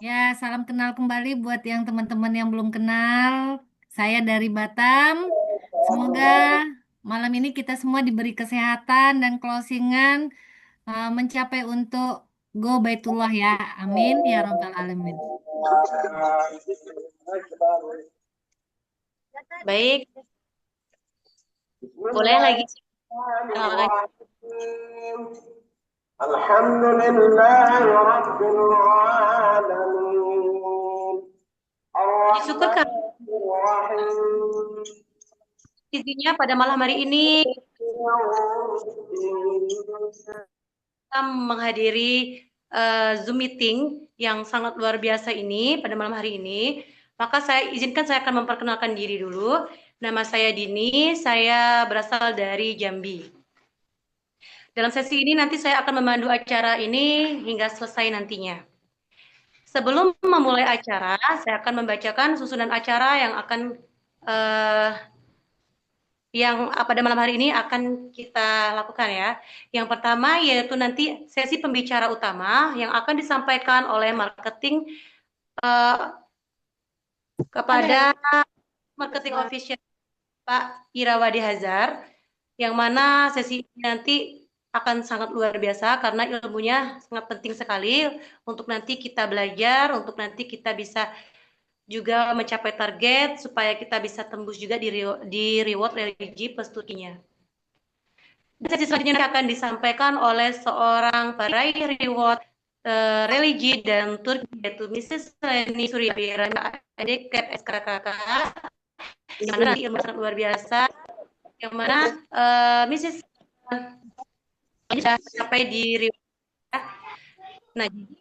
Ya, salam kenal kembali buat yang teman-teman yang belum kenal. Saya dari Batam. Semoga malam ini kita semua diberi kesehatan dan closingan mencapai untuk go Baitullah ya. Amin ya Rabbal Alamin. Baik, boleh lagi kenalkan. الحمد لله رب العالمين Puji syukur الرحمن karena الرحيم izinnya pada malam hari ini kita menghadiri Zoom meeting yang sangat luar biasa ini pada malam hari ini. Maka saya akan memperkenalkan diri dulu. Nama saya Dini, saya berasal dari Jambi. Dalam sesi ini nanti saya akan memandu acara ini hingga selesai nantinya. Sebelum memulai acara, saya akan membacakan susunan acara eh, yang pada malam hari ini akan kita lakukan ya. Yang pertama yaitu nanti sesi pembicara utama yang akan disampaikan oleh marketing uh, kepada marketing official Pak Irawadi Hazar, yang mana sesi ini nanti akan sangat luar biasa karena ilmunya sangat penting sekali untuk nanti kita belajar, untuk nanti kita bisa juga mencapai target supaya kita bisa tembus juga di reward religi plus Turkinya. Sesi selanjutnya akan disampaikan oleh seorang peraih reward religi dan Turki yaitu Mrs. Leni Suryabira adik SKKK, yang mana nanti ilmu sangat luar biasa, yang mana Mrs. sudah sampai di reward. Nah, jadi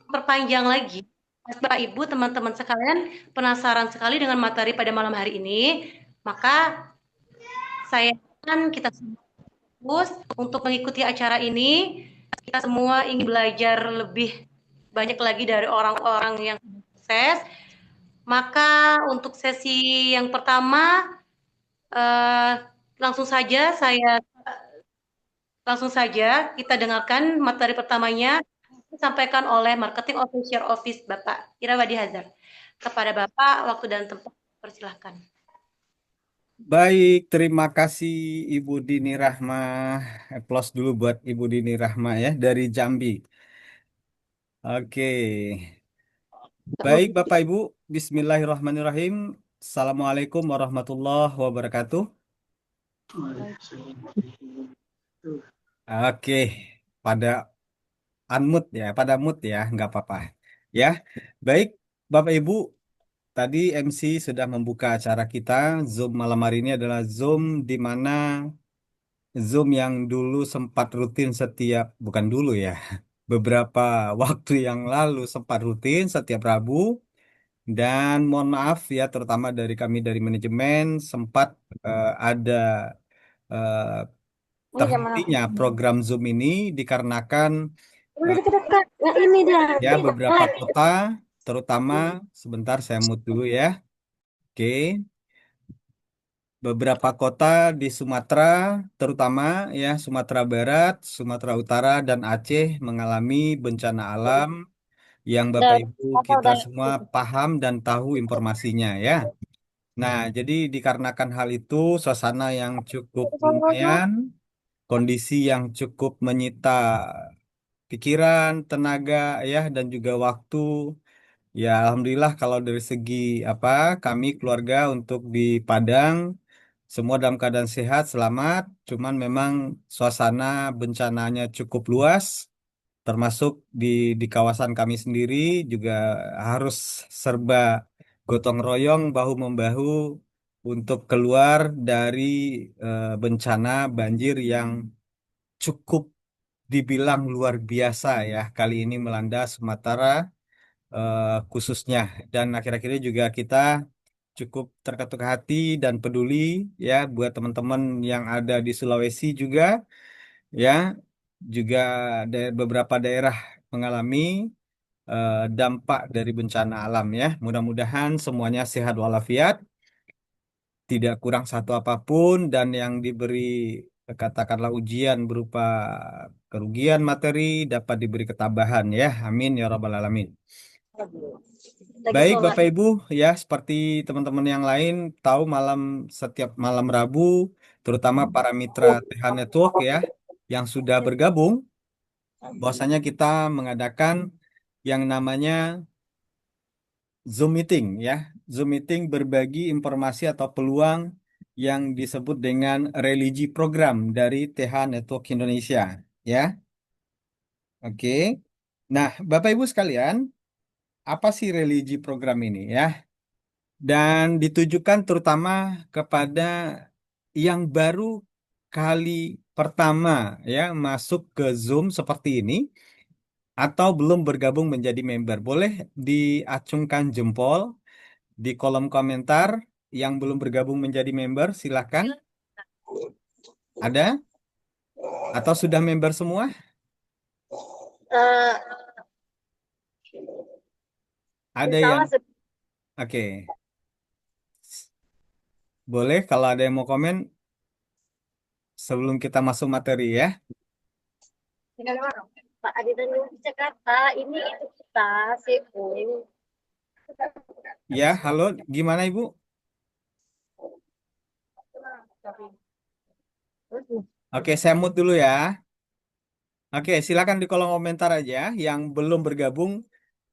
perpanjang lagi, Bapak Ibu, teman-teman sekalian penasaran sekali dengan materi pada malam hari ini, maka saya akan kita fokus untuk mengikuti acara ini. Kita semua ingin belajar lebih banyak lagi dari orang-orang yang sukses. Maka untuk sesi yang pertama langsung saja kita dengarkan materi pertamanya disampaikan oleh Marketing Officer Office Bapak Irawadi Hazar. Kepada Bapak, waktu dan tempat persilahkan. Baik, terima kasih Ibu Dini Rahma. Applause dulu buat Ibu Dini Rahma ya dari Jambi. Oke. Baik Bapak Ibu, Bismillahirrahmanirrahim. Assalamualaikum warahmatullahi wabarakatuh. Oke, pada unmute ya, pada mute ya, nggak apa-apa. Ya, baik Bapak Ibu, tadi MC sudah membuka acara kita. Zoom malam hari ini adalah Zoom di mana Zoom yang dulu sempat rutin bukan dulu ya, beberapa waktu yang lalu sempat rutin setiap Rabu. Dan mohon maaf ya, terutama dari kami dari manajemen sempat ada eh, terhentinya program Zoom ini dikarenakan eh, ya beberapa kota, terutama sebentar saya mute dulu ya. Oke. Beberapa kota di Sumatera, terutama ya Sumatera Barat, Sumatera Utara, dan Aceh mengalami bencana alam yang Bapak Ibu kita semua paham dan tahu informasinya ya. Nah, jadi dikarenakan hal itu, suasana yang cukup lumayan, kondisi yang cukup menyita pikiran, tenaga ya, dan juga waktu. Ya, Alhamdulillah kalau dari segi apa kami keluarga untuk di Padang semua dalam keadaan sehat, selamat. Cuman memang suasana bencananya cukup luas, termasuk di kawasan kami sendiri juga harus serba gotong royong, bahu membahu untuk keluar dari bencana banjir yang cukup dibilang luar biasa ya kali ini melanda Sumatera khususnya. Dan akhir-akhir ini juga kita cukup terketuk hati dan peduli ya buat teman-teman yang ada di Sulawesi juga ya, juga beberapa daerah mengalami dampak dari bencana alam ya. Mudah-mudahan semuanya sehat walafiat, tidak kurang satu apapun, dan yang diberi katakanlah ujian berupa kerugian materi dapat diberi ketabahan ya. Amin ya rabbal alamin. Lagi Baik sholat. Bapak Ibu ya, seperti teman-teman yang lain tahu setiap malam Rabu terutama para mitra TH Network ya yang sudah bergabung bahwasanya kita mengadakan yang namanya Zoom meeting ya. Zoom meeting berbagi informasi atau peluang yang disebut dengan religi program dari TH Network Indonesia ya. Oke. Nah, Bapak Ibu sekalian, apa sih religi program ini ya? Dan ditujukan terutama kepada yang baru kali pertama ya masuk ke Zoom seperti ini atau belum bergabung menjadi member. Boleh diacungkan jempol di kolom komentar yang belum bergabung menjadi member, silakan. Ada? Atau sudah member semua? Eh, Ada insya yang, Allah oke. Boleh kalau ada yang mau komen sebelum kita masuk materi ya. Pak Adi dan Jakarta ini itu kita sibuk. Ya, halo, gimana Ibu? Oke, saya mute dulu ya. Oke, silakan di kolom komentar aja yang belum bergabung.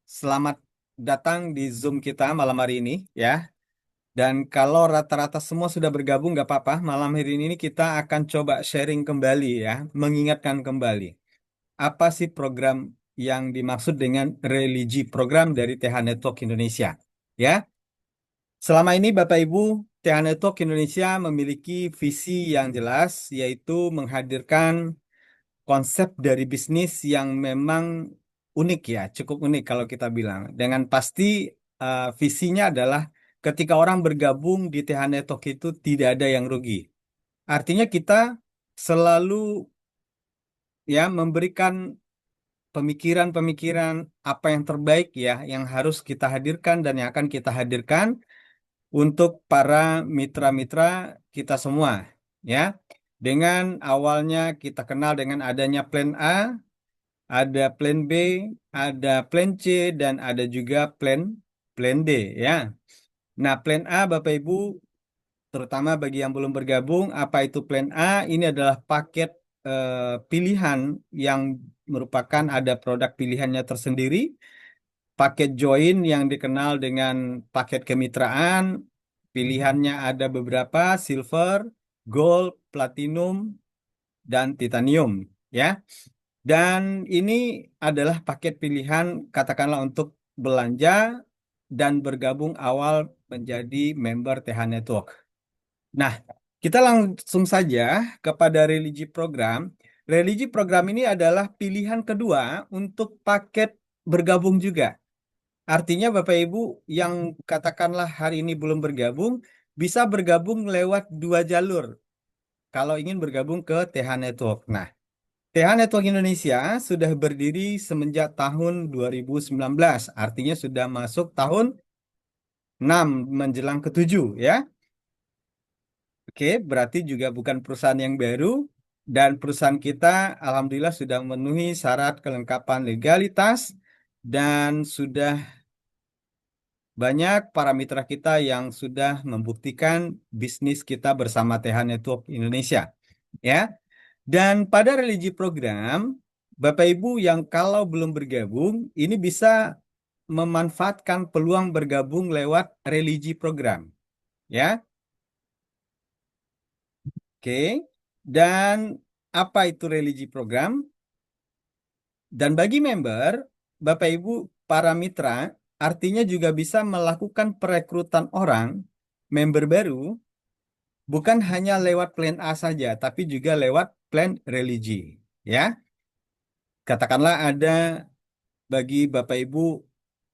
Selamat datang di Zoom kita malam hari ini ya. Dan kalau rata-rata semua sudah bergabung, nggak apa-apa. Malam hari ini kita akan coba sharing kembali ya, mengingatkan kembali. Apa sih program yang dimaksud dengan religi program dari TH Network Indonesia? Ya, selama ini Bapak Ibu, TH Network Indonesia memiliki visi yang jelas, yaitu menghadirkan konsep dari bisnis yang memang unik ya, cukup unik kalau kita bilang. Dengan pasti visinya adalah ketika orang bergabung di TH Network itu tidak ada yang rugi. Artinya kita selalu ya memberikan pemikiran-pemikiran apa yang terbaik ya yang harus kita hadirkan dan yang akan kita hadirkan untuk para mitra-mitra kita semua ya. Dengan awalnya kita kenal dengan adanya plan A, ada plan B, ada plan C, dan ada juga plan D ya. Nah, plan A Bapak Ibu, terutama bagi yang belum bergabung, apa itu plan A? Ini adalah paket pilihan yang merupakan ada produk pilihannya tersendiri, paket join yang dikenal dengan paket kemitraan, pilihannya ada beberapa, silver, gold, platinum, dan titanium ya. Dan ini adalah paket pilihan katakanlah untuk belanja dan bergabung awal menjadi member TH Network. Nah, kita langsung saja kepada religi program. Religi program ini adalah pilihan kedua untuk paket bergabung juga. Artinya Bapak Ibu yang katakanlah hari ini belum bergabung, bisa bergabung lewat dua jalur kalau ingin bergabung ke TH Network. Nah, TH Network Indonesia sudah berdiri semenjak tahun 2019, artinya sudah masuk tahun 6 menjelang ke-7 ya. Oke, berarti juga bukan perusahaan yang baru dan perusahaan kita alhamdulillah sudah memenuhi syarat kelengkapan legalitas dan sudah banyak para mitra kita yang sudah membuktikan bisnis kita bersama TH Network Indonesia ya. Dan pada religi program, Bapak Ibu yang kalau belum bergabung, ini bisa memanfaatkan peluang bergabung lewat religi program. Ya, oke. Dan apa itu religi program? Dan bagi member, Bapak Ibu para mitra, artinya juga bisa melakukan perekrutan orang, member baru, bukan hanya lewat plan A saja, tapi juga lewat plan religi. Ya, katakanlah ada bagi Bapak Ibu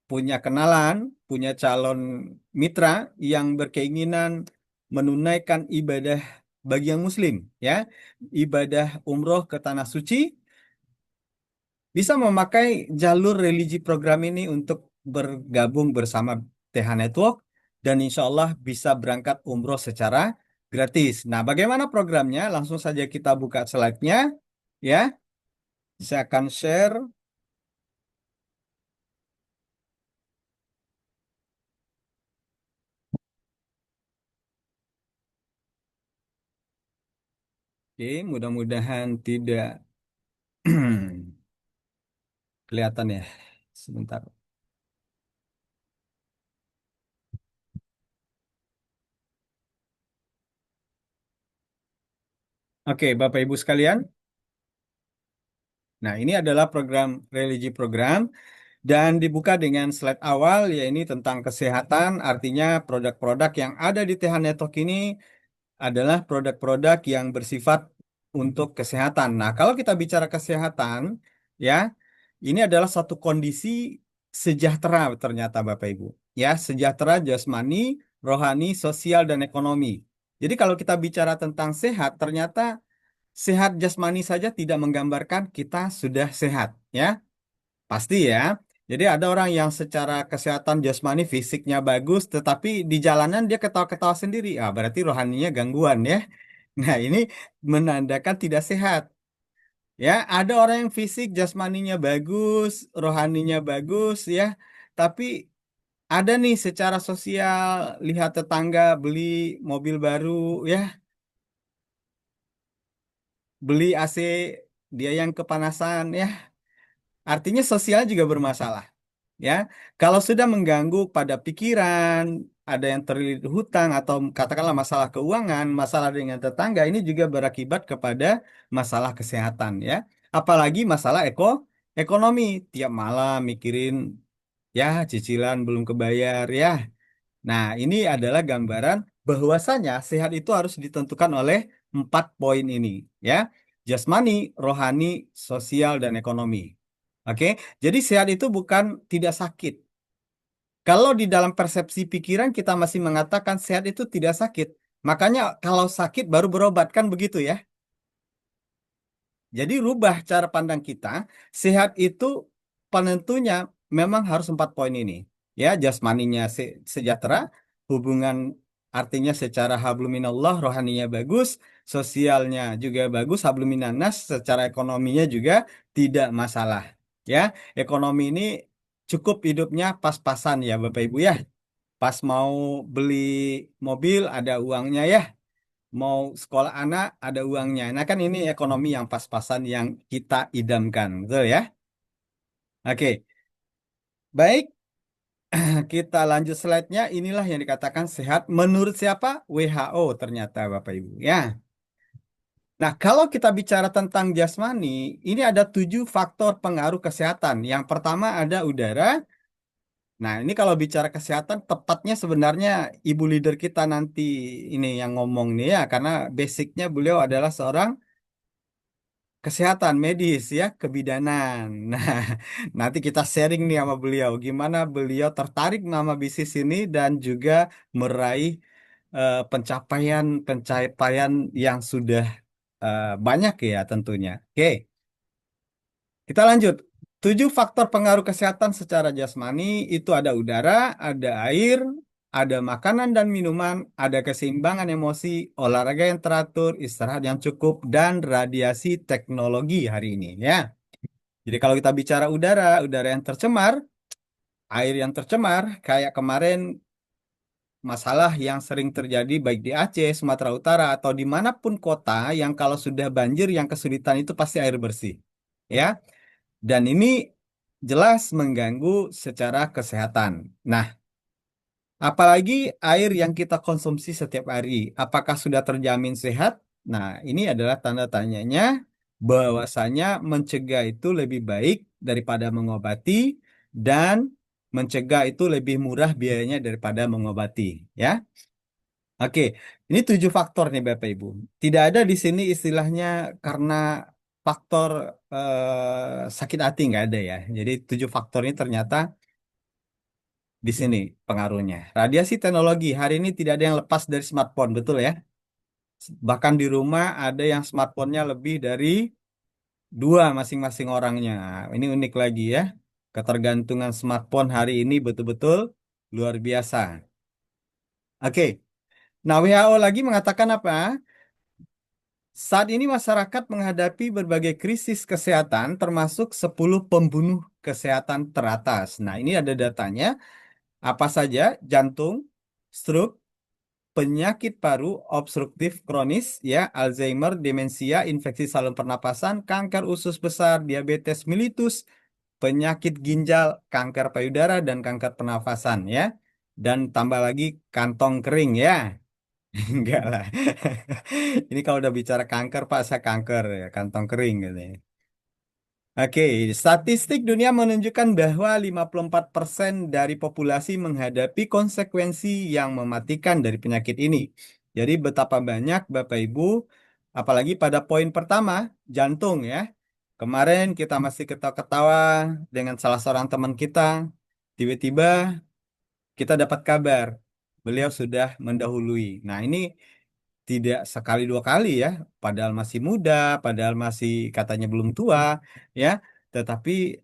punya kenalan, punya calon mitra yang berkeinginan menunaikan ibadah bagi yang Muslim, ya, ibadah umroh ke tanah suci, bisa memakai jalur religi program ini untuk bergabung bersama TH Network dan insya Allah bisa berangkat umroh secara Gratis. Nah, bagaimana programnya? Langsung saja kita buka slide-nya, ya. Saya akan share. Oke, mudah-mudahan tidak kelihatan ya. Sebentar. Oke, Bapak Ibu sekalian. Nah, ini adalah program religi program dan dibuka dengan slide awal, yaitu tentang kesehatan. Artinya produk-produk yang ada di TH Network ini adalah produk-produk yang bersifat untuk kesehatan. Nah, kalau kita bicara kesehatan, ya, ini adalah satu kondisi sejahtera ternyata Bapak Ibu. Ya, sejahtera jasmani, rohani, sosial, dan ekonomi. Jadi kalau kita bicara tentang sehat, ternyata sehat jasmani saja tidak menggambarkan kita sudah sehat, ya. Pasti ya. Jadi ada orang yang secara kesehatan jasmani fisiknya bagus, tetapi di jalanan dia ketawa-ketawa sendiri. Ah, berarti rohaninya gangguan ya. Nah, ini menandakan tidak sehat. Ya, ada orang yang fisik jasmaninya bagus, rohaninya bagus ya. Tapi ada nih secara sosial, lihat tetangga beli mobil baru ya, beli AC, dia yang kepanasan ya. Artinya sosial juga bermasalah. Ya, kalau sudah mengganggu pada pikiran, ada yang terlilit hutang atau katakanlah masalah keuangan, masalah dengan tetangga ini juga berakibat kepada masalah kesehatan ya. Apalagi masalah ekonomi, tiap malam mikirin ya cicilan belum kebayar ya. Nah, ini adalah gambaran bahwasanya sehat itu harus ditentukan oleh 4 poin ini ya. Jasmani, rohani, sosial, dan ekonomi. Oke, jadi sehat itu bukan tidak sakit. Kalau di dalam persepsi pikiran kita masih mengatakan sehat itu tidak sakit. Makanya kalau sakit baru berobat kan begitu ya. Jadi rubah cara pandang kita. Sehat itu penentunya memang harus 4 poin ini. Ya, jasmaninya sejahtera, hubungan artinya secara habluminallah rohaninya bagus, sosialnya juga bagus, habluminannas secara ekonominya juga tidak masalah. Ya, ekonomi ini cukup hidupnya pas-pasan ya Bapak Ibu ya. Pas mau beli mobil ada uangnya ya, mau sekolah anak ada uangnya. Nah kan ini ekonomi yang pas-pasan yang kita idamkan, betul ya? Oke, baik. Kita lanjut slide-nya. Inilah yang dikatakan sehat menurut siapa? WHO ternyata Bapak Ibu ya. Nah, kalau kita bicara tentang jasmani, ini ada 7 faktor pengaruh kesehatan. Yang pertama ada udara. Nah, ini kalau bicara kesehatan, tepatnya sebenarnya ibu leader kita nanti ini yang ngomong nih ya, karena basicnya beliau adalah seorang kesehatan medis ya, kebidanan. Nah, nanti kita sharing nih sama beliau, gimana beliau tertarik nama bisnis ini dan juga meraih pencapaian-pencapaian yang sudah banyak ya tentunya. Oke. Kita lanjut. 7 faktor pengaruh kesehatan secara jasmani itu ada udara, ada air, ada makanan dan minuman, ada keseimbangan emosi, olahraga yang teratur, istirahat yang cukup, dan radiasi teknologi hari ini ya. Jadi kalau kita bicara udara, udara yang tercemar, air yang tercemar, kayak kemarin masalah yang sering terjadi baik di Aceh, Sumatera Utara, atau dimanapun kota yang kalau sudah banjir yang kesulitan itu pasti air bersih. Ya, dan ini jelas mengganggu secara kesehatan. Nah, apalagi air yang kita konsumsi setiap hari, apakah sudah terjamin sehat? Nah, ini adalah tanda tanyanya bahwasanya mencegah itu lebih baik daripada mengobati dan mencegah itu lebih murah biayanya daripada mengobati, ya. Oke, ini 7 faktor nih Bapak Ibu. Tidak ada di sini istilahnya karena faktor sakit hati nggak ada ya. Jadi 7 faktor ini ternyata di sini pengaruhnya. Radiasi teknologi hari ini tidak ada yang lepas dari smartphone, betul ya? Bahkan di rumah ada yang smartphone-nya lebih dari 2 masing-masing orangnya. Ini unik lagi ya. Ketergantungan smartphone hari ini betul-betul luar biasa. Oke. Nah, WHO lagi mengatakan apa? Saat ini masyarakat menghadapi berbagai krisis kesehatan termasuk 10 pembunuh kesehatan teratas. Nah, ini ada datanya. Apa saja? Jantung, stroke, penyakit paru obstruktif kronis, ya, Alzheimer, demensia, infeksi saluran pernapasan, kanker usus besar, diabetes mellitus, penyakit ginjal, kanker payudara, dan kanker pernafasan, ya. Dan tambah lagi kantong kering, ya. Enggak lah. Ini kalau udah bicara kanker, Pak, saya kanker, ya, kantong kering gitu ya. Oke, statistik dunia menunjukkan bahwa 54% dari populasi menghadapi konsekuensi yang mematikan dari penyakit ini. Jadi betapa banyak Bapak Ibu, apalagi pada poin pertama, jantung ya. Kemarin kita masih ketawa-ketawa dengan salah seorang teman kita, tiba-tiba kita dapat kabar beliau sudah mendahului. Nah, ini tidak sekali dua kali ya, padahal masih muda, padahal masih katanya belum tua, ya, tetapi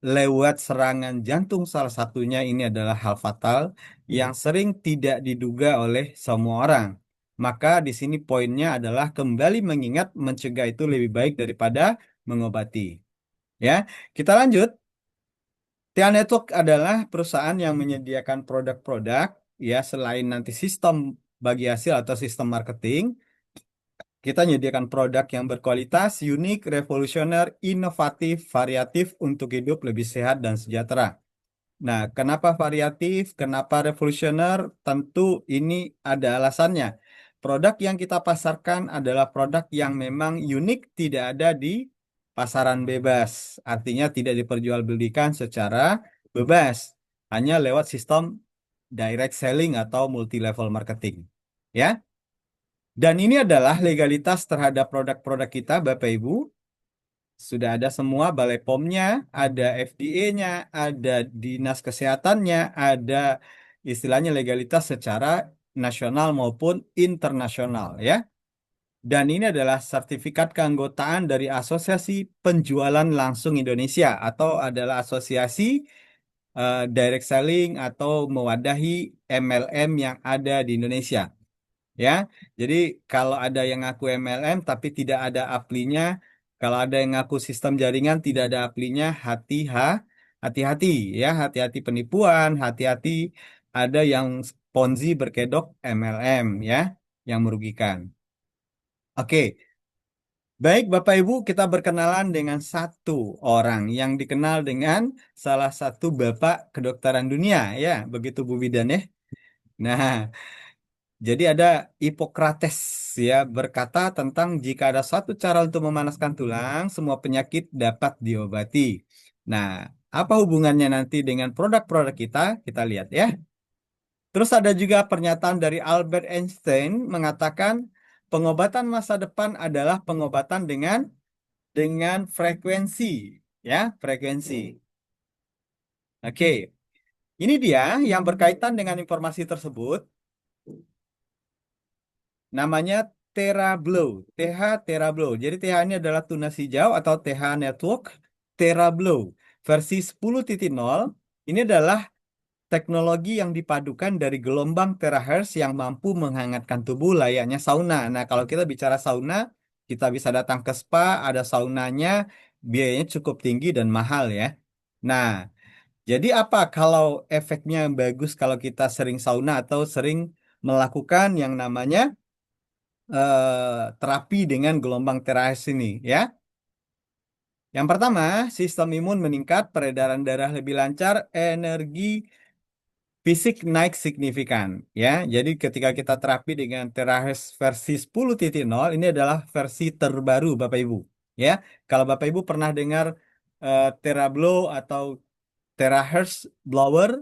lewat serangan jantung salah satunya ini adalah hal fatal yang sering tidak diduga oleh semua orang. Maka di sini poinnya adalah kembali mengingat mencegah itu lebih baik daripada mengobati. Ya, kita lanjut. TA Network adalah perusahaan yang menyediakan produk-produk ya selain nanti sistem bagi hasil atau sistem marketing. Kita menyediakan produk yang berkualitas, unik, revolusioner, inovatif, variatif untuk hidup lebih sehat dan sejahtera. Nah, kenapa variatif? Kenapa revolusioner? Tentu ini ada alasannya. Produk yang kita pasarkan adalah produk yang memang unik, tidak ada di pasaran bebas. Artinya tidak diperjualbelikan secara bebas, hanya lewat sistem direct selling atau multi level marketing. Ya. Dan ini adalah legalitas terhadap produk-produk kita, Bapak Ibu. Sudah ada semua balai POM-nya, ada FDA-nya, ada dinas kesehatannya, ada istilahnya legalitas secara nasional maupun internasional ya. Dan ini adalah sertifikat keanggotaan dari Asosiasi Penjualan Langsung Indonesia atau adalah asosiasi direct selling atau mewadahi MLM yang ada di Indonesia. Ya, jadi kalau ada yang ngaku MLM tapi tidak ada aplinya, kalau ada yang ngaku sistem jaringan tidak ada aplinya, hati-hati ya, hati-hati penipuan, hati-hati ada yang Ponzi berkedok MLM ya, yang merugikan. Oke, baik Bapak Ibu, kita berkenalan dengan satu orang yang dikenal dengan salah satu bapak kedokteran dunia ya, begitu Bu Bidan ya. Nah, jadi ada Hippocrates ya berkata tentang jika ada suatu cara untuk memanaskan tulang, semua penyakit dapat diobati. Nah, apa hubungannya nanti dengan produk-produk kita? Kita lihat ya. Terus ada juga pernyataan dari Albert Einstein mengatakan pengobatan masa depan adalah pengobatan dengan frekuensi, ya, frekuensi. Oke, ini dia yang berkaitan dengan informasi tersebut. Namanya TerraBlow, TH TerraBlow. Jadi TH ini adalah tunas hijau atau TH Network TerraBlow versi 10.0. Ini adalah teknologi yang dipadukan dari gelombang terahertz yang mampu menghangatkan tubuh layaknya sauna. Nah, kalau kita bicara sauna, kita bisa datang ke spa, ada saunanya, biayanya cukup tinggi dan mahal ya. Nah, jadi apa kalau efeknya bagus kalau kita sering sauna atau sering melakukan yang namanya terapi dengan gelombang terakhir ini ya. Yang pertama, sistem imun meningkat, peredaran darah lebih lancar, energi fisik naik signifikan ya. Jadi ketika kita terapi dengan terahes versi 10.0, ini adalah versi terbaru Bapak Ibu ya. Kalau Bapak Ibu pernah dengar TerraBlow atau Terahertz Blower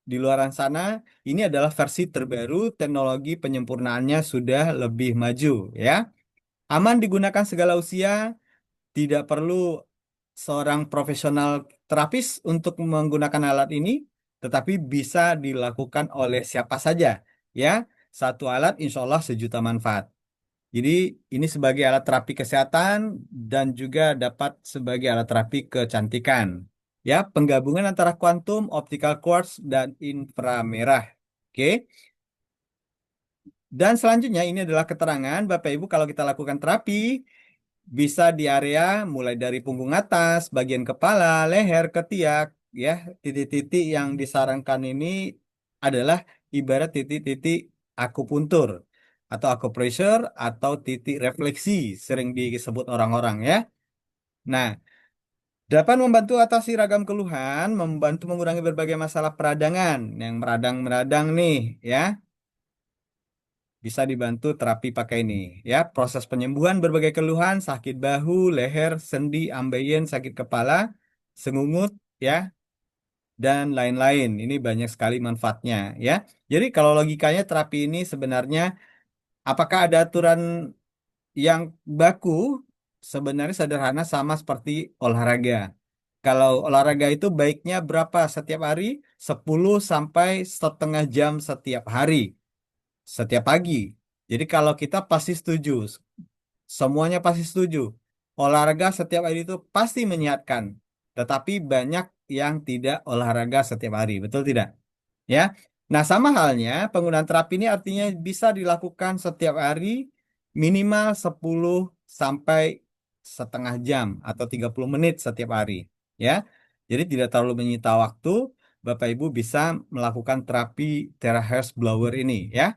di luaran sana, ini adalah versi terbaru, teknologi penyempurnaannya sudah lebih maju ya. Aman digunakan segala usia, tidak perlu seorang profesional terapis untuk menggunakan alat ini, tetapi bisa dilakukan oleh siapa saja. Ya, satu alat insya Allah sejuta manfaat. Jadi ini sebagai alat terapi kesehatan dan juga dapat sebagai alat terapi kecantikan. Ya, penggabungan antara kuantum, optical quartz, dan inframerah. Oke. Dan selanjutnya ini adalah keterangan Bapak Ibu kalau kita lakukan terapi bisa di area mulai dari punggung atas, bagian kepala, leher, ketiak, ya. Titik-titik yang disarankan ini adalah ibarat titik-titik akupuntur atau acupressure atau titik refleksi sering disebut orang-orang ya. Nah, dapat membantu atasi ragam keluhan, membantu mengurangi berbagai masalah peradangan yang meradang-meradang nih ya. Bisa dibantu terapi pakai ini ya. Proses penyembuhan berbagai keluhan, sakit bahu, leher, sendi, ambeien, sakit kepala, sengungut ya, dan lain-lain. Ini banyak sekali manfaatnya ya. Jadi kalau logikanya terapi ini sebenarnya apakah ada aturan yang baku? Sebenarnya sederhana sama seperti olahraga. Kalau olahraga itu baiknya berapa setiap hari? 10 sampai setengah jam setiap hari, setiap pagi. Jadi kalau kita pasti setuju, semuanya pasti setuju. Olahraga setiap hari itu pasti menyehatkan. Tetapi banyak yang tidak olahraga setiap hari, betul tidak? Ya. Nah, sama halnya penggunaan terapi ini artinya bisa dilakukan setiap hari minimal 10 sampai setengah jam atau 30 menit setiap hari. Ya. Jadi tidak terlalu menyita waktu. Bapak Ibu bisa melakukan terapi terahertz blower ini ya.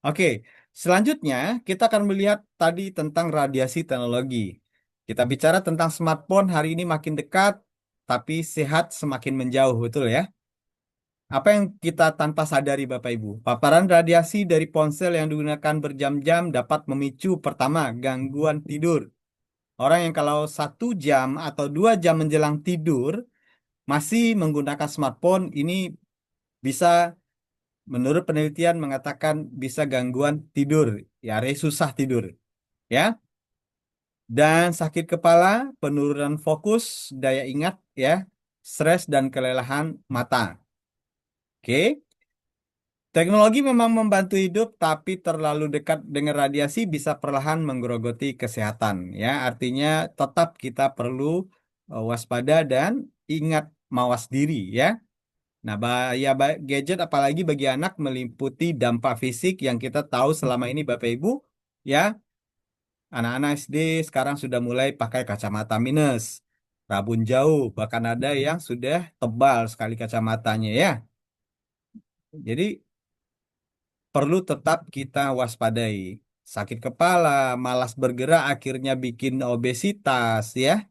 Oke, selanjutnya kita akan melihat tadi tentang radiasi teknologi. Kita bicara tentang smartphone hari ini makin dekat, tapi sehat semakin menjauh, betul ya? Apa yang kita tanpa sadari Bapak Ibu? Paparan radiasi dari ponsel yang digunakan berjam-jam dapat memicu pertama gangguan tidur. Orang yang kalau 1 jam atau 2 jam menjelang tidur masih menggunakan smartphone ini bisa menurut penelitian mengatakan bisa gangguan tidur, ya, susah tidur, ya. Dan sakit kepala, penurunan fokus, daya ingat, ya, stres dan kelelahan mata. Oke. Teknologi memang membantu hidup, tapi terlalu dekat dengan radiasi bisa perlahan menggerogoti kesehatan. Ya, artinya tetap kita perlu waspada dan ingat mawas diri. Ya, nah bahaya gadget apalagi bagi anak meliputi dampak fisik yang kita tahu selama ini Bapak Ibu. Ya, anak-anak SD sekarang sudah mulai pakai kacamata minus, rabun jauh, bahkan ada yang sudah tebal sekali kacamatanya. Ya, jadi perlu tetap kita waspadai. Sakit kepala, malas bergerak akhirnya bikin obesitas ya.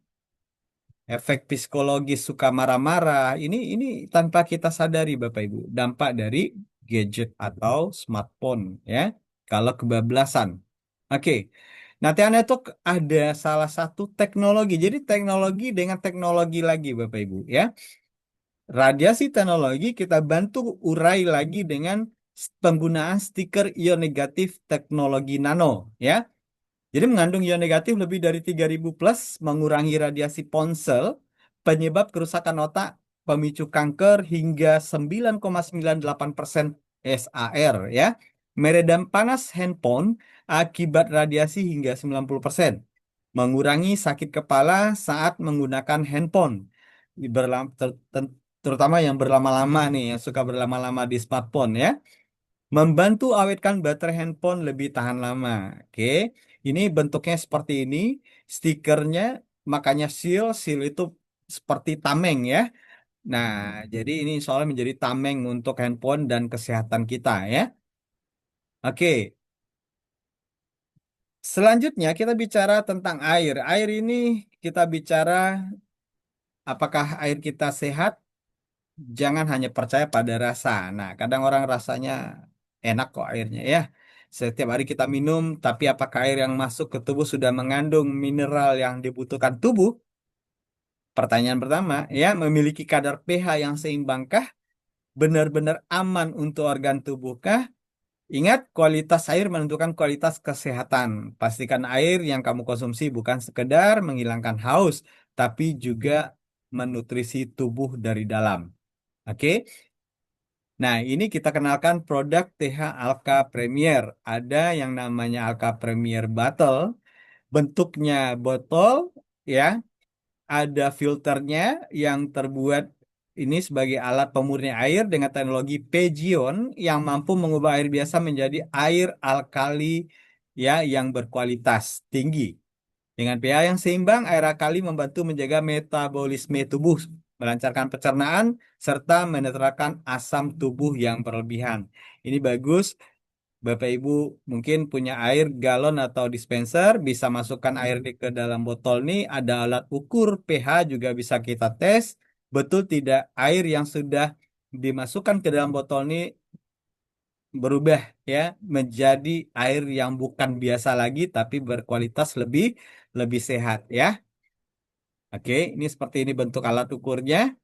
Efek psikologis suka marah-marah. Ini tanpa kita sadari Bapak Ibu, dampak dari gadget atau smartphone ya. Kalau kebablasan. Oke. Nah, Tiana itu ada salah satu teknologi. Jadi teknologi dengan teknologi lagi Bapak Ibu ya. Radiasi teknologi kita bantu urai lagi dengan penggunaan stiker ion negatif teknologi nano ya. Jadi mengandung ion negatif lebih dari 3000 plus, mengurangi radiasi ponsel, penyebab kerusakan otak, pemicu kanker hingga 9,98% SAR ya. Meredam panas handphone akibat radiasi hingga 90%. Mengurangi sakit kepala saat menggunakan handphone. Terutama yang berlama-lama nih, yang suka berlama-lama di smartphone ya. Membantu awetkan baterai handphone lebih tahan lama. Oke, ini bentuknya seperti ini. Stikernya makanya seal itu seperti tameng ya. Nah, jadi ini soalnya menjadi tameng untuk handphone dan kesehatan kita ya. Oke, selanjutnya kita bicara tentang air. Air ini kita bicara apakah air kita sehat? Jangan hanya percaya pada rasa. Nah, kadang orang rasanya enak kok airnya ya. Setiap hari kita minum, tapi apakah air yang masuk ke tubuh sudah mengandung mineral yang dibutuhkan tubuh? Pertanyaan pertama, ya, memiliki kadar pH yang seimbangkah? Benar-benar aman untuk organ tubuhkah? Ingat, kualitas air menentukan kualitas kesehatan. Pastikan air yang kamu konsumsi bukan sekedar menghilangkan haus, tapi juga menutrisi tubuh dari dalam. Oke. Nah, ini kita kenalkan produk TH Alka Premier. Ada yang namanya Alka Premier Bottle, bentuknya botol, ya. Ada filternya yang terbuat ini sebagai alat pemurni air dengan teknologi Pegion yang mampu mengubah air biasa menjadi air alkali ya yang berkualitas tinggi. Dengan pH yang seimbang, air alkali membantu menjaga metabolisme tubuh, melancarkan pencernaan, serta menetralkan asam tubuh yang berlebihan. Ini bagus. Bapak Ibu mungkin punya air galon atau dispenser, bisa masukkan air ke dalam botol nih, ada alat ukur pH juga bisa kita tes. Betul tidak air yang sudah dimasukkan ke dalam botol ini berubah ya menjadi air yang bukan biasa lagi tapi berkualitas lebih lebih sehat ya. Oke, ini seperti ini bentuk alat ukurnya.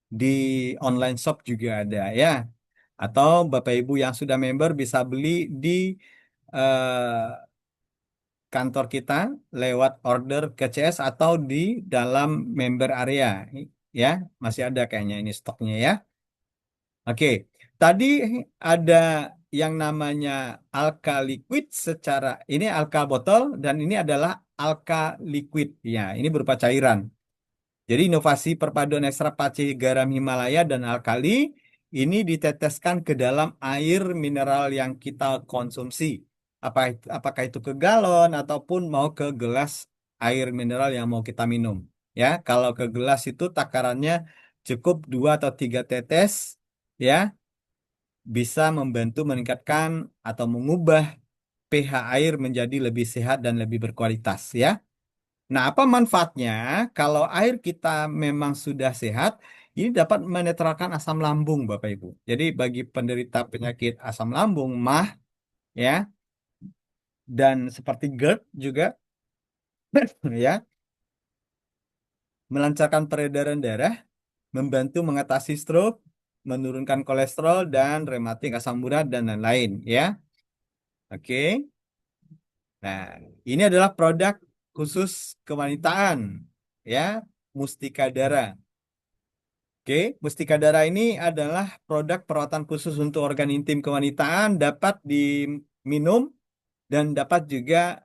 Di online shop juga ada ya. Atau Bapak Ibu yang sudah member bisa beli di eh, kantor kita lewat order ke CS atau di dalam member area ya. Masih ada kayaknya ini stoknya ya. Oke, tadi ada yang namanya Alka Liquid secara ini Alka botol dan ini adalah Alka Liquid ya. Ini berupa cairan. Jadi inovasi perpaduan ekstrak pace garam Himalaya dan alkali ini diteteskan ke dalam air mineral yang kita konsumsi. Apakah itu ke galon ataupun mau ke gelas air mineral yang mau kita minum. Ya, kalau ke gelas itu takarannya cukup 2 atau 3 tetes, ya, bisa membantu meningkatkan atau mengubah pH air menjadi lebih sehat dan lebih berkualitas, ya. Nah, apa manfaatnya kalau air kita memang sudah sehat? Ini dapat menetralkan asam lambung, Bapak Ibu. Jadi bagi penderita penyakit asam lambung, MAH, ya, dan seperti GERD juga, ya, melancarkan peredaran darah, membantu mengatasi stroke, menurunkan kolesterol dan rematik asam urat dan lain-lain, ya. Oke. Nah, ini adalah produk khusus kewanitaan, ya, Mustika Dara. Oke, Mustika Dara ini adalah produk perawatan khusus untuk organ intim kewanitaan, dapat diminum dan dapat juga,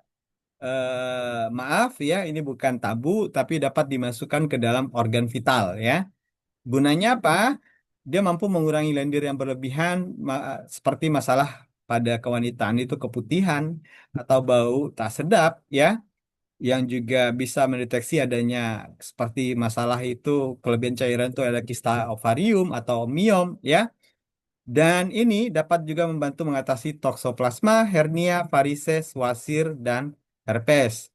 maaf ya, ini bukan tabu, tapi dapat dimasukkan ke dalam organ vital ya. Gunanya apa? Dia mampu mengurangi lendir yang berlebihan, seperti masalah pada kewanitaan itu keputihan atau bau tak sedap ya, yang juga bisa mendeteksi adanya seperti masalah itu kelebihan cairan itu ada kista ovarium atau miom ya. Dan ini dapat juga membantu mengatasi toksoplasma, hernia, varises, wasir, dan herpes.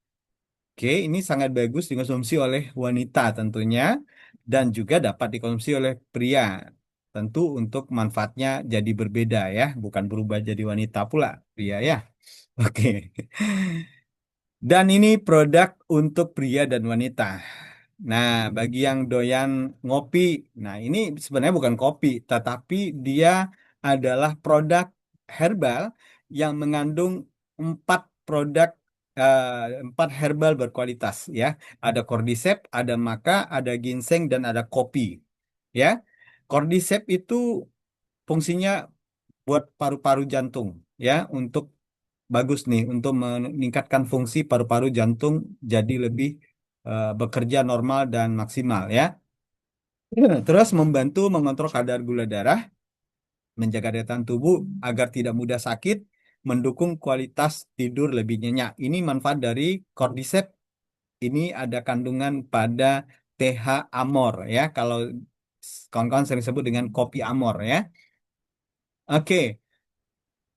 Oke, ini sangat bagus dikonsumsi oleh wanita tentunya dan juga dapat dikonsumsi oleh pria. Tentu untuk manfaatnya jadi berbeda ya, bukan berubah jadi wanita pula pria ya. Oke. Dan ini produk untuk pria dan wanita. Nah, bagi yang doyan ngopi, nah ini sebenarnya bukan kopi, tetapi dia adalah produk herbal yang mengandung 4 produk, eh, 4 herbal berkualitas ya. Ada cordyceps, ada maca, ada ginseng, dan ada kopi. Ya, cordyceps itu fungsinya buat paru-paru jantung ya, untuk bagus nih untuk meningkatkan fungsi paru-paru jantung jadi lebih bekerja normal dan maksimal ya. Terus membantu mengontrol kadar gula darah, menjaga daya tahan tubuh agar tidak mudah sakit, mendukung kualitas tidur lebih nyenyak. Ini manfaat dari Cordyceps. Ini ada kandungan pada TH Amor ya. Kalau kawan-kawan sering sebut dengan kopi Amor ya. Oke,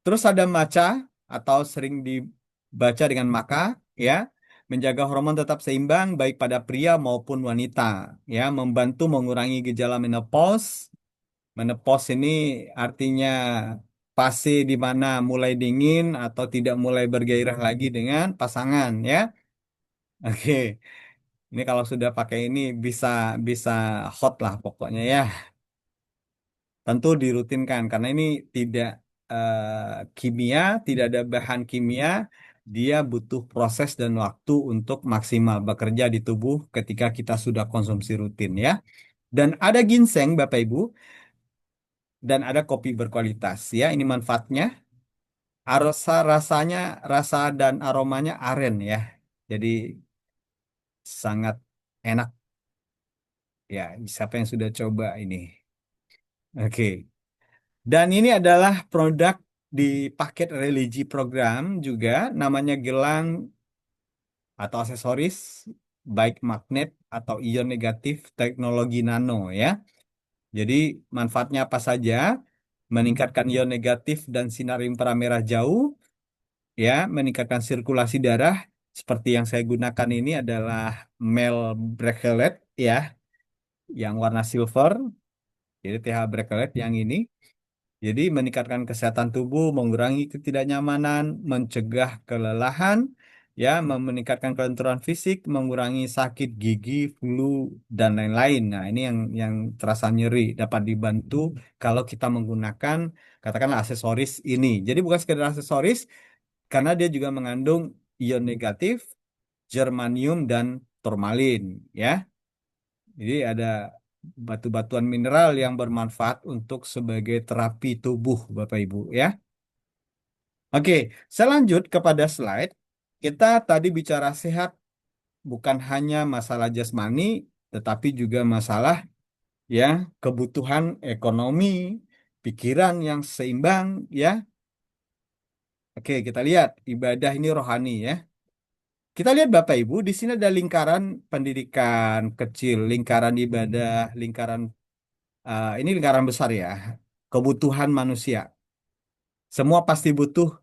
terus ada matcha atau sering dibaca dengan maka ya, menjaga hormon tetap seimbang baik pada pria maupun wanita ya, membantu mengurangi gejala menopause. Menopause ini artinya fase di mana mulai dingin atau tidak mulai bergairah lagi dengan pasangan ya. Oke, ini kalau sudah pakai ini bisa bisa hot lah pokoknya ya. Tentu dirutinkan karena ini tidak kimia, tidak ada bahan kimia, dia butuh proses dan waktu untuk maksimal bekerja di tubuh ketika kita sudah konsumsi rutin ya. Dan ada ginseng Bapak Ibu dan ada kopi berkualitas ya. Ini manfaatnya. Rasanya rasa dan aromanya aren ya. Jadi sangat enak Ya, siapa yang sudah coba ini? Oke. Dan ini adalah produk di paket religi program juga, namanya gelang atau aksesoris baik magnet atau ion negatif teknologi nano ya. Jadi manfaatnya apa saja? Meningkatkan ion negatif dan sinar inframerah jauh, ya, meningkatkan sirkulasi darah. Seperti yang saya gunakan ini adalah Mel Bracelet ya, yang warna silver. Jadi TH Bracelet yang ini. Jadi meningkatkan kesehatan tubuh, mengurangi ketidaknyamanan, mencegah kelelahan, ya, meningkatkan kelenturan fisik, mengurangi sakit gigi, flu, dan lain-lain. Nah, ini yang terasa nyeri dapat dibantu kalau kita menggunakan katakanlah aksesoris ini. Jadi bukan sekedar aksesoris, karena dia juga mengandung ion negatif, germanium, dan turmalin, ya. Jadi ada batu-batuan mineral yang bermanfaat untuk sebagai terapi tubuh, Bapak Ibu, ya. Oke, saya lanjut kepada slide. Kita tadi bicara sehat bukan hanya masalah jasmani, tetapi juga masalah ya kebutuhan ekonomi, pikiran yang seimbang, ya. Oke, kita lihat ibadah ini rohani, ya. Kita lihat Bapak Ibu, di sini ada lingkaran pendidikan kecil, lingkaran ibadah, lingkaran ini lingkaran besar ya, kebutuhan manusia. Semua pasti butuh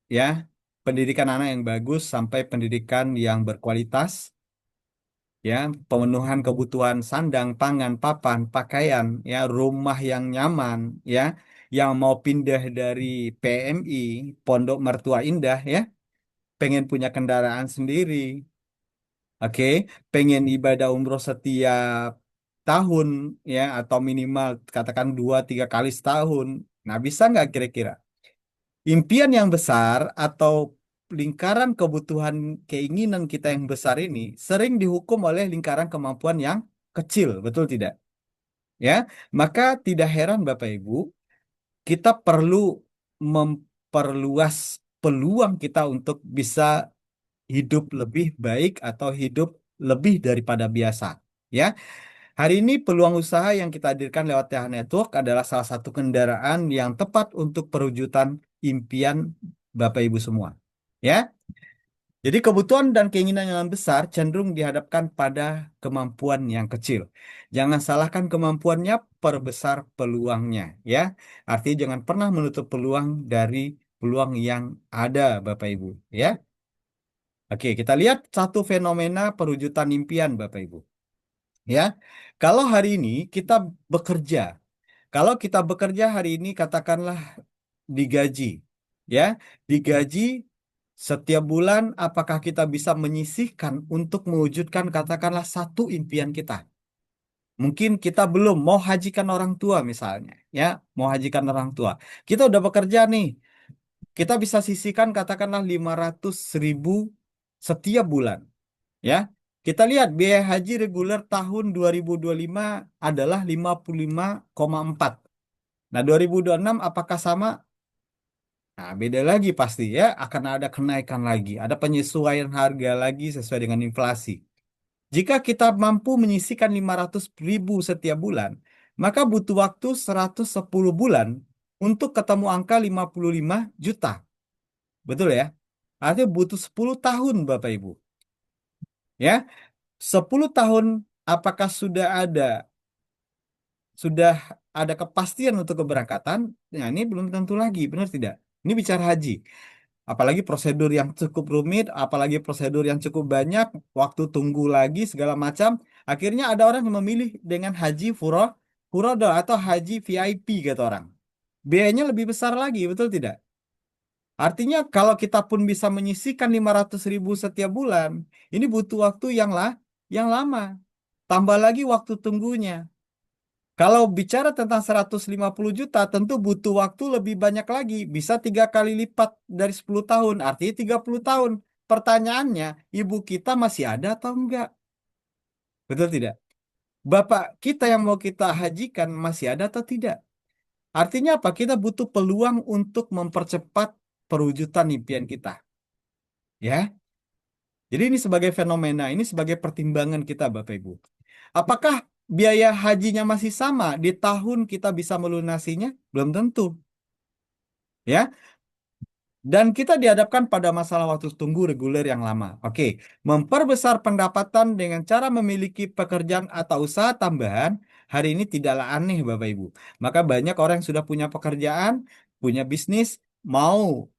ya pendidikan anak yang bagus sampai pendidikan yang berkualitas, ya pemenuhan kebutuhan sandang, pangan, papan, pakaian, ya rumah yang nyaman, ya yang mau pindah dari PMI, Pondok Mertua Indah, ya pengen punya kendaraan sendiri, oke, pengen ibadah umroh setiap tahun, ya atau minimal katakan 2-3 kali setahun. Nah, bisa nggak kira-kira? Impian yang besar atau lingkaran kebutuhan keinginan kita yang besar ini sering dihukum oleh lingkaran kemampuan yang kecil, betul tidak? Ya, maka tidak heran Bapak Ibu, kita perlu memperluas peluang kita untuk bisa hidup lebih baik atau hidup lebih daripada biasa. Ya, hari ini peluang usaha yang kita hadirkan lewat TH Network adalah salah satu kendaraan yang tepat untuk perwujudan impian Bapak Ibu semua. Ya, jadi kebutuhan dan keinginan yang besar cenderung dihadapkan pada kemampuan yang kecil. Jangan salahkan kemampuannya, perbesar peluangnya. Ya, artinya jangan pernah menutup peluang dari peluang yang ada, Bapak Ibu. Ya, oke, kita lihat satu fenomena perwujudan impian, Bapak Ibu. Ya, kalau hari ini kita bekerja, kalau kita bekerja hari ini katakanlah digaji, ya, digaji setiap bulan, apakah kita bisa menyisihkan untuk mewujudkan katakanlah satu impian kita? Mungkin kita belum mau hajikan orang tua misalnya, ya, mau hajikan orang tua. Kita udah bekerja nih, kita bisa sisihkan katakanlah 500.000 setiap bulan. Ya, kita lihat biaya haji reguler tahun 2025 adalah 55,4. Nah, 2026 apakah sama? Nah, beda lagi pasti ya, akan ada kenaikan lagi, ada penyesuaian harga lagi sesuai dengan inflasi. Jika kita mampu menyisihkan 500.000 setiap bulan, maka butuh waktu 110 bulan untuk ketemu angka 55 juta. Betul ya? Artinya butuh 10 tahun Bapak Ibu. Ya, 10 tahun apakah sudah ada kepastian untuk keberangkatan? Nah, ini belum tentu lagi, benar tidak? Ini bicara haji. Apalagi prosedur yang cukup rumit, apalagi prosedur yang cukup banyak, waktu tunggu lagi segala macam. Akhirnya ada orang yang memilih dengan haji furodo atau haji VIP kata orang. Biayanya lebih besar lagi, betul tidak? Artinya kalau kita pun bisa menyisihkan 500.000 setiap bulan, ini butuh waktu yang lama. Tambah lagi waktu tunggunya. Kalau bicara tentang 150 juta, tentu butuh waktu lebih banyak lagi. Bisa 3 kali lipat dari 10 tahun, artinya 30 tahun. Pertanyaannya, ibu kita masih ada atau enggak? Betul tidak? Bapak kita yang mau kita hajikan masih ada atau tidak? Artinya apa? Kita butuh peluang untuk mempercepat perwujudan impian kita. Ya, jadi ini sebagai fenomena, ini sebagai pertimbangan kita, Bapak Ibu. Apakah biaya hajinya masih sama, di tahun kita bisa melunasinya? Belum tentu. Ya, dan kita dihadapkan pada masalah waktu tunggu reguler yang lama. Oke, memperbesar pendapatan dengan cara memiliki pekerjaan atau usaha tambahan hari ini tidaklah aneh, Bapak Ibu. Maka banyak orang yang sudah punya pekerjaan, punya bisnis, mau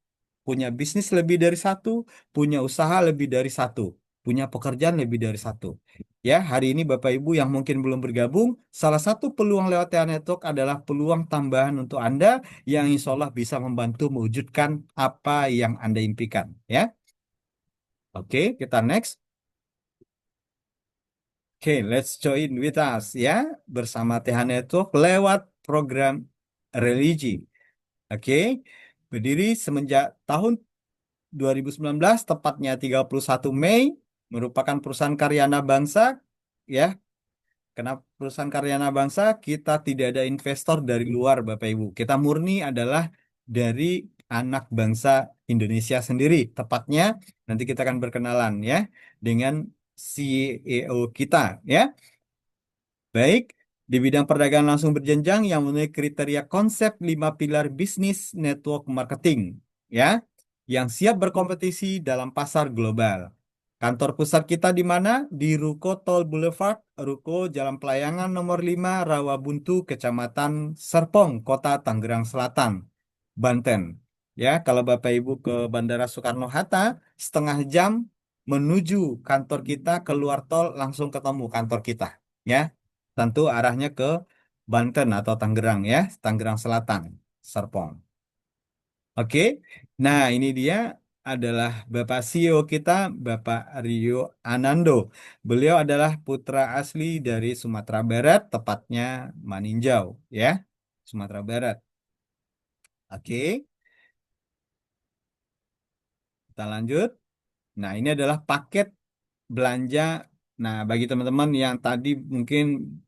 punya bisnis lebih dari satu, punya usaha lebih dari satu, punya pekerjaan lebih dari satu. Ya, hari ini Bapak Ibu yang mungkin belum bergabung, salah satu peluang lewat TA Network adalah peluang tambahan untuk Anda yang insya Allah bisa membantu mewujudkan apa yang Anda impikan. Ya, oke, kita next. Oke, let's join with us ya bersama TH Network lewat program religi. Oke, berdiri semenjak tahun 2019, tepatnya 31 Mei, merupakan perusahaan karya anak bangsa, ya. Kenapa perusahaan karya anak bangsa? Kita tidak ada investor dari luar, Bapak Ibu. Kita murni adalah dari anak bangsa Indonesia sendiri. Tepatnya nanti kita akan berkenalan ya dengan CEO kita, ya. Baik, di bidang perdagangan langsung berjenjang yang memenuhi kriteria konsep 5 pilar bisnis network marketing, ya, yang siap berkompetisi dalam pasar global. Kantor pusat kita di mana? Di Ruko Tol Boulevard, Ruko Jalan Pelayangan nomor 5, Rawabuntu, Kecamatan Serpong, Kota Tangerang Selatan, Banten. Ya, kalau Bapak Ibu ke Bandara Soekarno-Hatta, setengah jam menuju kantor kita, keluar tol langsung ketemu kantor kita. Ya, tentu arahnya ke Banten atau Tangerang ya, Tangerang Selatan, Serpong. Oke, nah ini dia adalah Bapak CEO kita, Bapak Rio Anando. Beliau adalah putra asli dari Sumatera Barat, tepatnya Maninjau ya, Sumatera Barat. Oke, kita lanjut. Nah, ini adalah paket belanja. Nah, bagi teman-teman yang tadi mungkin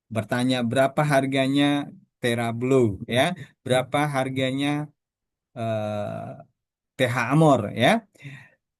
bertanya berapa harganya TerraBlue ya, berapa harganya TH Amor ya.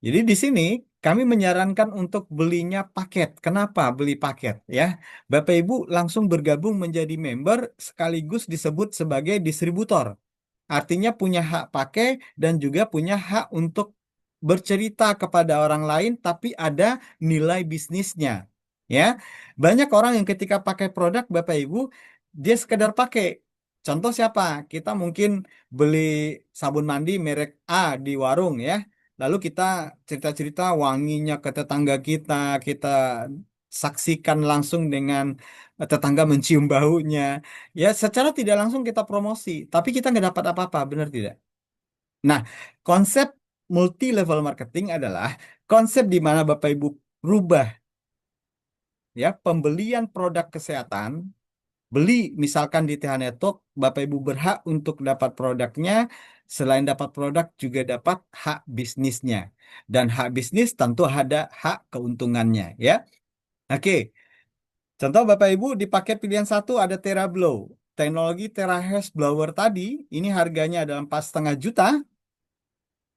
Jadi di sini kami menyarankan untuk belinya paket. Kenapa beli paket ya? Bapak Ibu langsung bergabung menjadi member sekaligus disebut sebagai distributor. Artinya punya hak pakai dan juga punya hak untuk bercerita kepada orang lain, tapi ada nilai bisnisnya. Ya, banyak orang yang ketika pakai produk Bapak Ibu, dia sekedar pakai. Contoh siapa? Kita mungkin beli sabun mandi merek A di warung ya. Lalu kita cerita-cerita wanginya ke tetangga kita, kita saksikan langsung dengan tetangga mencium baunya. Ya, secara tidak langsung kita promosi, tapi kita nggak dapat apa-apa, benar tidak? Nah, konsep multi level marketing adalah konsep di mana Bapak Ibu rubah ya pembelian produk kesehatan, beli misalkan di TH Network, Bapak Ibu berhak untuk dapat produknya, selain dapat produk juga dapat hak bisnisnya. Dan hak bisnis tentu ada hak keuntungannya ya. Oke, contoh Bapak Ibu di paket pilihan satu ada TerraBlow. Teknologi TerraHash Blower tadi, ini harganya adalah 4,5 juta.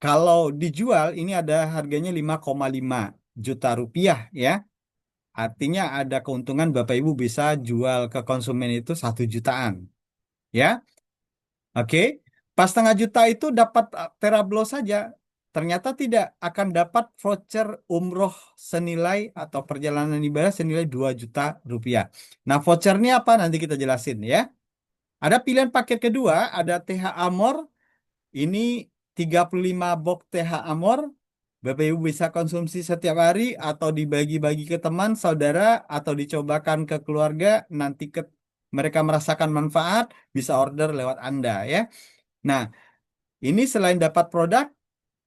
Kalau dijual, ini ada harganya 5,5 juta rupiah ya. Artinya ada keuntungan Bapak Ibu bisa jual ke konsumen itu 1 jutaan. Ya, oke. Pas 0,5 juta itu dapat TerraBlow saja. Ternyata tidak akan dapat voucher umroh senilai atau perjalanan ibadah senilai 2 juta rupiah. Nah, vouchernya apa? Nanti kita jelasin ya. Ada pilihan paket kedua, ada TH Amor. Ini 35 box TH Amor. Bapak Ibu bisa konsumsi setiap hari atau dibagi-bagi ke teman, saudara, atau dicobakan ke keluarga. Nanti mereka merasakan manfaat, bisa order lewat Anda ya. Nah, ini selain dapat produk,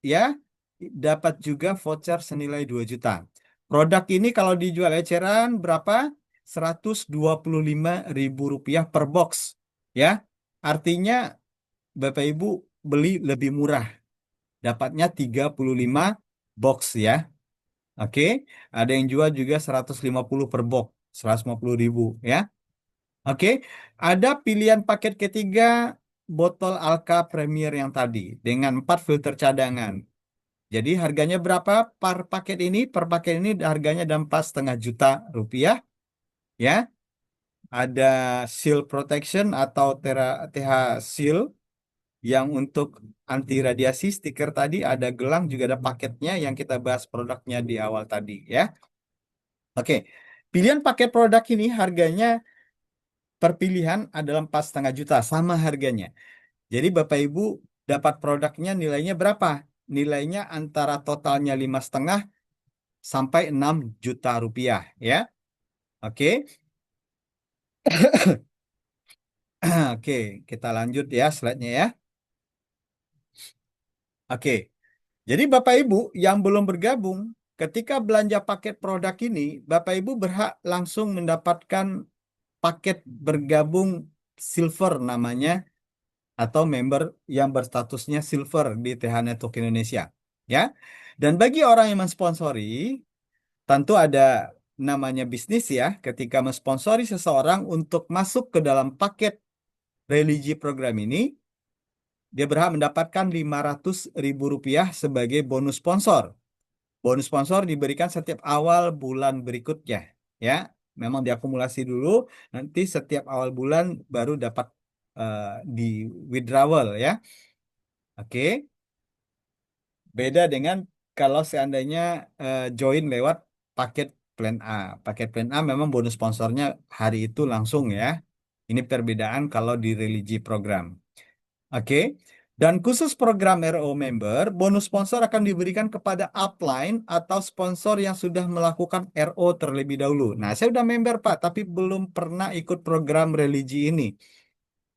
ya, dapat juga voucher senilai 2 juta. Produk ini kalau dijual eceran berapa? 125.000 rupiah per box. Ya, artinya Bapak Ibu beli lebih murah. Dapatnya 35 box ya. Oke, ada yang jual juga 150 per box, 150.000 ya. Oke, ada pilihan paket ketiga botol Alka Premier yang tadi dengan 4 filter cadangan. Jadi harganya berapa per paket ini? Per paket ini harganya ada 4,5 juta rupiah. Ya, ada Shield Protection atau TH Shield yang untuk anti radiasi, stiker tadi, ada gelang, juga ada paketnya yang kita bahas produknya di awal tadi ya. Oke, pilihan paket produk ini harganya per pilihan adalah 4,5 juta, sama harganya. Jadi Bapak Ibu dapat produknya nilainya berapa? Nilainya antara totalnya 5,5 sampai 6 juta rupiah ya. Oke. Oke, kita lanjut ya slide-nya ya. Oke. Jadi Bapak Ibu yang belum bergabung, ketika belanja paket produk ini, Bapak Ibu berhak langsung mendapatkan paket bergabung silver namanya, atau member yang berstatusnya silver di TH Network Indonesia. Ya. Dan bagi orang yang mensponsori, tentu ada namanya bisnis ya, ketika mensponsori seseorang untuk masuk ke dalam paket religi program ini, dia berhak mendapatkan 500.000 rupiah sebagai bonus sponsor. Bonus sponsor diberikan setiap awal bulan berikutnya. Ya, memang diakumulasi dulu, nanti setiap awal bulan baru dapat di withdrawal ya. Oke, beda dengan kalau seandainya join lewat paket plan A. Paket plan A memang bonus sponsornya hari itu langsung ya. Ini perbedaan kalau di religi program. Oke. Dan khusus program RO member, bonus sponsor akan diberikan kepada upline atau sponsor yang sudah melakukan RO terlebih dahulu. Nah, saya udah member Pak, tapi belum pernah ikut program religi ini.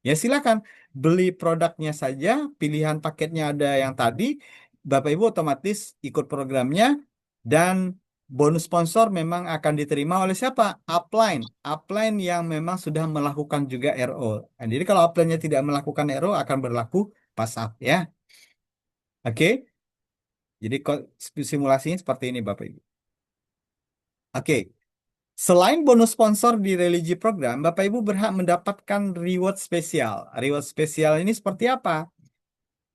Ya silakan beli produknya saja, pilihan paketnya ada yang tadi, Bapak Ibu otomatis ikut programnya, dan bonus sponsor memang akan diterima oleh siapa? Upline. Upline yang memang sudah melakukan juga RO. Nah, jadi kalau upline-nya tidak melakukan RO akan berlaku pas up ya. Oke. Jadi simulasinya seperti ini Bapak Ibu. Oke. Selain bonus sponsor di religi program, Bapak Ibu berhak mendapatkan reward spesial. Reward spesial ini seperti apa?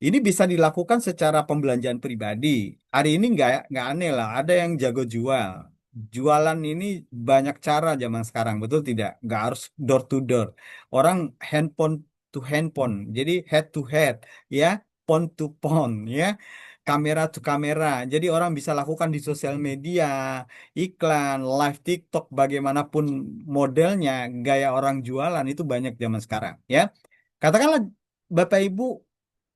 Ini bisa dilakukan secara pembelanjaan pribadi. Hari ini nggak aneh lah, ada yang jago jual. Jualan ini banyak cara zaman sekarang, betul tidak? Nggak harus door to door. Orang handphone to handphone, jadi head to head, ya, phone to phone, ya, kamera to kamera. Jadi orang bisa lakukan di sosial media, iklan, live TikTok, bagaimanapun modelnya, gaya orang jualan itu banyak zaman sekarang, ya. Katakanlah Bapak Ibu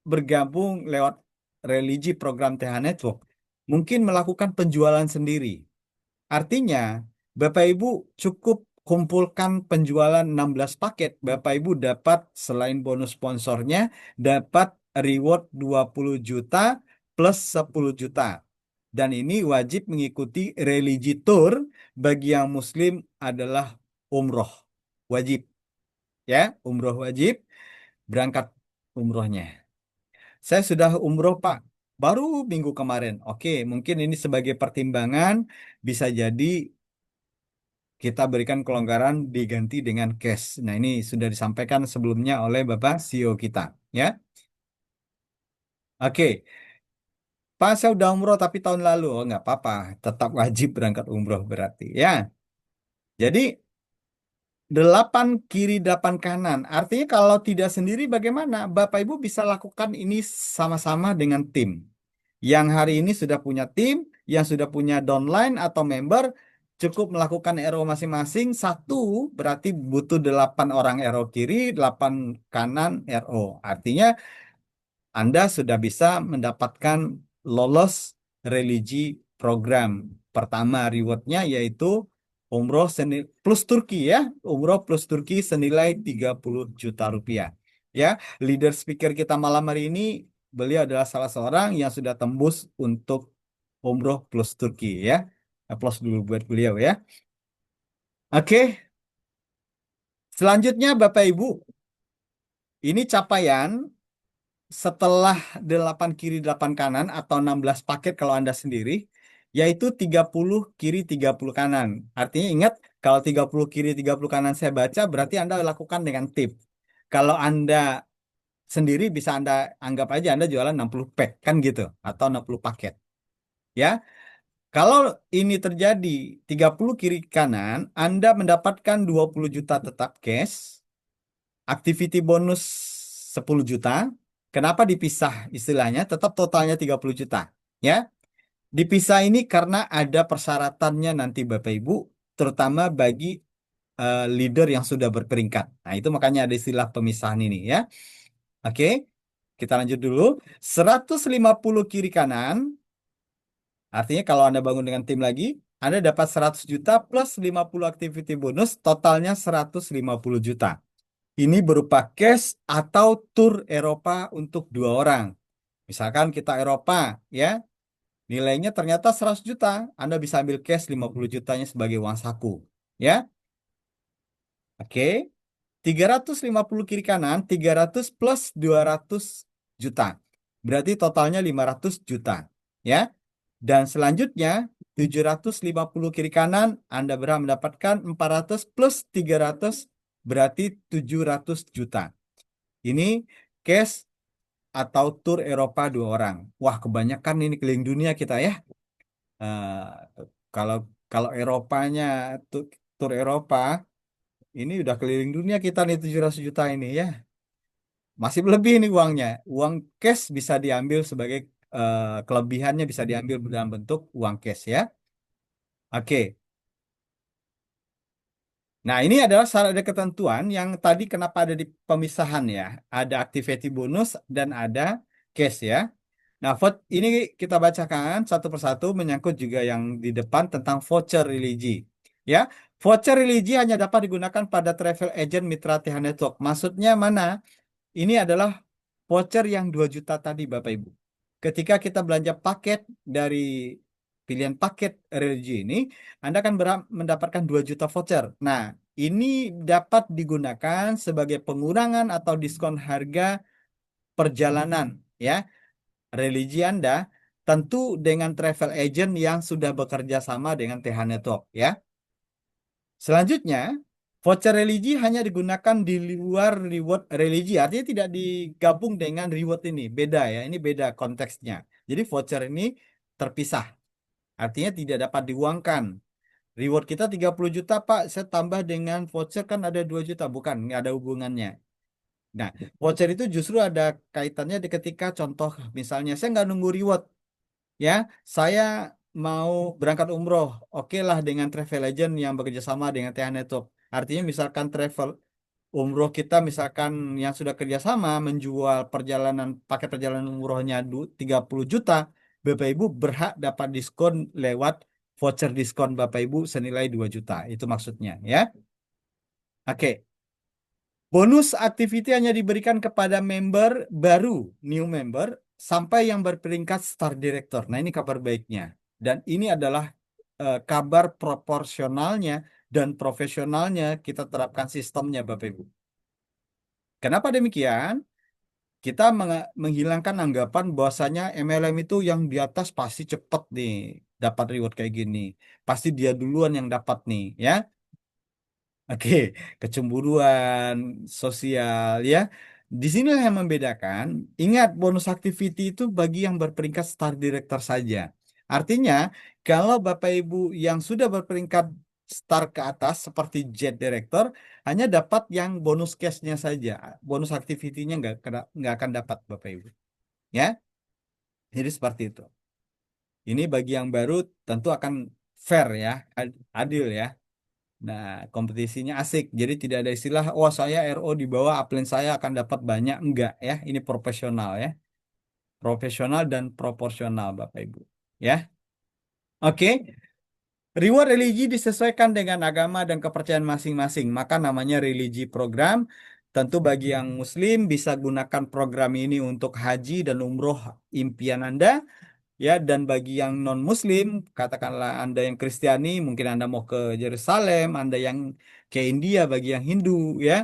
bergabung lewat religi program TH Network, mungkin melakukan penjualan sendiri. Artinya, Bapak Ibu cukup kumpulkan penjualan 16 paket, Bapak Ibu dapat selain bonus sponsornya, dapat reward 20 juta plus 10 juta. Dan ini wajib mengikuti religi tour, bagi yang muslim adalah umroh. Wajib. Ya, umroh wajib, berangkat umrohnya. Saya sudah umroh, Pak, baru minggu kemarin. Oke, mungkin ini sebagai pertimbangan bisa jadi kita berikan kelonggaran diganti dengan cash. Nah, ini sudah disampaikan sebelumnya oleh Bapak CEO kita, ya. Oke, Pak, saya udah umroh tapi tahun lalu. Oh, nggak apa-apa, tetap wajib berangkat umroh berarti, ya. Jadi 8 kiri 8 kanan. Artinya kalau tidak sendiri bagaimana? Bapak Ibu bisa lakukan ini sama-sama dengan tim. Yang hari ini sudah punya tim, yang sudah punya downline atau member, cukup melakukan RO masing-masing. Satu berarti butuh 8 orang RO kiri, 8 kanan RO. Artinya Anda sudah bisa mendapatkan lolos religi program. Pertama rewardnya yaitu umroh plus Turki ya. Umroh plus Turki senilai 30 juta rupiah. Ya, leader speaker kita malam hari ini, beliau adalah salah seorang yang sudah tembus untuk umroh plus Turki ya. Aplaus dulu buat beliau ya. Oke, selanjutnya Bapak Ibu, ini capaian setelah 8 kiri 8 kanan atau 16 paket kalau Anda sendiri, yaitu 30 kiri 30 kanan. Artinya ingat, kalau 30 kiri 30 kanan saya baca berarti Anda lakukan dengan tip. Kalau Anda sendiri bisa Anda anggap aja Anda jualan 60 pack kan gitu, atau 60 paket. Ya, Kalau ini terjadi 30 kiri kanan, Anda mendapatkan 20 juta tetap cash, activity bonus 10 juta. Kenapa dipisah istilahnya? Tetap totalnya 30 juta. Ya, dipisah ini karena ada persyaratannya nanti Bapak Ibu, terutama bagi leader yang sudah berperingkat. Nah, itu makanya ada istilah pemisahan ini ya. Oke, kita lanjut dulu. 150 kiri kanan, artinya kalau Anda bangun dengan tim lagi, Anda dapat 100 juta plus 50 activity bonus, totalnya 150 juta. Ini berupa cash atau tur Eropa untuk 2 orang. Misalkan kita Eropa, ya, nilainya ternyata 100 juta. Anda bisa ambil cash 50 jutanya sebagai uang saku. Ya, oke. 350 kiri kanan, 300 plus 200 juta. Berarti totalnya 500 juta. Ya. Dan selanjutnya 750 kiri kanan, Anda berhak mendapatkan 400 plus 300 berarti 700 juta. Ini cash atau tur Eropa 2 orang. Wah, kebanyakan ini keliling dunia kita ya. Eh, kalau kalau Eropanya tur Eropa ini udah keliling dunia kita nih 700 juta ini ya. Masih lebih nih uangnya. Uang cash bisa diambil sebagai kelebihannya bisa diambil dalam bentuk uang cash ya. Oke. Nah, ini adalah syarat ada ketentuan yang tadi kenapa ada di pemisahan ya. Ada activity bonus dan ada cash ya. Nah, ini kita bacakan satu persatu menyangkut juga yang di depan tentang voucher religi. Ya, voucher religi hanya dapat digunakan pada travel agent mitra TH Network. Maksudnya mana? Ini adalah voucher yang 2 juta tadi, Bapak Ibu. Ketika kita belanja paket dari pilihan paket religi ini, Anda akan mendapatkan 2 juta voucher. Nah, ini dapat digunakan sebagai pengurangan atau diskon harga perjalanan, ya religi Anda tentu dengan travel agent yang sudah bekerja sama dengan TH Network ya. Selanjutnya, voucher religi hanya digunakan di luar reward religi, artinya tidak digabung dengan reward ini. Beda ya, ini beda konteksnya. Jadi voucher ini terpisah. Artinya tidak dapat diuangkan. Reward kita 30 juta, Pak. Saya tambah dengan voucher kan ada 2 juta. Bukan, nggak ada hubungannya. Nah, voucher itu justru ada kaitannya di ketika contoh misalnya saya nggak nunggu reward. Ya, saya mau berangkat umroh. Oke lah dengan travel agent yang bekerja sama dengan TH Network. Artinya misalkan travel umroh kita misalkan yang sudah kerjasama menjual paket perjalanan umrohnya 30 juta, Bapak Ibu berhak dapat diskon lewat voucher diskon Bapak Ibu senilai 2 juta. Itu maksudnya ya. Oke. Bonus activity hanya diberikan kepada member baru, new member, sampai yang berperingkat Star Director. Nah, ini kabar baiknya. Dan ini adalah kabar proporsionalnya dan profesionalnya kita terapkan sistemnya, Bapak Ibu. Kenapa demikian? Kita menghilangkan anggapan bahwasanya MLM itu yang di atas pasti cepat nih dapat reward kayak gini. Pasti dia duluan yang dapat nih, ya. Oke, kecemburuan sosial ya. Di sinilah yang membedakan. Ingat, bonus activity itu bagi yang berperingkat Star Director saja. Artinya, kalau Bapak Ibu yang sudah berperingkat Star ke atas seperti Jet Director, hanya dapat yang bonus cash-nya saja. Bonus activity-nya nggak akan dapat Bapak Ibu. Ya, jadi seperti itu. Ini bagi yang baru tentu akan fair ya, adil ya. Nah, kompetisinya asik. Jadi tidak ada istilah, oh saya RO di bawah upline saya akan dapat banyak. Enggak ya. Ini profesional ya. Profesional dan proporsional Bapak Ibu. Ya. Oke. Reward religi disesuaikan dengan agama dan kepercayaan masing-masing. Maka namanya religi program. Tentu bagi yang Muslim bisa gunakan program ini untuk haji dan umroh impian Anda. Ya, dan bagi yang non-Muslim, katakanlah Anda yang Kristiani, mungkin Anda mau ke Yerusalem, Anda yang ke India, bagi yang Hindu, ya,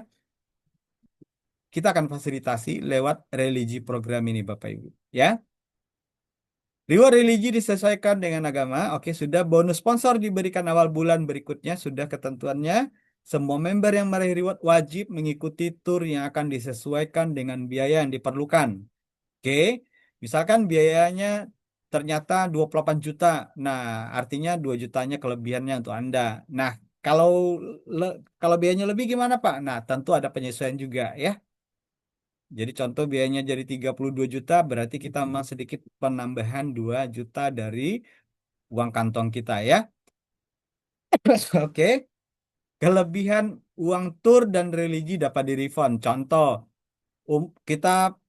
kita akan fasilitasi lewat religi program ini, Bapak Ibu. Ya, reward religi disesuaikan dengan agama. Oke, sudah bonus sponsor diberikan awal bulan berikutnya, sudah ketentuannya. Semua member yang meraih reward wajib mengikuti tur yang akan disesuaikan dengan biaya yang diperlukan. Oke, misalkan biayanya ternyata 28 juta. Nah, artinya 2 jutanya kelebihannya untuk Anda. Nah, kalau kalau biayanya lebih gimana, Pak? Nah, tentu ada penyesuaian juga ya. Jadi contoh biayanya jadi 32 juta, berarti kita memang sedikit penambahan 2 juta dari uang kantong kita ya. Oke, kelebihan uang tur dan religi dapat di-refund. Contoh, kita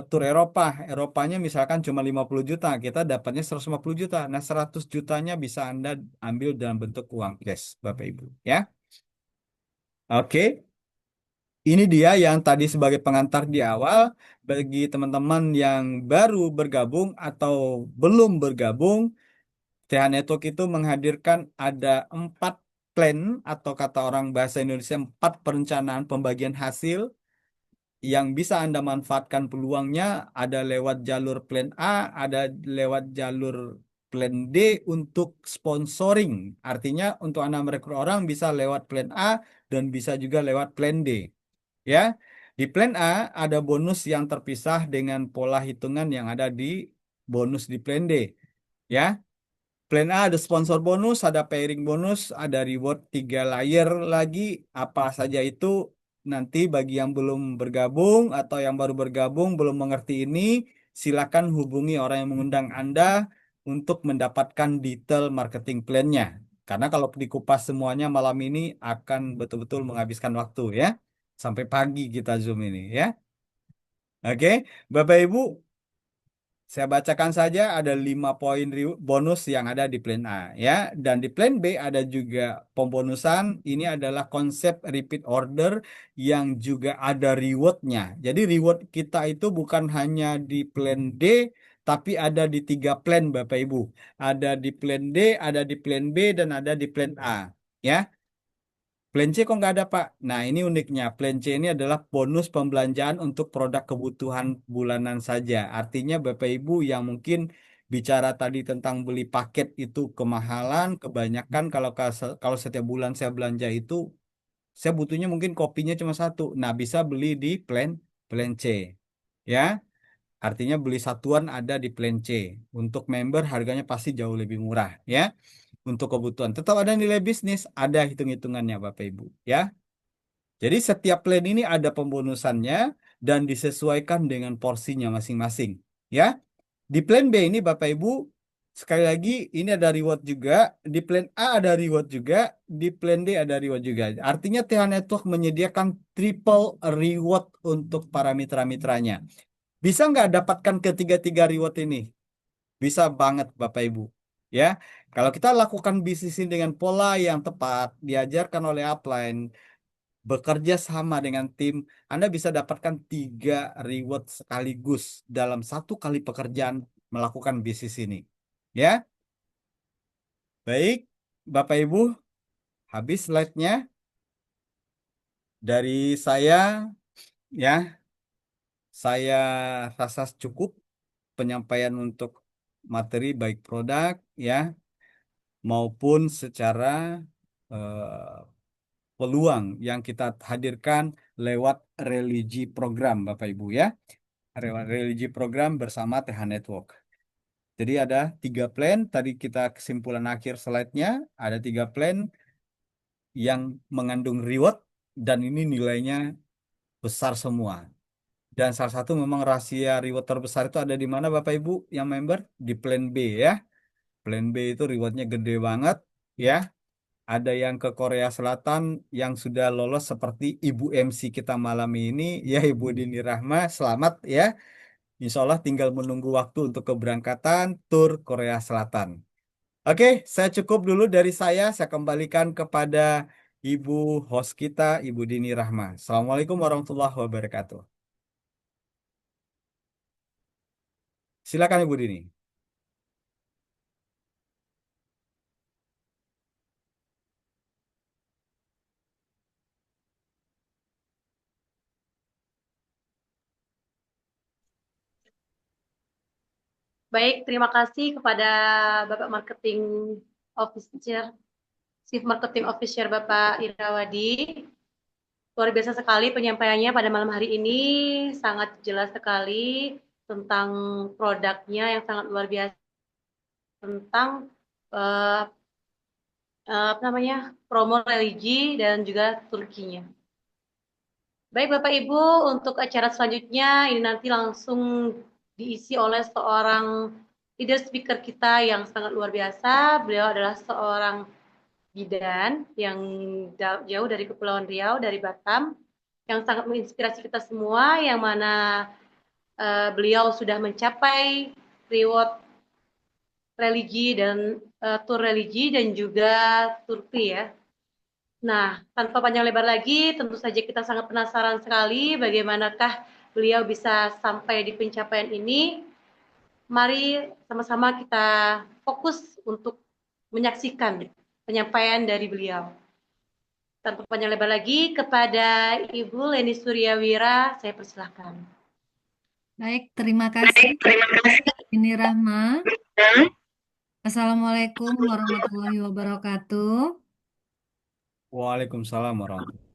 tur Eropa, Eropanya misalkan cuma 50 juta, kita dapatnya 150 juta. Nah, 100 jutanya bisa Anda ambil dalam bentuk uang cash, Bapak Ibu, ya. Oke, ini dia yang tadi sebagai pengantar di awal bagi teman-teman yang baru bergabung atau belum bergabung. TH Network itu menghadirkan ada 4 plan atau kata orang bahasa Indonesia 4 perencanaan pembagian hasil yang bisa Anda manfaatkan peluangnya ada lewat jalur plan A, ada lewat jalur plan D untuk sponsoring. Artinya untuk Anda merekrut orang bisa lewat plan A dan bisa juga lewat plan D. Ya, di plan A ada bonus yang terpisah dengan pola hitungan yang ada di bonus di plan D. Ya, plan A ada sponsor bonus, ada pairing bonus, ada reward 3 layer lagi. Apa saja itu nanti bagi yang belum bergabung atau yang baru bergabung belum mengerti ini, silakan hubungi orang yang mengundang Anda untuk mendapatkan detail marketing plan-nya. Karena kalau dikupas semuanya malam ini akan betul-betul menghabiskan waktu ya. Sampai pagi kita Zoom ini ya. Oke, Bapak Ibu, saya bacakan saja ada 5 poin bonus yang ada di plan A ya. Dan di plan B ada juga pembonusan. Ini adalah konsep repeat order yang juga ada rewardnya. Jadi reward kita itu bukan hanya di plan D, tapi ada di 3 plan Bapak Ibu. Ada di plan D, ada di plan B, dan ada di plan A. Ya, plan C kok nggak ada, Pak? Nah, ini uniknya. Plan C ini adalah bonus pembelanjaan untuk produk kebutuhan bulanan saja. Artinya Bapak Ibu yang mungkin bicara tadi tentang beli paket itu kemahalan, kebanyakan kalau setiap bulan saya belanja itu, saya butuhnya mungkin kopinya cuma satu. Nah, bisa beli di plan C. Ya, artinya beli satuan ada di plan C. Untuk member harganya pasti jauh lebih murah, ya. Untuk kebutuhan tetap ada nilai bisnis, ada hitung-hitungannya Bapak Ibu, ya. Jadi setiap plan ini ada pembonusannya dan disesuaikan dengan porsinya masing-masing. Ya, di plan B ini Bapak Ibu, sekali lagi ini ada reward juga, di plan A ada reward juga, di plan D ada reward juga. Artinya TH Network menyediakan triple reward untuk para mitra-mitranya. Bisa nggak dapatkan ketiga-tiga reward ini? Bisa banget Bapak Ibu. Ya, kalau kita lakukan bisnis ini dengan pola yang tepat, diajarkan oleh upline, bekerja sama dengan tim, Anda bisa dapatkan 3 reward sekaligus dalam 1 kali pekerjaan melakukan bisnis ini. Ya, baik, Bapak Ibu, habis slide-nya dari saya. Ya, saya rasa cukup penyampaian untuk materi baik produk ya maupun secara eh, peluang yang kita hadirkan lewat religi program Bapak Ibu ya. Religi program bersama TH Network. Jadi ada 3 plan, tadi kita kesimpulan akhir slide-nya, ada 3 plan yang mengandung reward dan ini nilainya besar semua. Dan salah satu memang rahasia reward terbesar itu ada di mana Bapak Ibu yang member? Di plan B ya. Plan B itu rewardnya gede banget ya. Ada yang ke Korea Selatan yang sudah lolos seperti Ibu MC kita malam ini ya Ibu Dini Rahma, selamat ya. Insya Allah tinggal menunggu waktu untuk keberangkatan tur Korea Selatan. Oke, saya cukup dulu dari saya. Saya kembalikan kepada Ibu host kita, Ibu Dini Rahma. Assalamualaikum warahmatullahi wabarakatuh. Silakan Ibu Dini. Baik, terima kasih kepada Bapak Marketing Officer, Chief Marketing Officer Bapak Irawadi. Luar biasa sekali penyampaiannya pada malam hari ini, sangat jelas sekali tentang produknya yang sangat luar biasa, tentang uh, apa namanya, promo religi dan juga Turkinya. Baik Bapak Ibu, untuk acara selanjutnya ini nanti langsung diisi oleh seorang leader speaker kita yang sangat luar biasa. Beliau adalah seorang bidan yang jauh dari Kepulauan Riau, dari Batam, yang sangat menginspirasi kita semua, yang mana beliau sudah mencapai reward religi dan tur religi dan juga turki ya. Nah, tanpa panjang lebar lagi, tentu saja kita sangat penasaran sekali bagaimanakah beliau bisa sampai di pencapaian ini. Mari sama-sama kita fokus untuk menyaksikan penyampaian dari beliau. Tanpa panjang lebar lagi, kepada Ibu Leni Suryawira, saya persilahkan. Baik, terima kasih. Ini Rahma. Assalamualaikum warahmatullahi wabarakatuh. Waalaikumsalam warahmatullahi.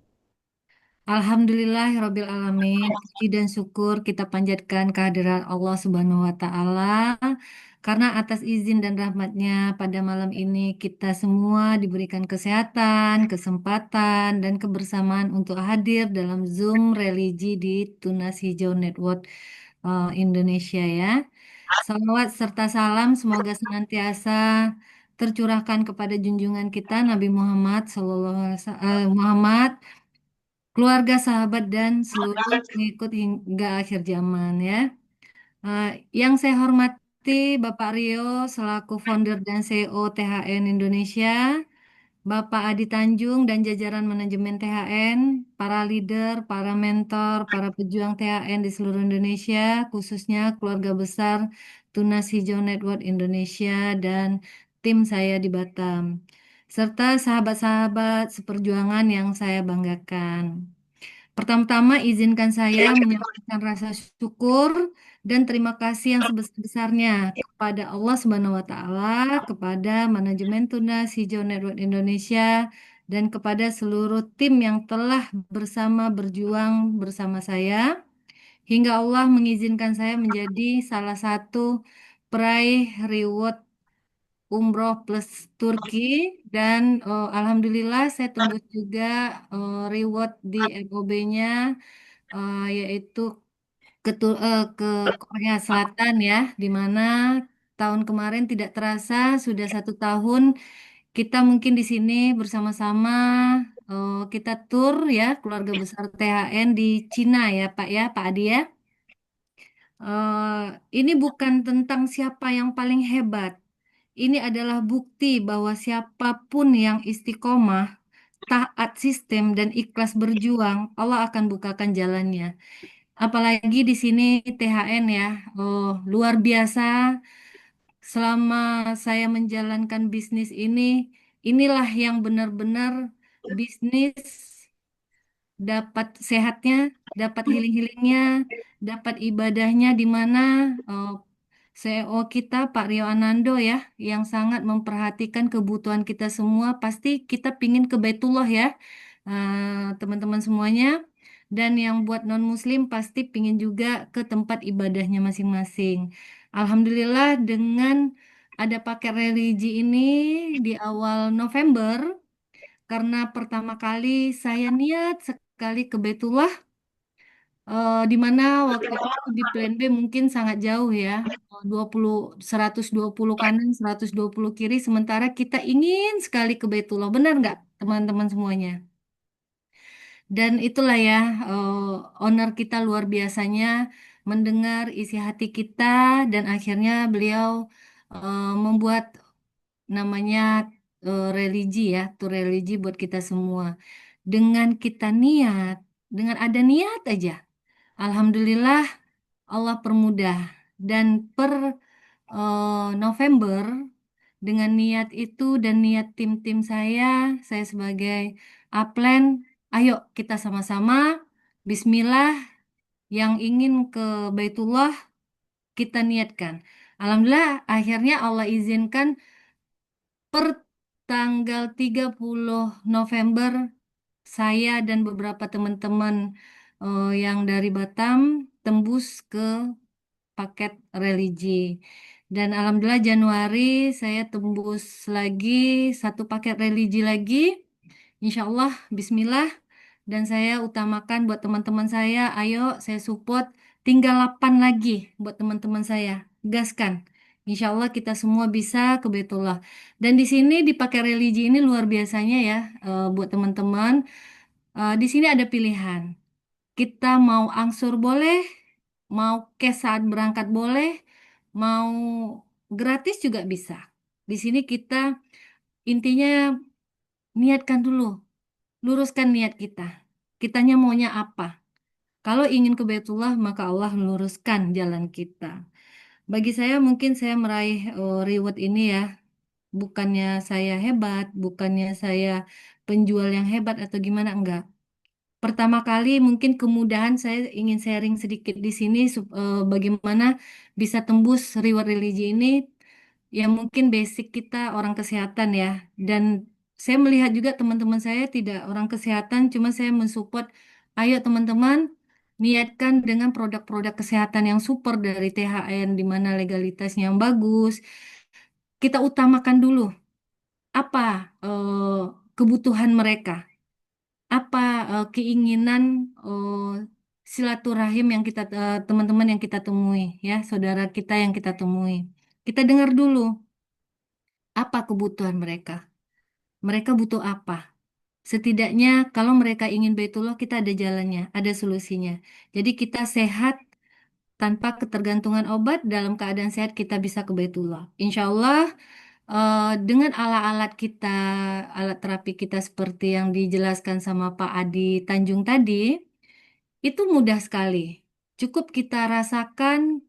Alhamdulillahirabbil alamin. Puji dan syukur kita panjatkan kehadirat Allah Subhanahu wa taala karena atas izin dan rahmatnya pada malam ini kita semua diberikan kesehatan, kesempatan dan kebersamaan untuk hadir dalam Zoom religi di Tunas Hijau Network Indonesia ya. Salawat serta salam semoga senantiasa tercurahkan kepada junjungan kita Nabi Muhammad Muhammad, keluarga, sahabat, dan seluruh pengikut hingga akhir zaman ya. Eh, yang saya hormati Bapak Rio selaku founder dan CEO THN Indonesia, Bapak Adi Tanjung dan jajaran manajemen THN, para leader, para mentor, para pejuang THN di seluruh Indonesia, khususnya keluarga besar Tunas Hijau Network Indonesia dan tim saya di Batam, serta sahabat-sahabat seperjuangan yang saya banggakan. Pertama-tama izinkan saya menyampaikan rasa syukur dan terima kasih yang sebesar-besarnya kepada Allah Subhanahu wa taala, kepada manajemen Tunas Hijau Network Indonesia dan kepada seluruh tim yang telah bersama berjuang bersama saya hingga Allah mengizinkan saya menjadi salah satu peraih reward Umroh plus Turki dan alhamdulillah saya tembus juga reward di MOB-nya yaitu ke Korea Selatan ya, di mana tahun kemarin tidak terasa sudah 1 tahun kita mungkin di sini bersama-sama kita tur ya keluarga besar THN di Cina ya Pak Adi ya. Eh, ini bukan tentang siapa yang paling hebat. Ini adalah bukti bahwa siapapun yang istiqomah, taat sistem dan ikhlas berjuang, Allah akan bukakan jalannya. Apalagi di sini THN ya, oh, luar biasa. Selama saya menjalankan bisnis ini, inilah yang benar-benar bisnis dapat sehatnya, dapat healing-healingnya, dapat ibadahnya di mana eh, CEO kita Pak Rio Anando ya, yang sangat memperhatikan kebutuhan kita semua, pasti kita pingin ke Baitullah ya, teman-teman semuanya. Dan yang buat non-Muslim pasti pingin juga ke tempat ibadahnya masing-masing. Alhamdulillah dengan ada paket religi ini di awal November, karena pertama kali saya niat sekali ke Baitullah, di mana waktu itu di plan B mungkin sangat jauh ya, 20, 120 kanan, 120 kiri, sementara kita ingin sekali ke Baitullah. Benar nggak teman-teman semuanya? Dan itulah ya, owner kita luar biasanya mendengar isi hati kita dan akhirnya beliau membuat namanya religi ya, tuh religi buat kita semua. Dengan kita niat, dengan ada niat aja, Alhamdulillah Allah permudah dan per November dengan niat itu dan niat tim-tim saya sebagai upline, ayo kita sama-sama Bismillah yang ingin ke Baitullah kita niatkan. Alhamdulillah akhirnya Allah izinkan per tanggal 30 November saya dan beberapa teman-teman yang dari Batam tembus ke paket religi. Dan alhamdulillah Januari saya tembus lagi satu paket religi lagi. Insya Allah, Bismillah. Dan saya utamakan buat teman-teman saya, ayo saya support. Tinggal 8 lagi buat teman-teman saya. Gaskan. Insya Allah kita semua bisa ke Baitullah. Dan di sini dipakai religi ini luar biasanya ya, buat teman-teman. Di sini ada pilihan. Kita mau angsur boleh, mau cash saat berangkat boleh, mau gratis juga bisa. Di sini kita intinya niatkan dulu, luruskan niat kita. Kitanya maunya apa? Kalau ingin ke Baitullah, maka Allah meluruskan jalan kita. Bagi saya mungkin saya meraih reward ini ya, bukannya saya hebat, bukannya saya penjual yang hebat atau gimana, enggak. Pertama kali mungkin kemudahan saya ingin sharing sedikit di sini bagaimana bisa tembus reward religi ini. Ya mungkin basic kita orang kesehatan ya. Dan saya melihat juga teman-teman saya tidak orang kesehatan, cuma saya mensupport, ayo teman-teman niatkan dengan produk-produk kesehatan yang super dari THN di mana legalitasnya yang bagus. Kita utamakan dulu apa kebutuhan mereka, apa keinginan eh, silaturahim yang kita teman-teman yang kita temui ya, saudara kita yang kita temui. Kita dengar dulu apa kebutuhan mereka. Mereka butuh apa? Setidaknya kalau mereka ingin Baitullah kita ada jalannya, ada solusinya. Jadi kita sehat tanpa ketergantungan obat, dalam keadaan sehat kita bisa ke Baitullah. Insya Allah dengan alat-alat kita, alat terapi kita seperti yang dijelaskan sama Pak Adi Tanjung tadi, itu mudah sekali. Cukup kita rasakan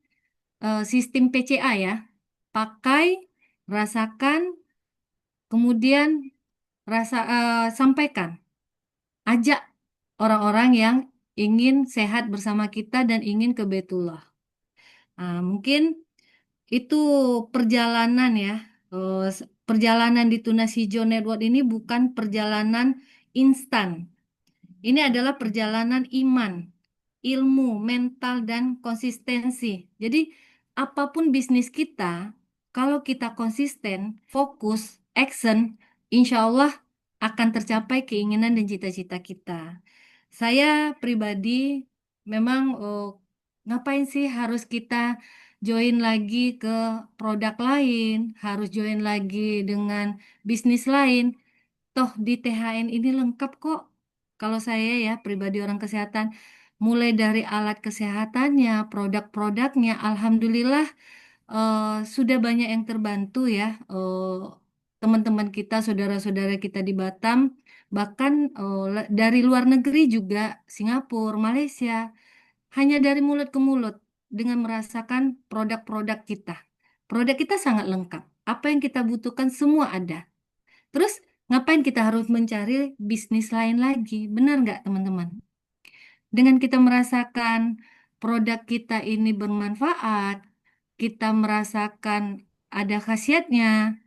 sistem PCA ya. Pakai, rasakan, kemudian sampaikan. Ajak orang-orang yang ingin sehat bersama kita dan ingin ke Baitullah. Mungkin itu perjalanan ya. Perjalanan di Tunas Hijau Network ini bukan perjalanan instan. Ini adalah perjalanan iman, ilmu, mental, dan konsistensi. Jadi, apapun bisnis kita, kalau kita konsisten, fokus, action, insya Allah akan tercapai keinginan dan cita-cita kita. Saya pribadi memang ngapain sih harus kita join lagi ke produk lain, harus join lagi dengan bisnis lain. Toh di THN ini lengkap kok. Kalau saya ya pribadi orang kesehatan, mulai dari alat kesehatannya, produk-produknya, alhamdulillah sudah banyak yang terbantu ya. Teman-teman kita, saudara-saudara kita di Batam, bahkan dari luar negeri juga, Singapura, Malaysia, hanya dari mulut ke mulut dengan merasakan produk-produk kita. Produk kita sangat lengkap. Apa yang kita butuhkan semua ada. Terus ngapain kita harus mencari bisnis lain lagi? Benar nggak teman-teman? Dengan kita merasakan produk kita ini bermanfaat, kita merasakan ada khasiatnya,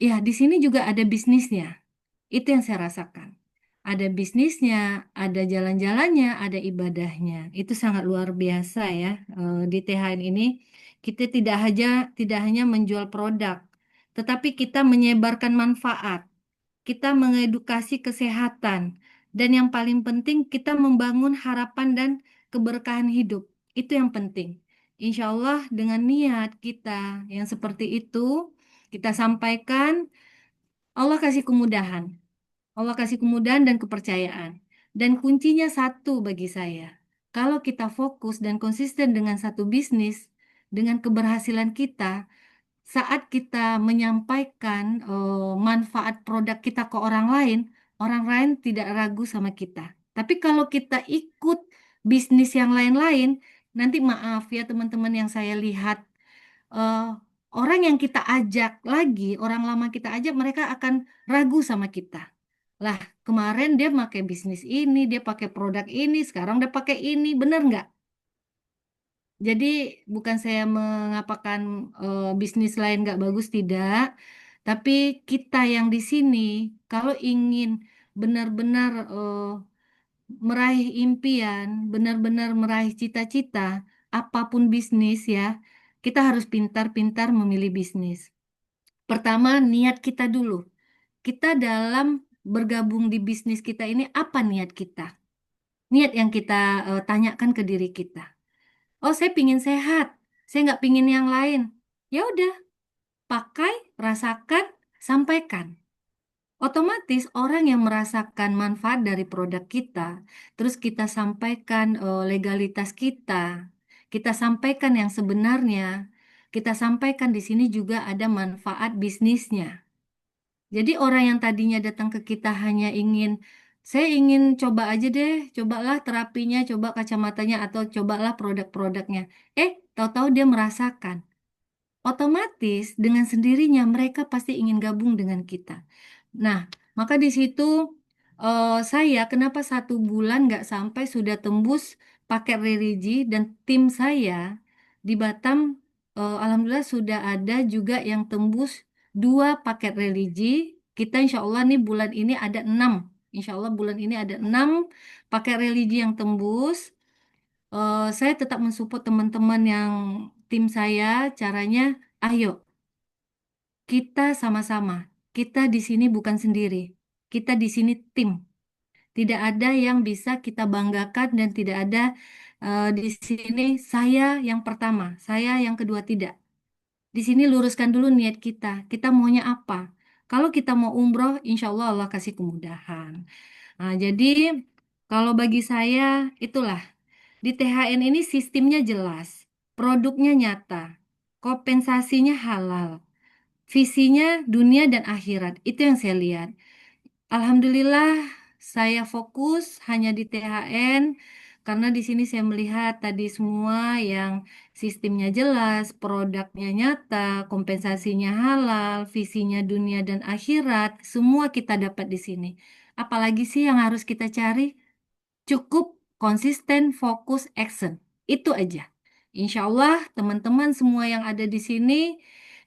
ya di sini juga ada bisnisnya. Itu yang saya rasakan. Ada bisnisnya, ada jalan-jalannya, ada ibadahnya. Itu sangat luar biasa ya. Di THN ini kita tidak hanya menjual produk, tetapi kita menyebarkan manfaat. Kita mengedukasi kesehatan, dan yang paling penting kita membangun harapan dan keberkahan hidup. Itu yang penting. Insya Allah dengan niat kita yang seperti itu, kita sampaikan, Allah kasih kemudahan. Allah kasih kemudahan dan kepercayaan. Dan kuncinya satu bagi saya. Kalau kita fokus dan konsisten dengan satu bisnis, dengan keberhasilan kita, saat kita menyampaikan manfaat produk kita ke orang lain tidak ragu sama kita. Tapi kalau kita ikut bisnis yang lain-lain, nanti maaf ya teman-teman yang saya lihat, eh, orang yang kita ajak lagi, orang lama kita ajak, mereka akan ragu sama kita. Lah, kemarin dia pakai bisnis ini, dia pakai produk ini, sekarang dia pakai ini, benar nggak? Jadi bukan saya mengapakan bisnis lain nggak bagus, tidak. Tapi kita yang di sini, kalau ingin benar-benar meraih impian, benar-benar meraih cita-cita, apapun bisnis ya, kita harus pintar-pintar memilih bisnis. Pertama, niat kita dulu. Kita dalam bergabung di bisnis kita ini apa niat kita? Niat yang kita tanyakan ke diri kita. Oh, saya pingin sehat. Saya nggak pingin yang lain. Ya udah, pakai, rasakan, sampaikan. Otomatis orang yang merasakan manfaat dari produk kita, terus kita sampaikan legalitas kita sampaikan yang sebenarnya, kita sampaikan di sini juga ada manfaat bisnisnya. Jadi orang yang tadinya datang ke kita hanya saya ingin coba aja deh, cobalah terapinya, coba kacamatanya atau cobalah produk-produknya. Tahu-tahu dia merasakan. Otomatis dengan sendirinya mereka pasti ingin gabung dengan kita. Nah, maka di situ saya kenapa 1 bulan nggak sampai sudah tembus paket religi dan tim saya di Batam, alhamdulillah sudah ada juga yang tembus 2 paket religi. Kita insya Allah nih bulan ini ada 6. Insya Allah bulan ini ada 6 paket religi yang tembus. Saya tetap mensupport teman-teman yang tim saya. Caranya, ayo kita sama-sama. Kita di sini bukan sendiri. Kita di sini tim. Tidak ada yang bisa kita banggakan dan tidak ada di sini saya yang pertama, saya yang kedua tidak. Di sini luruskan dulu niat kita. Kita maunya apa? Kalau kita mau umroh, insya Allah Allah kasih kemudahan. Nah, jadi kalau bagi saya itulah di THN ini sistemnya jelas, produknya nyata, kompensasinya halal, visinya dunia dan akhirat. Itu yang saya lihat. Alhamdulillah, saya fokus hanya di THN karena di sini saya melihat tadi semua yang sistemnya jelas, produknya nyata, kompensasinya halal, visinya dunia dan akhirat, semua kita dapat di sini. Apalagi sih yang harus kita cari? Cukup konsisten, fokus, action. Itu aja. Insya Allah, teman-teman semua yang ada di sini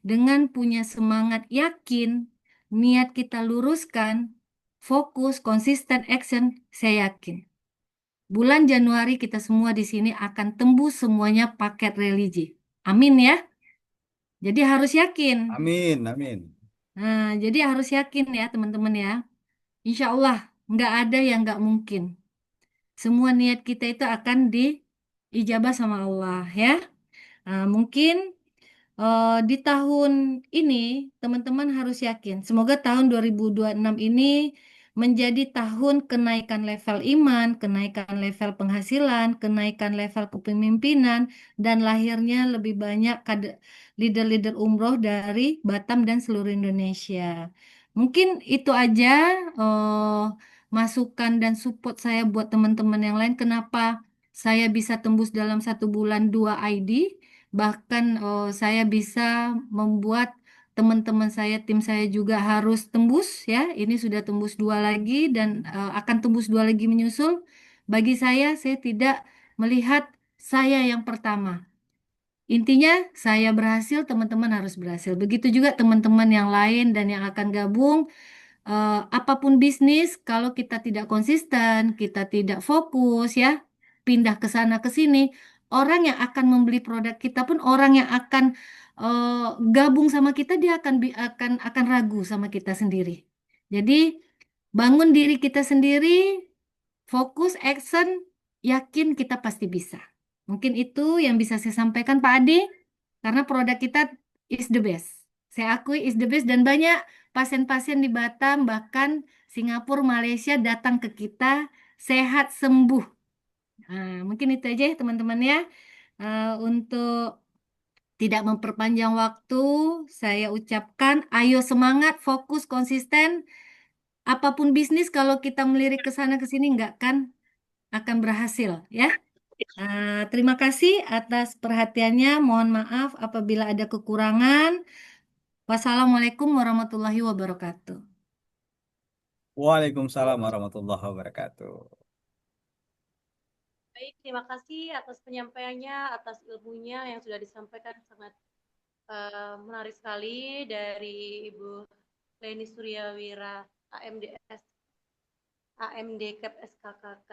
dengan punya semangat yakin, niat kita luruskan, fokus, konsisten, action, saya yakin. Bulan Januari kita semua di sini akan tembus semuanya paket religi. Amin ya. Jadi harus yakin. Amin, amin. Nah, jadi harus yakin ya teman-teman ya. Insya Allah, nggak ada yang nggak mungkin. Semua niat kita itu akan diijabah sama Allah ya. Nah, mungkin di tahun ini teman-teman harus yakin. Semoga tahun 2026 ini menjadi tahun kenaikan level iman, kenaikan level penghasilan, kenaikan level kepemimpinan, dan lahirnya lebih banyak leader-leader umroh dari Batam dan seluruh Indonesia. Mungkin itu aja masukan dan support saya buat teman-teman yang lain. Kenapa saya bisa tembus dalam 1 bulan 2 ID? Bahkan saya bisa membuat teman-teman saya, tim saya juga harus tembus ya. Ini sudah tembus 2 lagi dan akan tembus 2 lagi menyusul. Bagi saya tidak melihat saya yang pertama. Intinya saya berhasil, teman-teman harus berhasil. Begitu juga teman-teman yang lain dan yang akan gabung. Apapun bisnis, kalau kita tidak konsisten, kita tidak fokus ya, pindah ke sana ke sini, orang yang akan membeli produk kita pun orang yang akan eh, gabung sama kita dia akan ragu sama kita sendiri. Jadi bangun diri kita sendiri, fokus, action, yakin kita pasti bisa. Mungkin itu yang bisa saya sampaikan Pak Adi, karena produk kita is the best. Saya akui is the best dan banyak pasien-pasien di Batam, bahkan Singapura, Malaysia datang ke kita sehat sembuh. Nah, mungkin itu aja ya teman-teman ya. Untuk tidak memperpanjang waktu, saya ucapkan ayo semangat, fokus, konsisten. Apapun bisnis kalau kita melirik ke sana ke sini nggak kan akan berhasil ya. Terima kasih atas perhatiannya. Mohon maaf apabila ada kekurangan. Wassalamualaikum warahmatullahi wabarakatuh. Waalaikumsalam warahmatullahi wabarakatuh. Baik, terima kasih atas penyampaiannya, atas ilmunya yang sudah disampaikan sangat menarik sekali dari Ibu Leni Suryawira, AMDS AMD Cap SKKK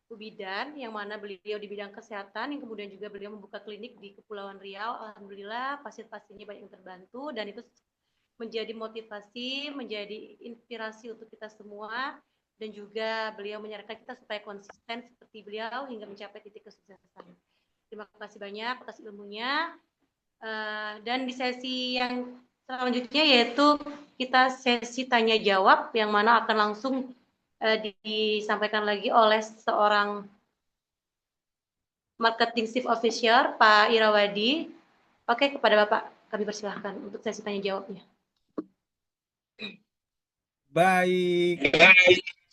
Bu Bidan, yang mana beliau di bidang kesehatan, yang kemudian juga beliau membuka klinik di Kepulauan Riau. Alhamdulillah pasien-pasiennya banyak yang terbantu, dan itu menjadi motivasi, menjadi inspirasi untuk kita semua, dan juga beliau menyarankan kita supaya konsisten seperti beliau hingga mencapai titik kesuksesan. Terima kasih banyak atas ilmunya. Dan di sesi yang selanjutnya yaitu kita sesi tanya jawab, yang mana akan langsung disampaikan lagi oleh seorang marketing chief officer Pak Irawadi. Oke, kepada Bapak kami persilahkan untuk sesi tanya jawabnya. Baik,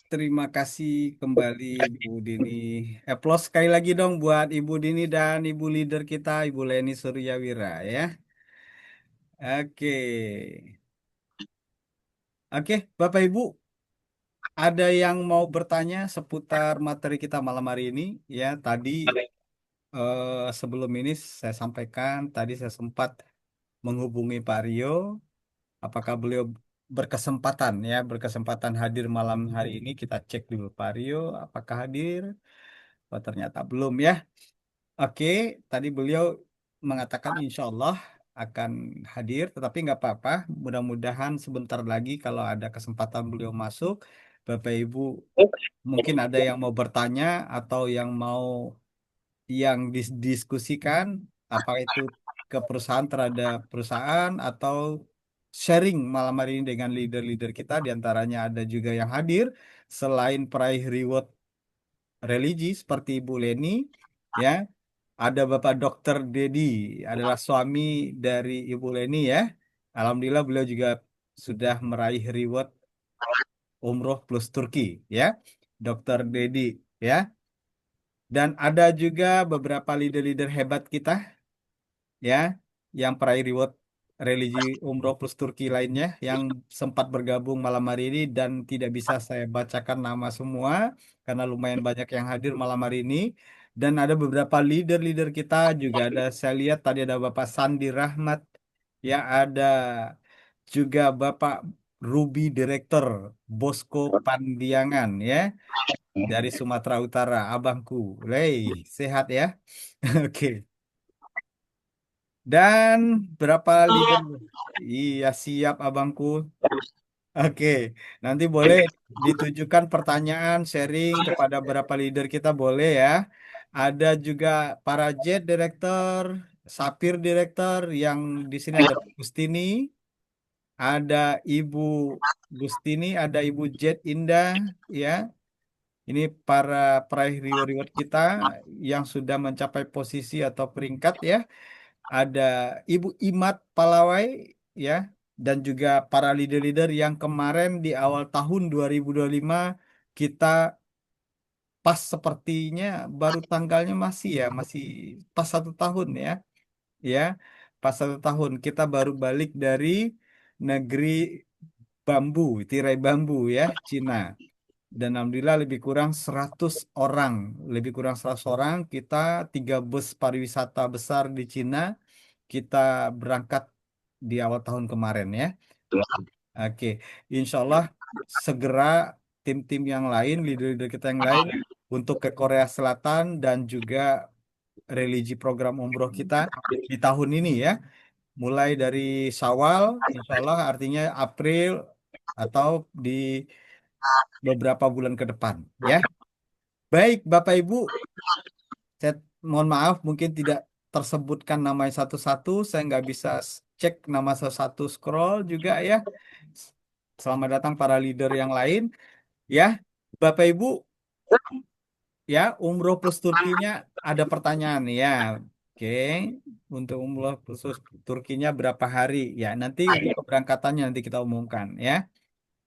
terima kasih kembali Ibu Dini. Applause sekali lagi dong buat Ibu Dini dan Ibu leader kita, Ibu Leni Suryawira ya. Oke. Oke, Bapak Ibu, ada yang mau bertanya seputar materi kita malam hari ini? Ya, tadi sebelum ini saya sampaikan, tadi saya sempat menghubungi Pak Rio. Apakah beliau berkesempatan hadir malam hari ini? Kita cek dulu Pak Rio, apakah hadir? Oh, ternyata belum ya. Oke, tadi beliau mengatakan insya Allah akan hadir, tetapi nggak apa-apa. Mudah-mudahan sebentar lagi kalau ada kesempatan beliau masuk, Bapak Ibu mungkin ada yang mau bertanya atau yang didiskusikan, apa itu ke perusahaan terhadap perusahaan atau sharing malam hari ini dengan leader-leader kita, diantaranya ada juga yang hadir selain peraih reward religi seperti Ibu Leni, ya. Ada Bapak Dokter Dedi, adalah suami dari Ibu Leni ya. Alhamdulillah beliau juga sudah meraih reward umroh plus Turki ya. Dokter Dedi ya. Dan ada juga beberapa leader-leader hebat kita ya yang peraih reward religi umroh plus Turki lainnya yang sempat bergabung malam hari ini, dan tidak bisa saya bacakan nama semua karena lumayan banyak yang hadir malam hari ini. Dan ada beberapa leader-leader kita juga, ada saya lihat tadi ada Bapak Sandi Rahmat ya, ada juga Bapak Ruby Direktur Bosco Pandiangan ya dari Sumatera Utara, abangku. Lei, sehat ya. Oke. Dan berapa leader? Iya, siap abangku. Oke, nanti boleh ditujukan pertanyaan sharing kepada beberapa leader kita, boleh ya. Ada juga para Jet Director, Sapir Director, yang di sini ada Gustini, ada Ibu Gustini, ada Ibu Jet Indah, ya. Ini para peraih reward kita yang sudah mencapai posisi atau peringkat ya. Ada Ibu Imat Palawai ya, dan juga para leader-leader yang kemarin di awal tahun 2025 kita pas sepertinya baru tanggalnya masih pas 1 tahun ya, ya pas 1 tahun kita baru balik dari negeri bambu, tirai bambu ya, Cina. Dan alhamdulillah lebih kurang 100 orang, kita 3 bus pariwisata besar di Cina, kita berangkat di awal tahun kemarin ya. Oke, insya Allah segera tim-tim yang lain, leader-leader kita yang lain untuk ke Korea Selatan dan juga religi program umroh kita di tahun ini ya. Mulai dari Syawal, insya Allah artinya April atau di beberapa bulan ke depan ya. Baik, Bapak Ibu, saya mohon maaf mungkin tidak tersebutkan namanya satu-satu, saya nggak bisa cek nama satu-satu, scroll juga ya. Selamat datang para leader yang lain ya. Bapak Ibu ya, umroh plus Turkinya ada pertanyaan ya. Oke, untuk umroh plus Turkinya berapa hari ya? Nanti untuk keberangkatannya nanti kita umumkan ya.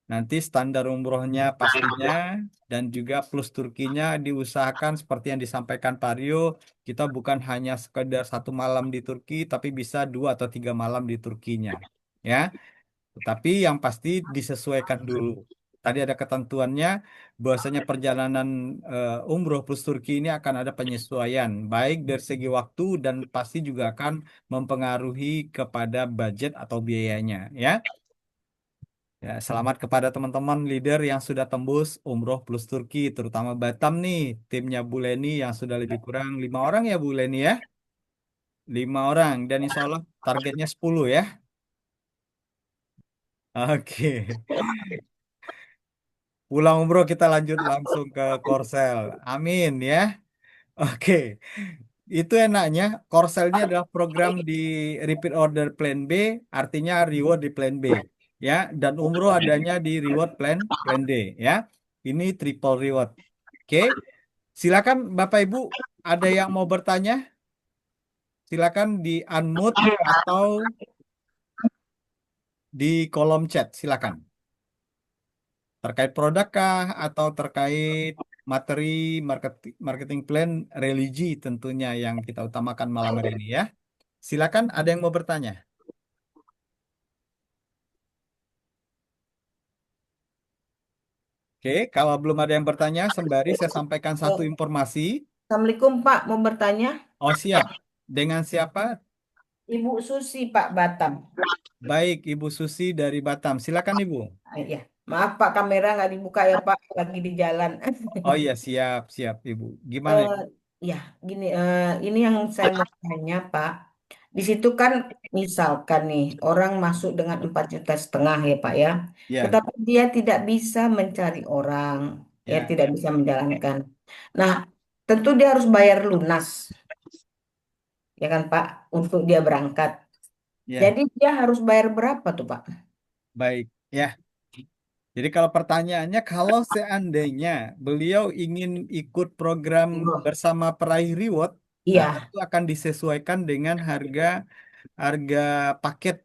Nanti standar umrohnya pastinya, dan juga plus Turkinya diusahakan seperti yang disampaikan Pak Rio, kita bukan hanya sekedar 1 malam di Turki, tapi bisa 2 atau 3 malam di Turkinya. Ya, tetapi yang pasti disesuaikan dulu. Tadi ada ketentuannya bahwasanya perjalanan umroh plus Turki ini akan ada penyesuaian, baik dari segi waktu dan pasti juga akan mempengaruhi kepada budget atau biayanya. Ya. Ya, selamat kepada teman-teman leader yang sudah tembus umroh plus Turki, terutama Batam nih, timnya Bu Leni yang sudah lebih kurang 5 orang ya Bu Leni ya, 5 orang dan insya Allah targetnya 10 ya. Oke, pulang umroh kita lanjut langsung ke Korsel. Amin ya. Oke, itu enaknya Korsel ini adalah program di repeat order plan B, artinya reward di plan B ya, dan umroh adanya di reward plan D ya. Ini triple reward. Oke. Silakan Bapak Ibu, ada yang mau bertanya? Silakan di unmute atau di kolom chat, silakan. Terkait produk kah atau terkait materi marketing plan religi tentunya yang kita utamakan malam hari ini ya. Silakan ada yang mau bertanya. Oke, kalau belum ada yang bertanya, sembari saya sampaikan satu Oh, informasi. Assalamualaikum Pak, mau bertanya? Oh siap. Dengan siapa? Ibu Susi Pak Batam. Baik, Ibu Susi dari Batam. Silakan Ibu. Ya, maaf Pak kamera nggak dibuka ya Pak, lagi di jalan. Oh iya, siap, siap Ibu. Gimana Eh, Ibu? ya, gini, ini yang saya mau tanya Pak. Di situ kan misalkan nih orang masuk dengan 4,5 juta ya Pak ya, Ya, tetapi dia tidak bisa mencari orang, ya ya, tidak bisa menjalankan. Nah, tentu dia harus bayar lunas, ya kan Pak, untuk dia berangkat. ya. Jadi dia harus bayar berapa tuh Pak? Baik, ya. Jadi kalau pertanyaannya, kalau seandainya beliau ingin ikut program bersama peraih reward, nah Iya, tentu akan disesuaikan dengan harga harga paket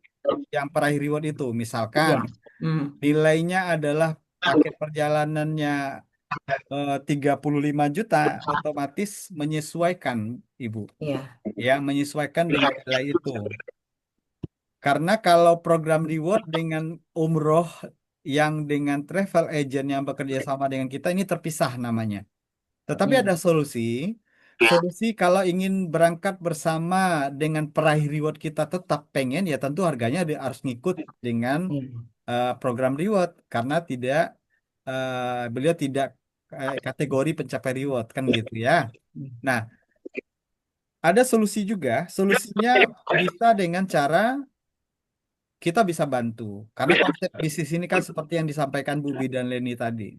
yang peraih reward itu. Misalkan iya. Hmm, nilainya adalah paket perjalanannya 35 juta, otomatis menyesuaikan, Ibu. iya, Ya, menyesuaikan dengan nilai itu. Karena kalau program reward dengan umroh yang dengan travel agent yang bekerja sama dengan kita ini terpisah namanya. Tetapi iya, ada solusi. Solusi kalau ingin berangkat bersama dengan peraih reward kita tetap pengen ya tentu harganya harus ngikut dengan iya, program reward karena tidak beliau tidak kategori pencapai reward kan gitu ya. Nah, ada solusi juga. Solusinya bisa dengan cara kita bisa bantu. Karena konsep bisnis ini kan seperti yang disampaikan Bu Bi dan Leni tadi.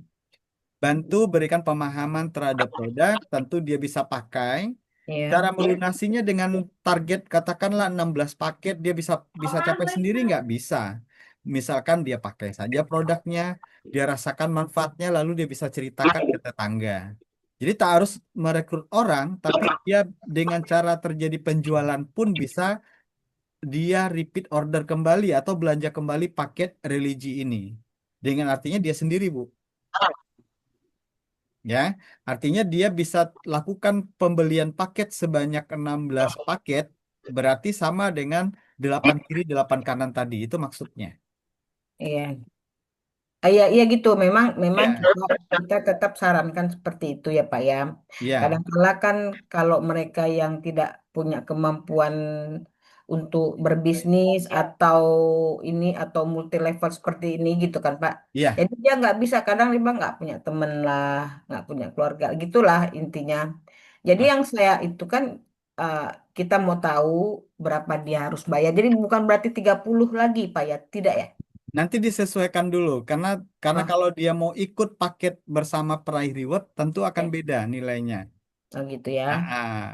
Bantu berikan pemahaman terhadap produk, tentu dia bisa pakai. Cara iya, melunasinya dengan target katakanlah 16 paket, dia bisa bisa capai sendiri nggak? Bisa. Misalkan dia pakai saja produknya, dia rasakan manfaatnya, lalu dia bisa ceritakan ke tetangga. Jadi tak harus merekrut orang, tapi dia dengan cara terjadi penjualan pun bisa dia repeat order kembali atau belanja kembali paket religi ini. Dengan artinya dia sendiri, Bu. Ya, artinya dia bisa lakukan pembelian paket sebanyak 16 paket, berarti sama dengan 8 kiri 8 kanan tadi. Itu maksudnya. iya. Iya, iya gitu. Memang, memang Ya, kita tetap sarankan seperti itu ya Pak ya. ya, Kadang-kala kan kalau mereka yang tidak punya kemampuan untuk berbisnis atau ini atau multi level seperti ini gitu kan Pak. ya. Jadi dia nggak bisa. Kadang dia nggak punya temen lah, nggak punya keluarga. Gitulah intinya. Jadi Ah, yang saya itu kan eh, kita mau tahu berapa dia harus bayar. Jadi bukan berarti 30 lagi Pak ya, tidak ya? nanti disesuaikan dulu karena Oh, kalau dia mau ikut paket bersama peraih reward tentu akan ya. beda nilainya. Oh gitu ya. Ah, ah.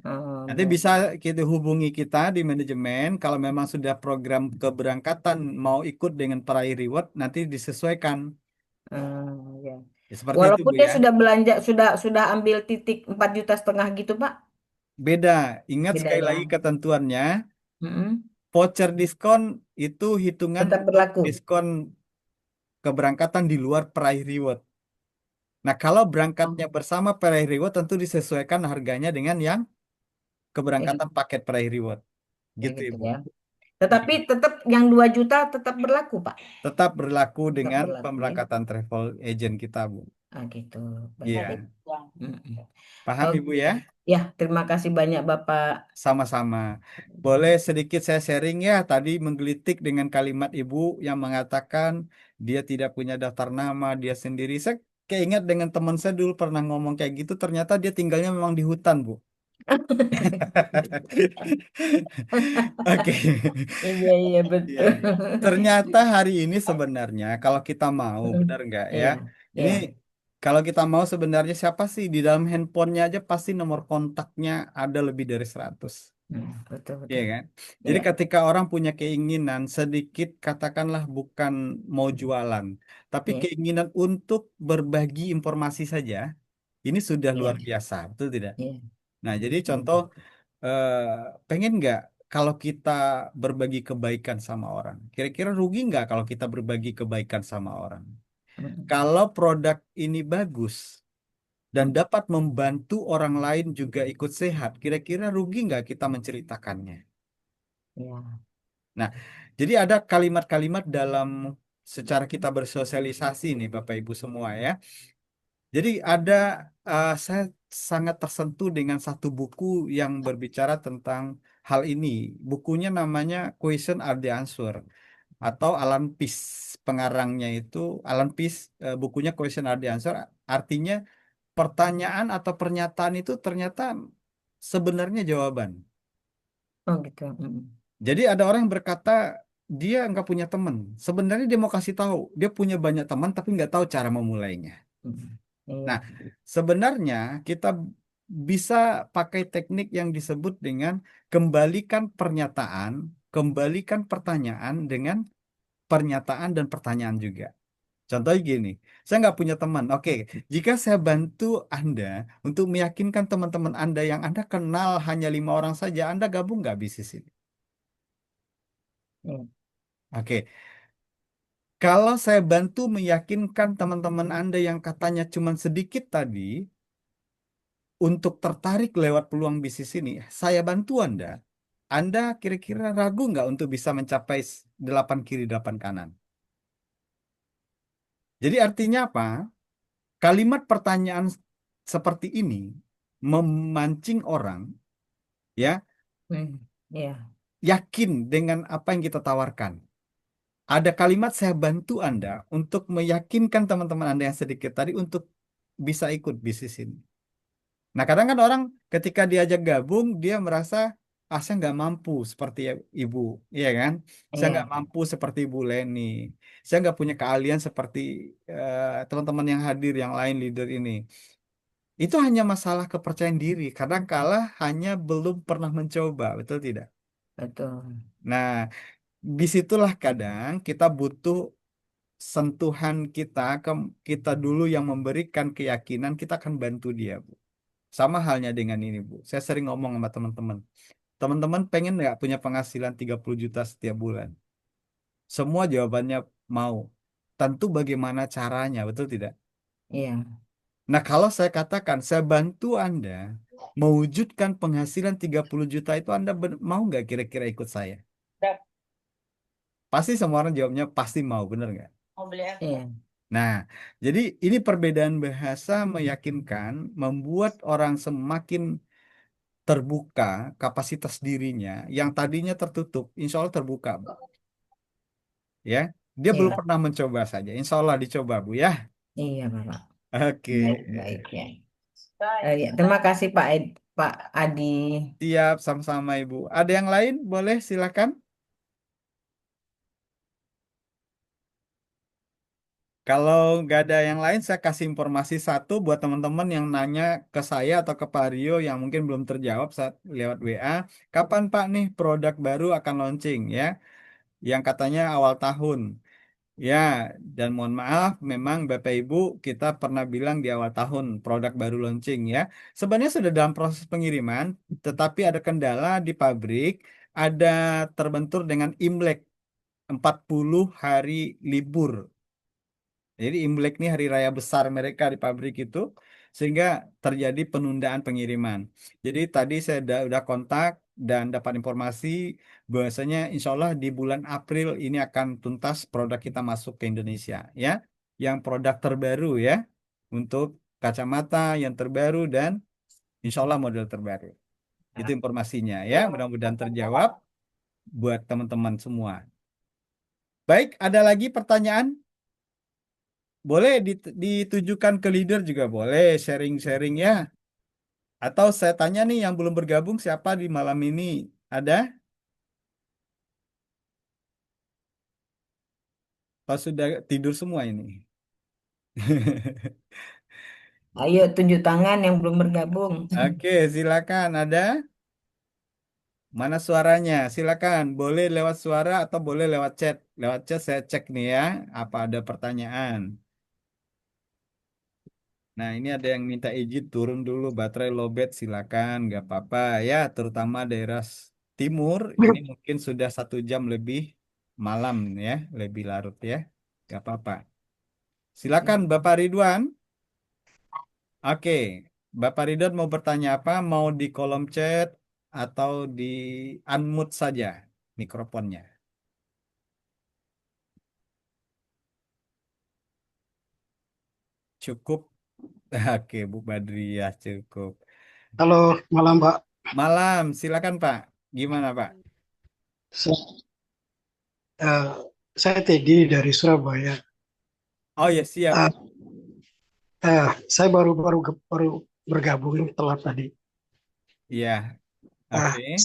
Oh, Nanti baik. bisa kita hubungi kita di manajemen kalau memang sudah program keberangkatan mau ikut dengan peraih reward nanti disesuaikan. Ya. Ya, seperti itu Walaupun Bu dia ya. sudah belanja, sudah ambil titik 4,5 juta gitu, Pak. Beda. Ingat Beda sekali lagi ya. ketentuannya. Mm-mm. Voucher diskon itu hitungan Tetap untuk berlaku. diskon keberangkatan di luar peraih reward. Nah, kalau berangkatnya bersama peraih reward tentu disesuaikan harganya dengan yang Ya, keberangkatan paket peraih reward. ya Gitu gitu Ibu. ya. Iya. Tetapi tetap yang 2 juta tetap berlaku, Pak. Tetap berlaku Tetap dengan berlaku ya. pemberangkatan travel agent kita, Bu. Gitu. Baik. Iya, Mm-mm. paham Kalau Ibu ya? ya, terima kasih banyak Bapak. Sama-sama. Boleh sedikit saya sharing ya, tadi menggelitik dengan kalimat Ibu yang mengatakan dia tidak punya daftar nama, dia sendiri. Saya keingat dengan teman saya dulu pernah ngomong kayak gitu, ternyata dia tinggalnya memang di hutan, Bu. Oke. Iya, iya Iya, betul. iya. Ternyata hari ini sebenarnya kalau kita mau, benar nggak ya? Iya, Ini iya. kalau kita mau sebenarnya siapa sih di dalam handphonenya aja pasti nomor kontaknya ada lebih dari 100. Betul, Iya betul. kan? Jadi Iya. ketika orang punya keinginan sedikit, katakanlah bukan mau jualan, tapi Iya, keinginan untuk berbagi informasi saja, ini sudah iya, luar biasa, betul tidak? iya. Nah, jadi contoh, eh, pengen nggak kalau kita berbagi kebaikan sama orang? Kira-kira rugi nggak kalau kita berbagi kebaikan sama orang? Mm, Kalau produk ini bagus dan dapat membantu orang lain juga ikut sehat, kira-kira rugi nggak kita menceritakannya? Iya. Nah, jadi ada kalimat-kalimat dalam secara kita bersosialisasi nih Bapak Ibu semua ya. Jadi ada saya sangat tersentuh dengan satu buku yang berbicara tentang hal ini. Bukunya namanya Question Are the Answer atau Alan Peace. Pengarangnya itu Alan Peace, bukunya Question Are the Answer artinya pertanyaan atau pernyataan itu ternyata sebenarnya jawaban. Oh gitu. Jadi ada orang yang berkata dia nggak punya teman. Sebenarnya dia mau kasih tahu dia punya banyak teman tapi nggak tahu cara memulainya. Iya, Nah, sebenarnya kita bisa pakai teknik yang disebut dengan kembalikan pernyataan, kembalikan pertanyaan dengan pernyataan dan pertanyaan juga. Contohnya gini, saya nggak punya teman. Oke, jika saya bantu Anda untuk meyakinkan teman-teman Anda yang Anda kenal hanya 5 orang saja, Anda gabung nggak bisnis ini? iya. Oke, kalau saya bantu meyakinkan teman-teman Anda yang katanya cuma sedikit tadi, untuk tertarik lewat peluang bisnis ini, saya bantu Anda. Anda kira-kira ragu nggak untuk bisa mencapai 8 kiri 8 kanan? Jadi artinya apa? Kalimat pertanyaan seperti ini memancing orang ya Iya, yakin dengan apa yang kita tawarkan. Ada kalimat saya bantu Anda untuk meyakinkan teman-teman Anda yang sedikit tadi untuk bisa ikut bisnis ini. Nah, kadang kan orang ketika diajak gabung, dia merasa, ah saya nggak mampu seperti ibu, iya kan? Saya nggak iya, mampu seperti Ibu Leni. Saya nggak punya keahlian seperti teman-teman yang hadir, yang lain leader ini. Itu hanya masalah kepercayaan diri. Kadang kala hanya belum pernah mencoba, betul tidak? betul. Nah, disitulah kadang kita butuh sentuhan kita, kita dulu yang memberikan keyakinan, kita akan bantu dia, Bu. Sama halnya dengan ini, Bu. Saya sering ngomong sama teman-teman. Teman-teman pengen nggak punya penghasilan 30 juta setiap bulan? Semua jawabannya mau. Tentu bagaimana caranya, betul tidak? Iya, Nah, kalau saya katakan, saya bantu Anda mewujudkan penghasilan 30 juta itu, Anda mau nggak kira-kira ikut saya? Pasti semua orang jawabnya pasti mau, bener nggak? iya, Nah, jadi ini perbedaan bahasa meyakinkan, membuat orang semakin terbuka kapasitas dirinya yang tadinya tertutup, insya Allah terbuka, Bu. Ya, dia belum iya, pernah mencoba saja, insya Allah dicoba, Bu ya. iya, Bapak. Oke, Baik, baik ya. Ya, terima kasih Pak Adi. siap sama-sama Ibu. Ada yang lain? Boleh silakan. Kalau nggak ada yang lain, saya kasih informasi satu buat teman-teman yang nanya ke saya atau ke Pak Rio yang mungkin belum terjawab saat lewat WA. Kapan Pak nih produk baru akan launching ya? Yang katanya awal tahun. Ya, dan mohon maaf, memang Bapak Ibu kita pernah bilang di awal tahun produk baru launching ya. Sebenarnya sudah dalam proses pengiriman, tetapi ada kendala di pabrik, ada terbentur dengan Imlek 40 hari libur. Jadi Imlek ini hari raya besar mereka di pabrik itu, sehingga terjadi penundaan pengiriman. Jadi tadi saya udah kontak dan dapat informasi bahwasanya insya Allah di bulan April ini akan tuntas produk kita masuk ke Indonesia, ya. Yang produk terbaru ya. untuk kacamata yang terbaru dan insya Allah model terbaru. Itu informasinya ya. Mudah-mudahan terjawab buat teman-teman semua. Baik, ada lagi pertanyaan? Boleh ditujukan ke leader juga boleh, sharing-sharing ya. Atau saya tanya nih yang belum bergabung siapa di malam ini? Ada? Kalau sudah tidur semua ini. Ayo tunjuk tangan yang belum bergabung. Oke, silakan. Ada? Mana suaranya? Silakan. Boleh lewat suara atau boleh lewat chat. Lewat chat saya cek nih ya. Apa ada pertanyaan? Nah, ini ada yang minta izin turun dulu baterai lowbat. Silakan, nggak apa-apa ya. Terutama daerah timur. Ini mungkin sudah 1 jam lebih malam ya, lebih larut ya. Nggak apa-apa. Silakan, Bapak Ridwan. Oke, Bapak Ridwan mau bertanya apa? Mau di kolom chat atau di unmute saja mikrofonnya? Cukup. Oke, Bu Badri ya cukup. Halo, malam Pak. Malam, silakan Pak. Gimana Pak? Sa- eh, saya Teddy dari Surabaya. Oh ya siap. Eh, saya baru bergabung ini telat tadi. Ya, Ah, oke.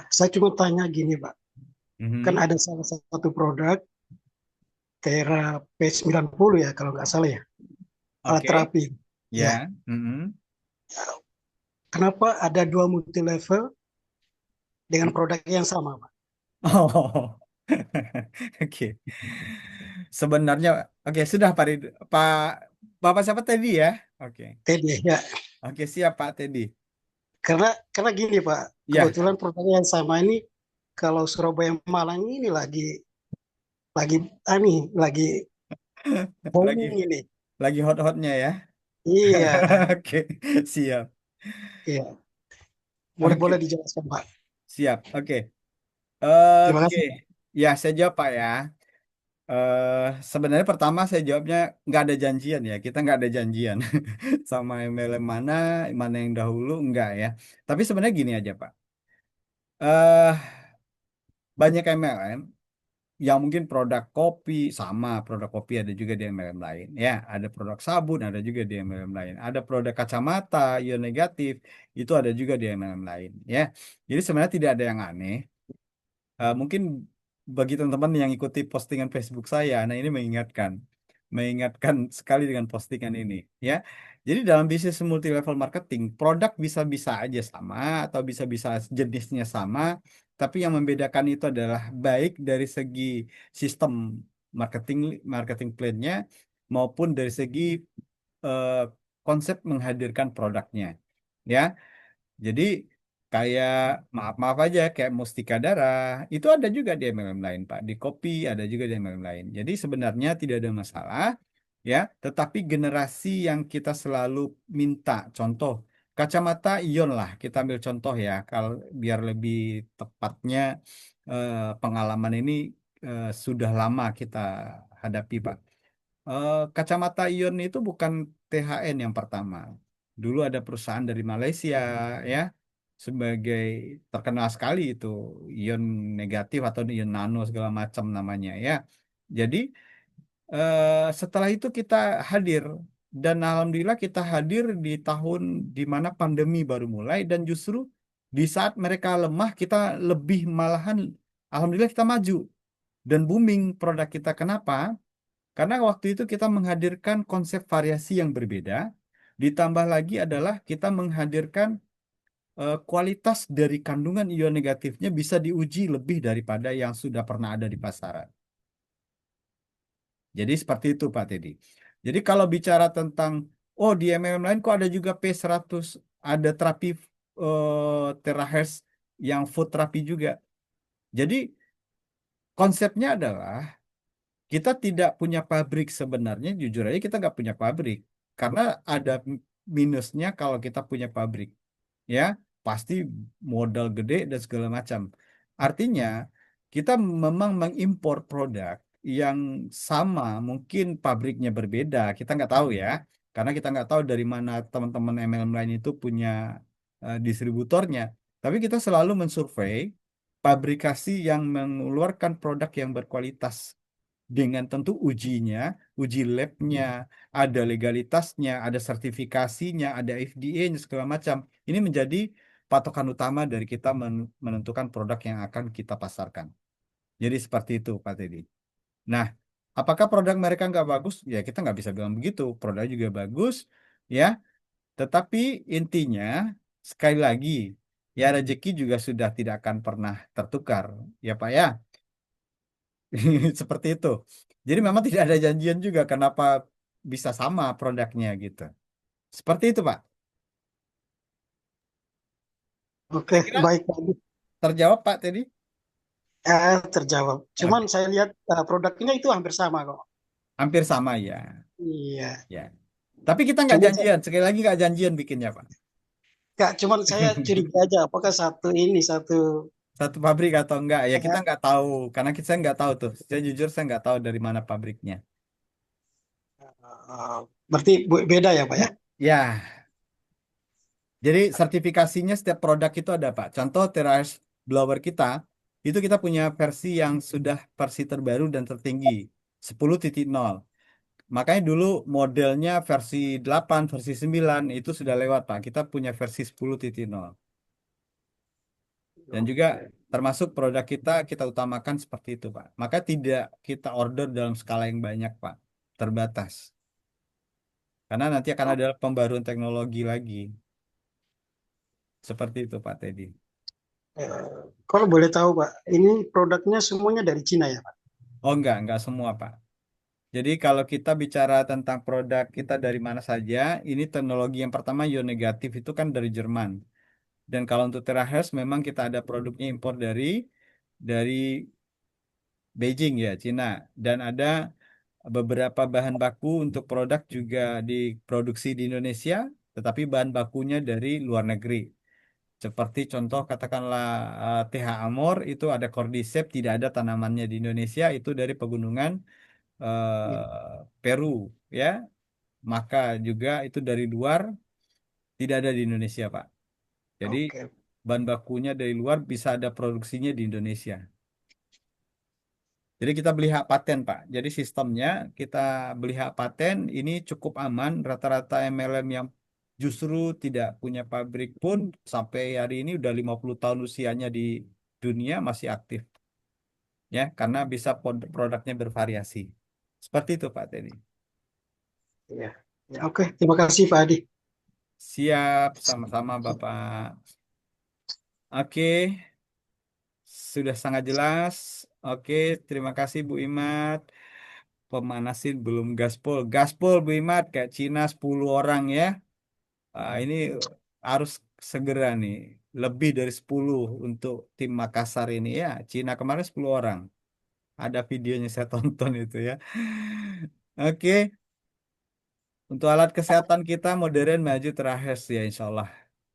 saya cuma tanya gini Pak. Kan Mhm. ada salah satu produk Tera P90 ya kalau nggak salah ya, alat Oke. terapi. Ya, Ya. Mhm. kenapa ada dua multi level dengan produk yang sama Pak? Oh. Oke. Sebenarnya oke sudah Pak Bapak siapa tadi ya? Oke. Teddy ya. Oke, siap Pak Teddy. Karena gini Pak, Ya, kebetulan produk yang sama ini kalau Surabaya Malang ini lagi lagi lagi booming ini. hot-hotnya ya. Iya, Oke, siap. iya. Boleh Oke, dijelaskan, Pak. siap. Oke. Terima Oke. kasih, Pak. Ya, saya jawab Pak ya. eh Sebenarnya pertama saya jawabnya nggak ada janjian ya. Kita nggak ada janjian sama MLM mana, mana yang dahulu nggak ya. Tapi sebenarnya gini aja Pak. eh Banyak MLM yang mungkin produk kopi sama produk kopi ada juga di MLM lain ya, ada produk sabun ada juga di MLM lain, ada produk kacamata ion negatif itu ada juga di MLM lain ya. Jadi sebenarnya tidak ada yang aneh. Mungkin bagi teman-teman yang ikuti postingan Facebook saya, nah ini mengingatkan sekali dengan postingan ini ya. Jadi dalam bisnis multi level marketing, produk bisa-bisa aja sama atau bisa-bisa jenisnya sama, tapi yang membedakan itu adalah baik dari segi sistem marketing marketing plan-nya maupun dari segi eh, konsep menghadirkan produknya. Ya, jadi kayak maaf-maaf aja kayak Mustika Darah itu ada juga di MLM lain Pak. Di Kopi ada juga di MLM lain. Jadi sebenarnya tidak ada masalah ya, tetapi generasi yang kita selalu minta contoh kacamata ion lah kita ambil contoh ya kalau biar lebih tepatnya pengalaman ini sudah lama kita hadapi Pak. Kacamata ion itu bukan THN yang pertama. Dulu ada perusahaan dari Malaysia ya sebagai terkenal sekali itu ion negatif atau ion nano segala macam namanya ya. Jadi setelah itu kita hadir dan alhamdulillah kita hadir di tahun di mana pandemi baru mulai dan justru di saat mereka lemah kita lebih malahan alhamdulillah kita maju dan booming produk kita. Kenapa? Karena waktu itu kita menghadirkan konsep variasi yang berbeda, ditambah lagi adalah kita menghadirkan kualitas dari kandungan ion negatifnya bisa diuji lebih daripada yang sudah pernah ada di pasaran. Jadi seperti itu Pak Teddy. Jadi kalau bicara tentang, oh di MLM lain kok ada juga P100, ada terapi terahertz yang food terapi juga. Jadi konsepnya adalah kita tidak punya pabrik sebenarnya, jujur aja kita nggak punya pabrik. Karena ada minusnya kalau kita punya pabrik. Ya, pasti modal gede dan segala macam. Artinya, kita memang mengimpor produk yang sama, mungkin pabriknya berbeda, kita nggak tahu ya. Karena kita nggak tahu dari mana teman-teman MLM lain itu punya distributornya. Tapi kita selalu mensurvei pabrikasi yang mengeluarkan produk yang berkualitas dengan tentu ujinya, uji labnya, ada legalitasnya, ada sertifikasinya, ada FDA-nya segala macam. Ini menjadi patokan utama dari kita menentukan produk yang akan kita pasarkan. Jadi seperti itu, Pak Teddy. Nah, apakah produk mereka nggak bagus? Ya kita nggak bisa bilang begitu. Produk juga bagus, ya. Tetapi intinya sekali lagi, ya rezeki juga sudah tidak akan pernah tertukar, ya Pak ya. Seperti itu. Jadi memang tidak ada janjian juga kenapa bisa sama produknya gitu. Seperti itu Pak. Oke, Kira-kira baik Pak Adi. terjawab Pak tadi? Terjawab. Cuman Oke. saya lihat produknya itu hampir sama kok. Hampir sama ya. Iya. Ya. Tapi kita nggak Cuman saya, janjian. Sekali lagi nggak janjian bikinnya Pak. cuman saya curiga aja apakah satu Satu pabrik atau enggak ya kita eh, nggak tahu karena saya nggak tahu tuh saya jujur saya nggak tahu dari mana pabriknya berarti beda ya Pak ya? ya jadi sertifikasinya setiap produk itu ada Pak contoh Terrace blower kita itu kita punya versi yang sudah versi terbaru dan tertinggi 10.0 makanya dulu modelnya versi 8 versi 9 itu sudah lewat Pak kita punya versi 10.0 dan juga Oke. termasuk produk kita kita utamakan seperti itu Pak. Maka tidak kita order dalam skala yang banyak Pak. Terbatas. Karena nanti akan ada pembaruan teknologi lagi. Seperti itu Pak Teddy. Kalau boleh tahu Pak, ini produknya semuanya dari Cina ya Pak? Oh enggak semua Pak. Jadi kalau kita bicara tentang produk kita dari mana saja, ini teknologi yang pertama ion negatif itu kan dari Jerman. Dan kalau untuk terakhir memang kita ada produknya impor dari Beijing ya, Cina. Dan ada beberapa bahan baku untuk produk juga diproduksi di Indonesia, tetapi bahan bakunya dari luar negeri. Seperti contoh katakanlah TH Amor itu ada cordyceps tidak ada tanamannya di Indonesia itu dari pegunungan Iya. Peru ya. Maka juga itu dari luar tidak ada di Indonesia, Pak. Jadi Oke. bahan bakunya dari luar bisa ada produksinya di Indonesia. Jadi kita beli hak paten, Pak. Jadi sistemnya kita beli hak paten ini cukup aman. Rata-rata MLM yang justru tidak punya pabrik pun sampai hari ini udah 50 tahun usianya di dunia masih aktif. Ya, karena bisa produknya bervariasi. Seperti itu, Pak Teddy. Iya. Ya, oke, terima kasih Pak Adi. Siap, sama-sama Bapak. Oke, sudah sangat jelas. Oke, terima kasih Bu Imat. Pemanasin belum gaspol. Gaspol Bu Imat kayak Cina 10 orang ya. Ini harus segera nih. Lebih dari 10 untuk tim Makassar ini ya. Cina kemarin 10 orang. Ada videonya saya tonton itu ya. Oke, untuk alat kesehatan kita modern maju terakhir ya insya Allah.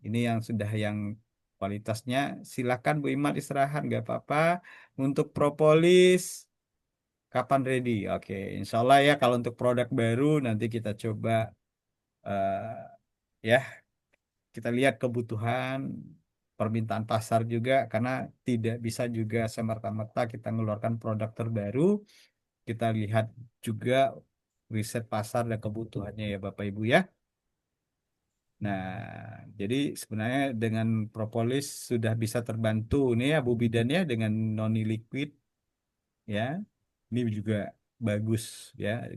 Ini yang sudah yang kualitasnya. Silakan Bu Imat istirahat nggak apa-apa. Untuk propolis kapan ready? Oke, insya Allah ya kalau untuk produk baru nanti kita coba ya kita lihat kebutuhan permintaan pasar juga karena tidak bisa juga semerta-merta kita mengeluarkan produk terbaru. Kita lihat juga riset pasar dan kebutuhannya ya Bapak Ibu ya. Nah, jadi sebenarnya dengan propolis sudah bisa terbantu nih ya Bu Bidan ya dengan noni liquid ya. Ini juga bagus ya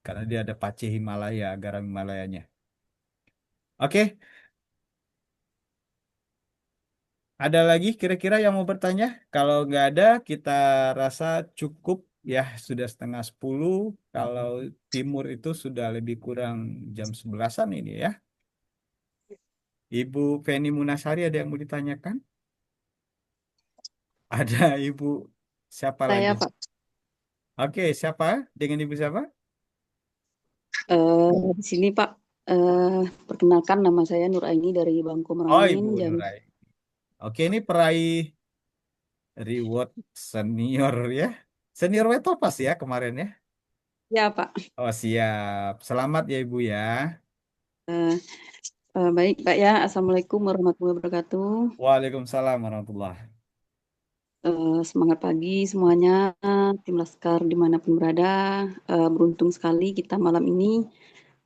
karena dia ada pace Himalaya, garam Himalayanya. Oke, ada lagi kira-kira yang mau bertanya? Kalau nggak ada, kita rasa cukup ya sudah setengah 10. Kalau timur itu sudah lebih kurang jam 11-an ini ya. Ibu Feni Munasari ada yang mau ditanyakan? Ada Ibu siapa lagi? Saya Pak, Oke, siapa? Dengan Ibu siapa? di sini Pak, perkenalkan nama saya Nuraini dari Bangku Oh, Merangin, Ibu jam Nurai. Oke, ini peraih reward senior ya. Senior Wetopas ya kemarin ya. ya Pak. Oh, siap. Selamat ya Ibu ya. Baik, Pak ya. Assalamualaikum warahmatullahi wabarakatuh. Waalaikumsalam warahmatullahi. Semangat pagi semuanya, tim Laskar dimanapun berada. Beruntung sekali kita malam ini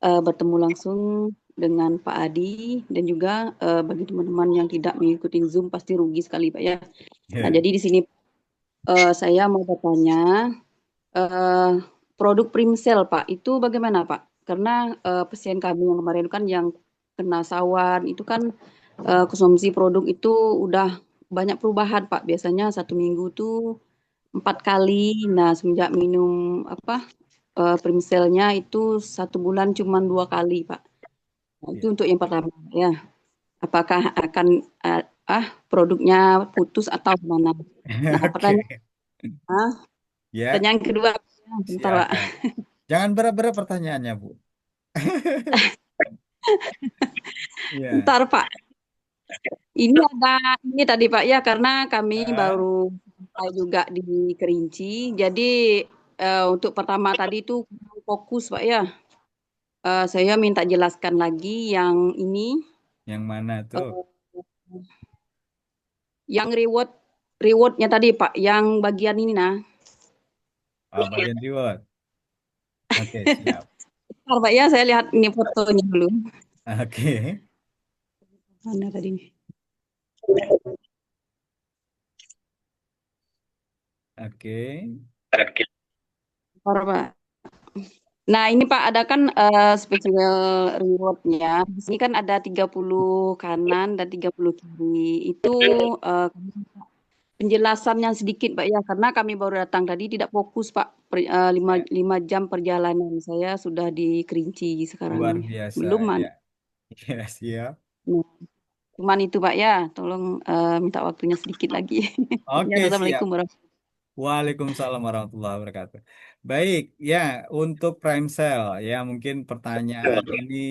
bertemu langsung dengan Pak Adi dan juga bagi teman-teman yang tidak mengikuti Zoom pasti rugi sekali, Pak ya. Nah, Ya. jadi di sini saya mau bertanya, produk Primsel Pak, itu bagaimana Pak? Karena pasien kami yang kemarin kan yang kena sawan itu kan konsumsi produk itu udah banyak perubahan Pak. Biasanya 1 minggu tuh 4 kali. Nah, semenjak minum Primselnya itu 1 bulan cuma 2 kali Pak. Nah, itu Ya. untuk yang pertama ya. Apakah akan produknya putus atau gimana? Nah, Oke. Ya, pertanyaan kedua, bentar Pak. silakan. Jangan berat-berat pertanyaannya, Bu. Ya. Bentar Pak. Ini ada ini tadi Pak ya, karena kami Ah, baru sampai juga di Kerinci. Jadi untuk pertama tadi itu kurang fokus Pak ya. Saya minta jelaskan lagi yang ini, yang mana tuh? eh, yang rewardnya tadi Pak, yang bagian ini nah. Bagian reward. Oke, siap. Bentar Pak ya, saya lihat ini fotonya dulu. Oke. Mana tadi? Oke. Bentar Pak. Nah ini Pak ada kan special rewardnya. Di sini kan ada 30 kanan dan 30 kiri. Itu eh, penjelasan yang sedikit Pak ya, karena kami baru datang tadi tidak fokus Pak. 5 jam perjalanan saya sudah di Kerinci sekarang Luar ini. biasa. Belum Ya. Ya, siap. Nah, cuman itu Pak ya, tolong minta waktunya sedikit lagi. Ya, Oke, siap. Assalamualaikum warahmatullahi Waalaikumsalam warahmatullahi wabarakatuh. Baik, ya untuk prime cell ya mungkin pertanyaan ini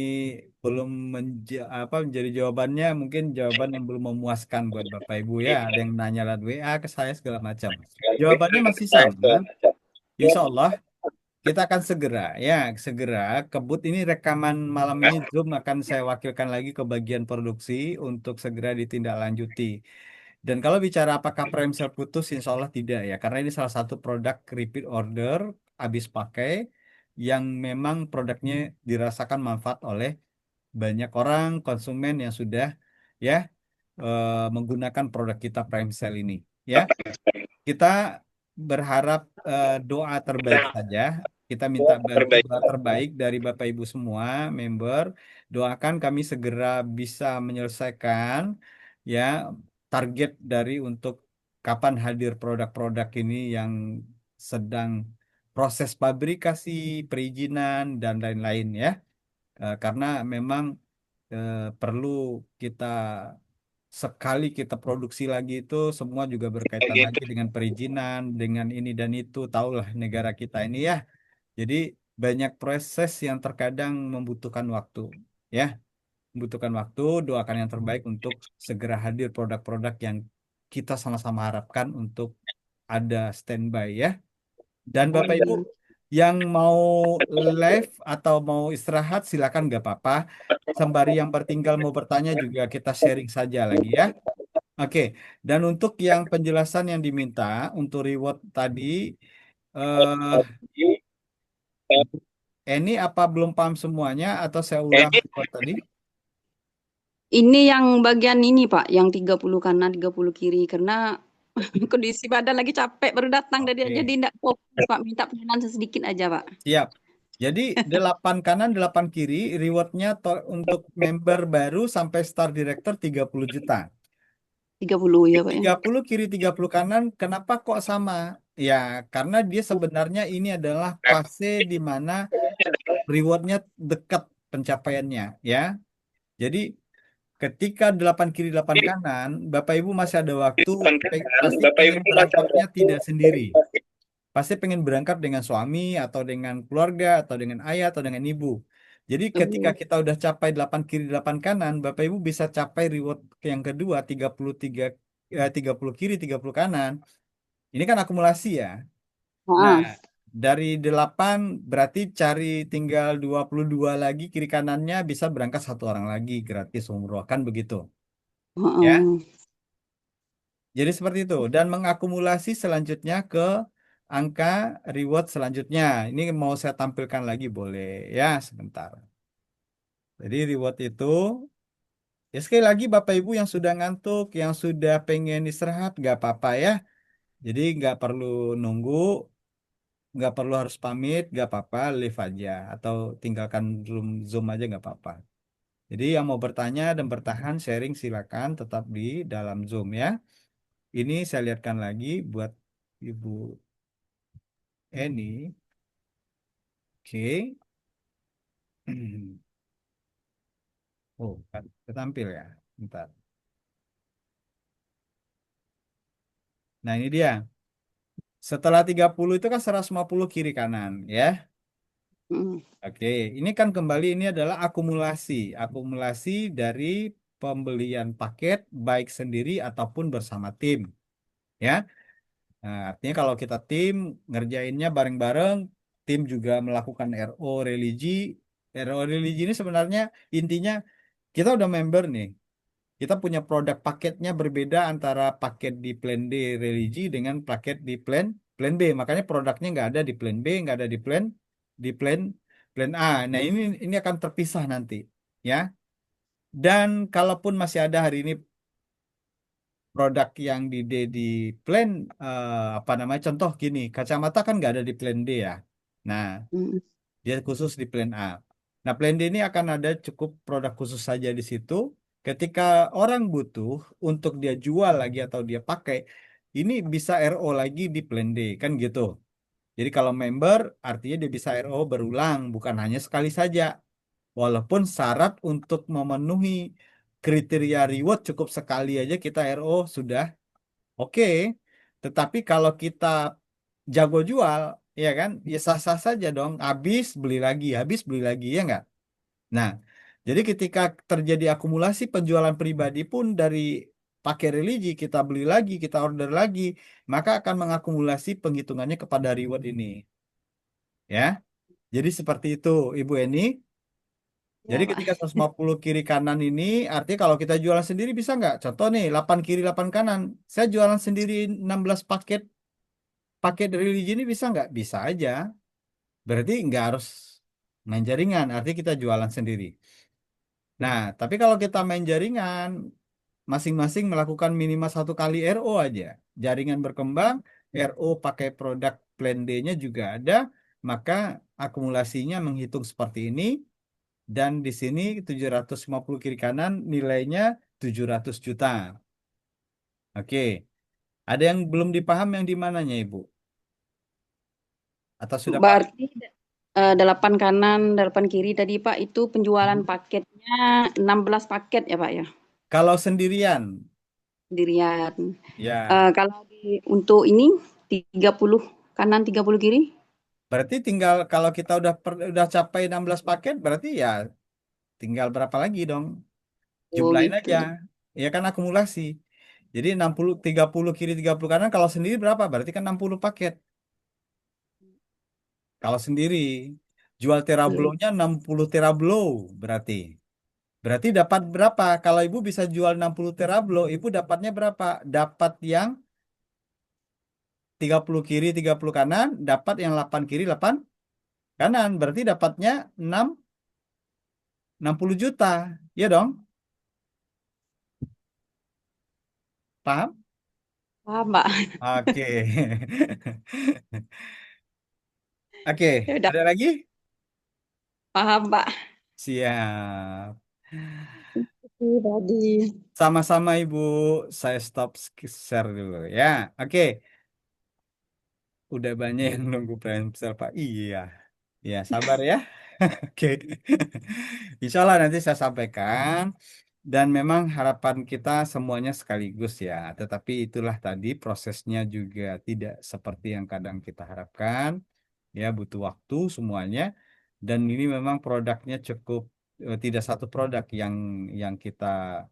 belum menjadi jawabannya mungkin jawaban yang belum memuaskan buat Bapak Ibu ya. Ada yang nanya lewat WA ke saya segala macam. Jawabannya masih sama. Insya Allah kita akan segera kebut ini rekaman malam ini Zoom akan saya wakilkan lagi ke bagian produksi untuk segera ditindaklanjuti. Dan kalau bicara apakah prime sale putus, insya Allah tidak ya, karena ini salah satu produk repeat order habis pakai yang memang produknya dirasakan manfaat oleh banyak orang konsumen yang sudah ya menggunakan produk kita prime sale ini ya. Kita berharap doa terbaik saja. Kita minta bantu doa terbaik dari Bapak Ibu semua member. Doakan kami segera bisa menyelesaikan ya target dari untuk kapan hadir produk-produk ini yang sedang proses pabrikasi, perizinan dan lain-lain ya. Karena memang perlu kita sekali kita produksi lagi itu semua juga berkaitan lagi dengan perizinan, dengan ini dan itu. Tahulah negara kita ini ya. Jadi banyak proses yang terkadang membutuhkan waktu, ya. Membutuhkan waktu, doakan yang terbaik untuk segera hadir produk-produk yang kita sama-sama harapkan untuk ada standby ya. Dan Bapak Ibu wabarakatuh. yang mau live atau mau istirahat silakan nggak apa-apa. Sembari yang bertinggal mau bertanya juga kita sharing saja lagi ya. Oke, dan untuk yang penjelasan yang diminta untuk reward tadi, eh ini apa belum paham semuanya atau saya ulang reward tadi? Ini yang bagian ini Pak, yang 30 kanan, 30 kiri. Karena kondisi badan lagi capek, baru datang jadi Oke, tidak fokus Pak. Minta penjelasan sedikit aja Pak. siap. Jadi 8 kanan, 8 kiri, rewardnya untuk member baru sampai star director 30 juta. 30 ya Pak ya. 30 kiri 30 kanan, kenapa kok sama? Ya, karena dia sebenarnya ini adalah fase di mana rewardnya dekat pencapaiannya, ya. Jadi ketika 8 kiri 8 kanan, Bapak Ibu masih ada waktu, pasti pengen berangkatnya tidak sendiri. Pasti pengen berangkat dengan suami atau dengan keluarga atau dengan ayah atau dengan ibu. Jadi ketika kita udah capai 8 kiri 8 kanan, Bapak Ibu bisa capai reward yang kedua 30 kiri 30 kanan. Ini kan akumulasi ya. Nah, Heeh. dari 8 berarti cari tinggal 22 lagi kiri kanannya bisa berangkat satu orang lagi gratis umroh kan begitu ya. Heeh. Jadi seperti itu dan mengakumulasi selanjutnya ke angka reward selanjutnya. Ini mau saya tampilkan lagi boleh ya sebentar. Jadi reward itu ya sekali lagi Bapak Ibu yang sudah ngantuk, yang sudah pengen istirahat nggak apa-apa ya. Jadi nggak perlu nunggu, nggak perlu harus pamit, nggak apa-apa, leave aja atau tinggalkan room Zoom aja nggak apa-apa. Jadi yang mau bertanya dan bertahan sharing silakan tetap di dalam Zoom ya. Ini saya lihatkan lagi buat Ibu Eni. Oke. Oh, kan ketampil ya. Bentar. Nah, ini dia. Setelah 30 itu kan 150 kiri kanan ya. Heeh. Oke, ini kan kembali ini adalah akumulasi. Akumulasi dari pembelian paket baik sendiri ataupun bersama tim ya. Nah, artinya kalau kita tim ngerjainnya bareng-bareng, tim juga melakukan RO religi. RO religi ini sebenarnya intinya kita udah member nih. Kita punya produk paketnya berbeda antara paket di plan D religi dengan paket di plan B. Makanya produknya nggak ada di plan B, nggak ada di plan A. Nah ini akan terpisah nanti, ya. Dan kalaupun masih ada hari ini produk yang di D di plan apa namanya? Contoh gini, kacamata kan nggak ada di plan D ya. Nah Heeh. dia khusus di plan A. Nah, plan D ini akan ada cukup produk khusus saja di situ. Ketika orang butuh untuk dia jual lagi atau dia pakai, ini bisa RO lagi di plan D, kan gitu. Jadi kalau member, artinya dia bisa RO berulang, bukan hanya sekali saja. Walaupun syarat untuk memenuhi kriteria reward cukup sekali aja kita RO sudah oke. Tetapi kalau kita jago jual, ya kan, ya sah-sah saja dong. Habis beli lagi, ya nggak? Nah, jadi ketika terjadi akumulasi penjualan pribadi pun dari pakai religi, kita beli lagi, kita order lagi, maka akan mengakumulasi penghitungannya kepada reward ini. Ya, jadi seperti itu, Ibu Eni. Ya, Jadi Pak. ketika 150 kiri kanan ini, artinya kalau kita jualan sendiri bisa nggak? Contoh nih, 8 kiri 8 kanan. Saya jualan sendiri 16 paket, paket religi ini bisa nggak? Bisa aja. Berarti nggak harus main jaringan, artinya kita jualan sendiri. Nah, tapi kalau kita main jaringan, masing-masing melakukan minimal satu kali RO aja. Jaringan berkembang, RO pakai produk plan D-nya juga ada, maka akumulasinya menghitung seperti ini, dan di sini 750 kiri kanan nilainya 700 juta. Oke, ada yang belum dipaham yang di mananya, Ibu? Atau sudah paham? Berarti 8 kanan, 8 kiri tadi Pak itu penjualan Mhm. paketnya 16 paket ya Pak ya, Kalau sendirian, sendirian. ya, Kalau untuk ini 30 kanan 30 kiri. berarti tinggal kalau kita udah capai 16 paket, berarti ya tinggal berapa lagi dong? Oh Jumlahin gitu. aja. Ya kan akumulasi. Jadi 60 30 kiri 30 kanan kalau sendiri berapa? Berarti kan 60 paket. Kalau sendiri jual Mm. terablonya 60 terablo berarti. Berarti dapat berapa? Kalau Ibu bisa jual 60 terablo, Ibu dapatnya berapa? Dapat yang 30 kiri 30 kanan, dapat yang 8 kiri 8 kanan. Berarti dapatnya 60 juta. Ya dong? Paham? Paham Pak. Oke. Oke, Ya udah ada lagi? paham Pak. Siap. Itu tadi. Sama-sama Ibu, saya stop share dulu ya. Oke, udah banyak yang nunggu prensel Pak. Iya, ya sabar ya. Oke, Insya Allah nanti saya sampaikan. Dan memang harapan kita semuanya sekaligus ya. Tetapi itulah tadi prosesnya juga tidak seperti yang kadang kita harapkan. Ya, butuh waktu semuanya. Dan ini memang produknya cukup tidak satu produk yang kita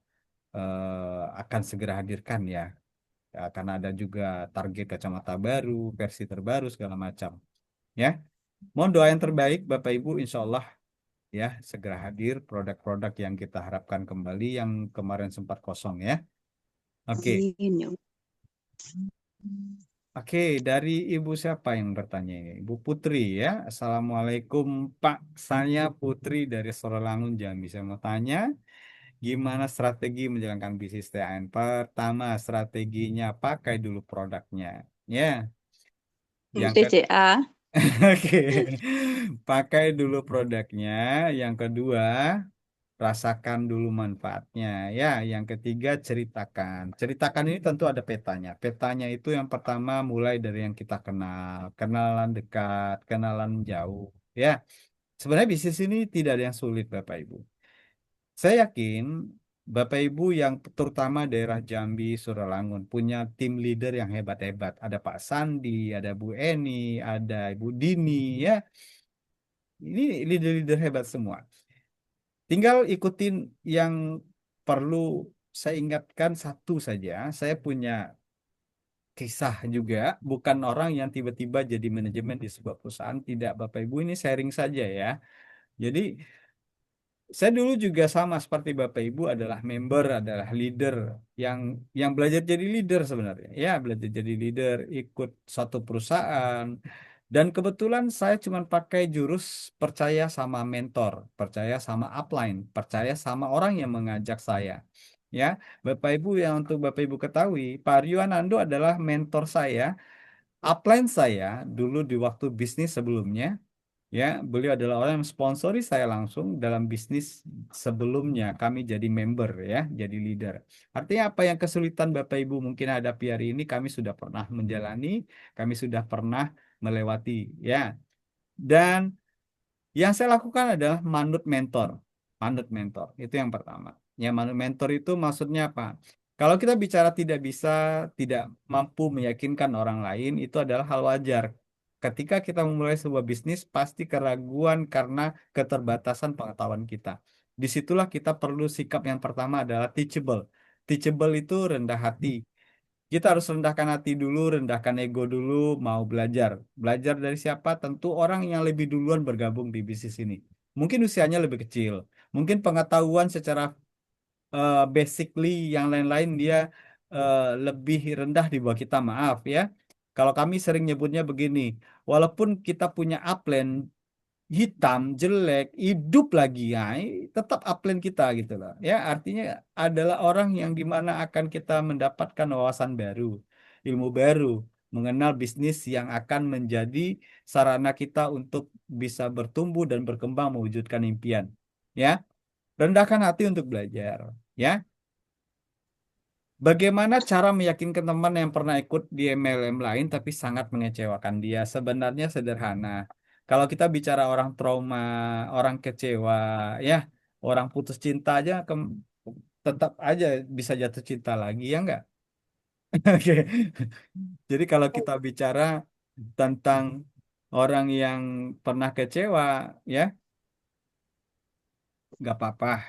akan segera hadirkan ya. Ya, karena ada juga target kacamata baru, versi terbaru segala macam. Ya, mohon doa yang terbaik Bapak Ibu, insya Allah ya segera hadir produk-produk yang kita harapkan kembali yang kemarin sempat kosong ya. Oke, Amin, ya. oke, dari Ibu siapa yang bertanya ini? Ibu Putri ya. Assalamualaikum Pak, saya Putri dari Sorolangun Jambi. Saya mau tanya, gimana strategi menjalankan bisnis THN? Pertama, strateginya pakai dulu produknya. Ya, yang ke TCA. Oke, pakai dulu produknya. Yang kedua, rasakan dulu manfaatnya. Ya, yang ketiga, ceritakan. Ceritakan ini tentu ada petanya. Petanya itu yang pertama mulai dari yang kita kenal, kenalan dekat, kenalan jauh. Ya, sebenarnya bisnis ini tidak ada yang sulit, Bapak Ibu. Saya yakin Bapak Ibu yang terutama daerah Jambi, Suralangun punya tim leader yang hebat-hebat. Ada Pak Sandi, ada Bu Eni, ada Ibu Dini, ya. Ini leader-leader hebat semua. Tinggal ikutin yang perlu saya ingatkan satu saja. Saya punya kisah juga, bukan orang yang tiba-tiba jadi manajemen di sebuah perusahaan. Tidak, Bapak Ibu, ini sharing saja ya. Jadi saya dulu juga sama seperti Bapak Ibu adalah member, adalah leader yang belajar jadi leader sebenarnya. Ya, belajar jadi leader, ikut satu perusahaan. Dan kebetulan saya cuma pakai jurus percaya sama mentor, percaya sama upline, percaya sama orang yang mengajak saya. Ya, Bapak Ibu yang untuk Bapak Ibu ketahui, Pak Rio Anando adalah mentor saya, upline saya dulu di waktu bisnis sebelumnya. Ya, beliau adalah orang yang sponsori saya langsung dalam bisnis sebelumnya. Kami jadi member ya, jadi leader. Artinya apa yang kesulitan Bapak Ibu mungkin hadapi hari ini kami sudah pernah menjalani, kami sudah pernah melewati ya. Dan yang saya lakukan adalah manut mentor. Manut mentor, itu yang pertama. Ya, manut mentor itu maksudnya apa? Kalau kita bicara tidak bisa, tidak mampu meyakinkan orang lain, itu adalah hal wajar. Ketika kita memulai sebuah bisnis, pasti keraguan karena keterbatasan pengetahuan kita. Disitulah kita perlu sikap yang pertama adalah teachable. Teachable itu rendah hati. Kita harus rendahkan hati dulu, rendahkan ego dulu, mau belajar. Belajar dari siapa? Tentu orang yang lebih duluan bergabung di bisnis ini. Mungkin usianya lebih kecil. Mungkin pengetahuan secara basically yang lain-lain dia lebih rendah di bawah kita, maaf ya. Kalau kami sering nyebutnya begini, walaupun kita punya upline hitam, jelek, hidup lagi ya, tetap upline kita gitu loh. Ya, artinya adalah orang yang dimana akan kita mendapatkan wawasan baru, ilmu baru, mengenal bisnis yang akan menjadi sarana kita untuk bisa bertumbuh dan berkembang mewujudkan impian. Ya, rendahkan hati untuk belajar. Ya, bagaimana cara meyakinkan teman yang pernah ikut di MLM lain tapi sangat mengecewakan dia? Sebenarnya sederhana. Kalau kita bicara orang trauma, orang kecewa, ya, orang putus cinta aja tetap aja bisa jatuh cinta lagi, ya enggak? Oke. Jadi kalau kita bicara tentang orang yang pernah kecewa, ya, nggak apa-apa.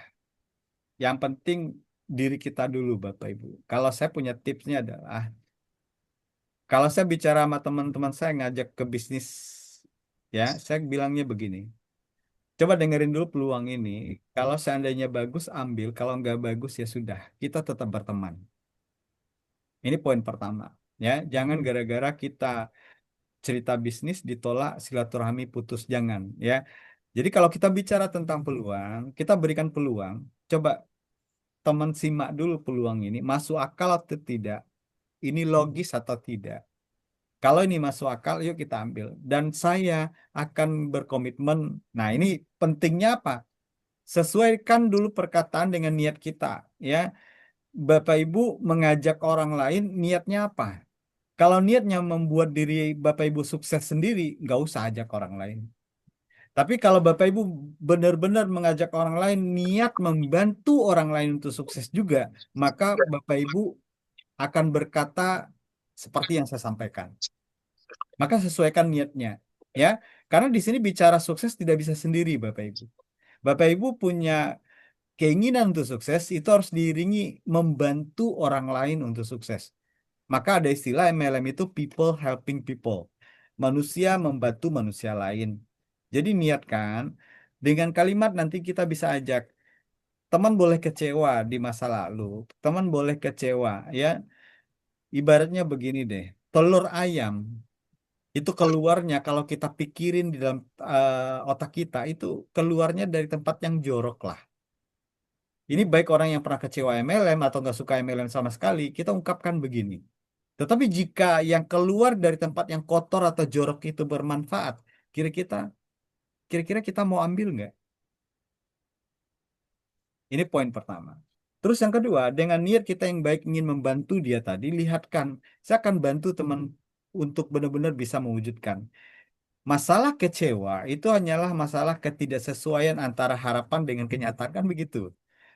Yang penting diri kita dulu, Bapak Ibu. Kalau saya punya tipsnya adalah kalau saya bicara sama teman-teman saya ngajak ke bisnis, ya, saya bilangnya begini. Coba dengerin dulu peluang ini. Kalau seandainya bagus, ambil. Kalau nggak bagus, ya sudah. Kita tetap berteman. Ini poin pertama. Ya, jangan gara-gara kita cerita bisnis ditolak silaturahmi putus. Jangan. Ya. Jadi kalau kita bicara tentang peluang, kita berikan peluang. Coba teman simak dulu peluang ini. Masuk akal atau tidak? Ini logis atau tidak? Kalau ini masuk akal, yuk kita ambil. Dan saya akan berkomitmen. Nah, ini pentingnya apa? Sesuaikan dulu perkataan dengan niat kita. Ya, Bapak Ibu mengajak orang lain, niatnya apa? Kalau niatnya membuat diri Bapak Ibu sukses sendiri, nggak usah ajak orang lain. Tapi kalau Bapak Ibu benar-benar mengajak orang lain, niat membantu orang lain untuk sukses juga, maka Bapak Ibu akan berkata seperti yang saya sampaikan. Maka sesuaikan niatnya, ya. Karena di sini bicara sukses tidak bisa sendiri, Bapak Ibu. Bapak Ibu punya keinginan untuk sukses itu harus diiringi membantu orang lain untuk sukses. Maka ada istilah MLM itu people helping people. manusia membantu manusia lain. Jadi niatkan dengan kalimat nanti kita bisa ajak teman boleh kecewa di masa lalu, teman boleh kecewa ya. Ibaratnya begini deh, telur ayam itu keluarnya kalau kita pikirin di dalam otak kita itu keluarnya dari tempat yang jorok lah. Ini baik orang yang pernah kecewa MLM atau nggak suka MLM sama sekali, kita ungkapkan begini. Tetapi jika yang keluar dari tempat yang kotor atau jorok itu bermanfaat, kira-kira kira-kira kita mau ambil nggak? Ini poin pertama. Terus yang kedua, dengan niat kita yang baik ingin membantu dia tadi, lihatkan, saya akan bantu teman untuk benar-benar bisa mewujudkan. Masalah kecewa itu hanyalah masalah ketidaksesuaian antara harapan dengan kenyataan kan begitu.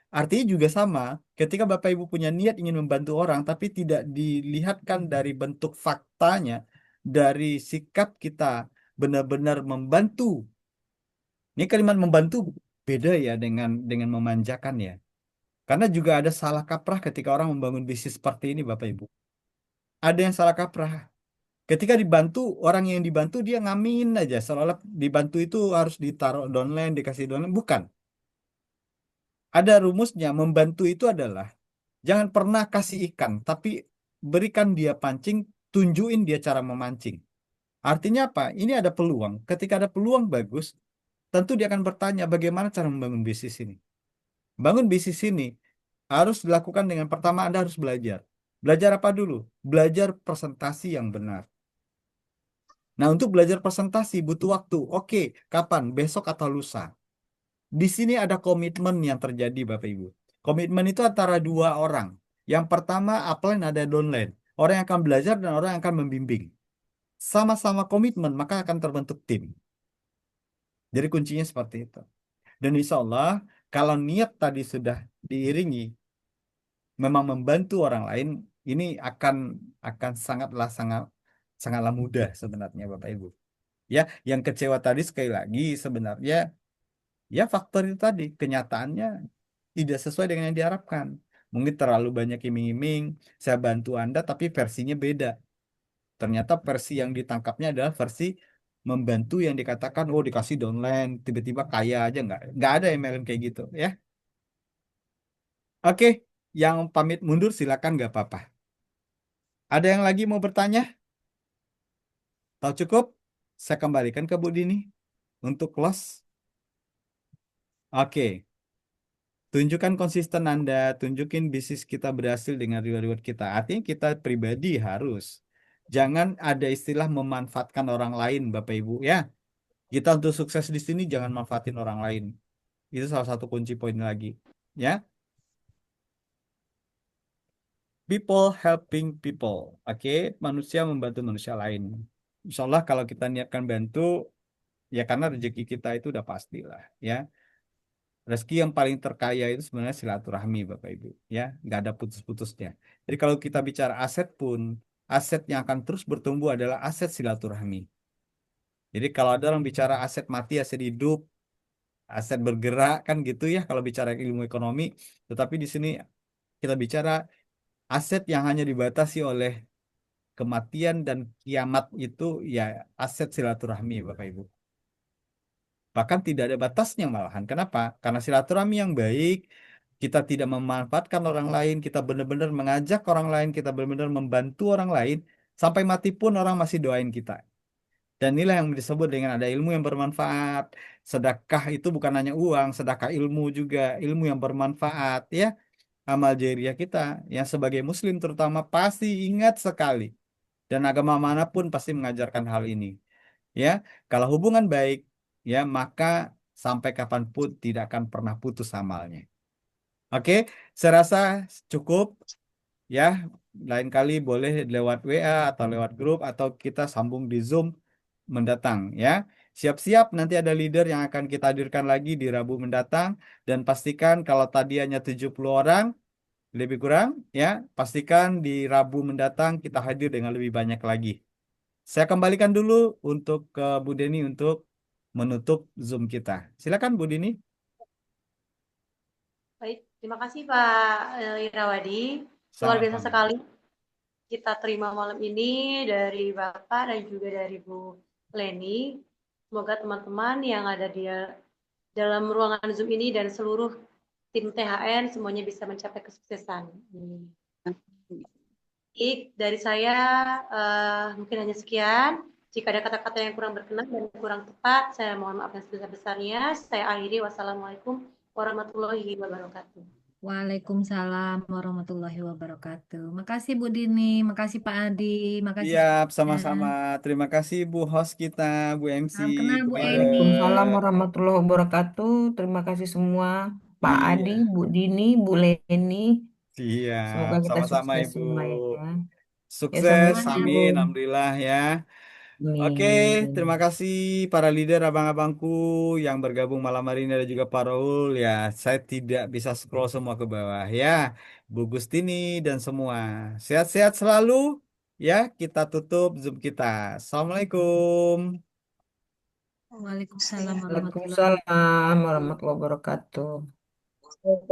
Artinya juga sama, ketika Bapak Ibu punya niat ingin membantu orang, tapi tidak dilihatkan dari bentuk faktanya, dari sikap kita benar-benar membantu. Ini kalimat membantu beda ya dengan memanjakan ya. Karena juga ada salah kaprah ketika orang membangun bisnis seperti ini, Bapak Ibu. Ada yang salah kaprah. Ketika dibantu, orang yang dibantu dia ngamin aja, seolah-olah dibantu itu harus ditaruh downline, dikasih downline. Bukan. Ada rumusnya, membantu itu adalah jangan pernah kasih ikan, tapi berikan dia pancing, tunjukin dia cara memancing. Artinya apa? Ini ada peluang. Ketika ada peluang bagus, tentu dia akan bertanya bagaimana cara membangun bisnis ini. Bangun bisnis ini harus dilakukan dengan pertama Anda harus belajar. Belajar apa dulu? Belajar presentasi yang benar. Nah, untuk belajar presentasi butuh waktu. Oke, kapan? Besok atau lusa? Di sini ada komitmen yang terjadi, Bapak Ibu. Komitmen itu antara dua orang. Yang pertama, upline ada downline. Orang yang akan belajar dan orang yang akan membimbing. Sama-sama komitmen, maka akan terbentuk tim. Jadi kuncinya seperti itu. Dan insya Allah, kalau niat tadi sudah diiringi, memang membantu orang lain, ini akan sangatlah mudah sebenarnya, Bapak Ibu. Ya, yang kecewa tadi sekali lagi sebenarnya ya faktor itu tadi kenyataannya tidak sesuai dengan yang diharapkan. Mungkin terlalu banyak iming-iming, saya bantu Anda tapi versinya beda. Ternyata versi yang ditangkapnya adalah versi membantu yang dikatakan oh dikasih downline tiba-tiba kaya aja nggak ada MLM kayak gitu ya. Oke, yang pamit mundur silakan nggak apa-apa. Ada yang lagi mau bertanya? Tahu cukup? Saya kembalikan ke Bu Dini untuk close. Oke. Tunjukkan konsisten Anda, tunjukin bisnis kita berhasil dengan reward-reward kita. Artinya kita pribadi harus. Jangan ada istilah memanfaatkan orang lain, Bapak Ibu ya. Kita untuk sukses di sini jangan manfaatin orang lain. Itu salah satu kunci poin lagi. Ya. People helping people. Oke, manusia membantu manusia lain. Insya Allah kalau kita niatkan bantu, ya karena rezeki kita itu udah pasti lah. Ya. Rezeki yang paling terkaya itu sebenarnya silaturahmi, Bapak Ibu. Ya, nggak ada putus-putusnya. Jadi kalau kita bicara aset pun, aset yang akan terus bertumbuh adalah aset silaturahmi. Jadi kalau ada orang bicara aset mati, aset hidup, aset bergerak kan gitu ya kalau bicara ilmu ekonomi. Tetapi di sini kita bicara aset yang hanya dibatasi oleh kematian dan kiamat itu ya aset silaturahmi, Bapak Ibu. Bahkan tidak ada batasnya malahan. Kenapa? Karena silaturahmi yang baik, kita tidak memanfaatkan orang lain, kita benar-benar mengajak orang lain, kita benar-benar membantu orang lain, sampai mati pun orang masih doain kita. Dan inilah yang disebut dengan ada ilmu yang bermanfaat. Sedekah itu bukan hanya uang, sedekah ilmu juga, ilmu yang bermanfaat ya. Amal jariah kita yang sebagai muslim terutama pasti ingat sekali. Dan agama manapun pasti mengajarkan hal ini. Ya, kalau hubungan baik, ya maka sampai kapanpun tidak akan pernah putus amalnya. Oke, saya rasa cukup ya. Lain kali boleh lewat WA atau lewat grup atau kita sambung di Zoom mendatang ya. Siap-siap nanti ada leader yang akan kita hadirkan lagi di Rabu mendatang dan pastikan kalau tadi hanya 70 orang lebih kurang ya, pastikan di Rabu mendatang kita hadir dengan lebih banyak lagi. Saya kembalikan dulu untuk ke Bu Deni untuk menutup Zoom kita. Silakan Bu Deni. Baik, terima kasih Pak Irawadi. Luar biasa Sama-sama. sekali kita terima malam ini dari Bapak dan juga dari Bu Leni. Semoga teman-teman yang ada di dalam ruangan Zoom ini dan seluruh tim THN semuanya bisa mencapai kesuksesan. Baik, dari saya mungkin hanya sekian. Jika ada kata-kata yang kurang berkenan dan kurang tepat, saya mohon maaf yang sebesar-besarnya. Saya akhiri. Wassalamualaikum warahmatullahi wabarakatuh. Waalaikumsalam warahmatullahi wabarakatuh. Makasih Bu Dini, makasih Pak Adi, makasih Siap, sama-sama. semuanya. Terima kasih Bu host kita, Bu MC, Salam kenal Bu Bu Eni. Ida. Waalaikumsalam warahmatullahi wabarakatuh. Terima kasih semua, Pak Adi, Iya, Bu Dini, Bu Leni. siap. Semoga kita Sama-sama sukses Ibu. semua ya. Ya, Sukses, Semuanya Bu. amin, Assalamualaikum. alhamdulillah ya. Oke, terima Amin. kasih para leader abang-abangku yang bergabung malam hari ini ada juga Pak Raul. Ya, saya tidak bisa scroll semua ke bawah ya. Bu Gustini dan semua. Sehat-sehat selalu ya. Kita tutup Zoom kita. Assalamualaikum. Waalaikumsalam warahmatullahi Waalaikumsalam wabarakatuh. warahmatullahi wabarakatuh.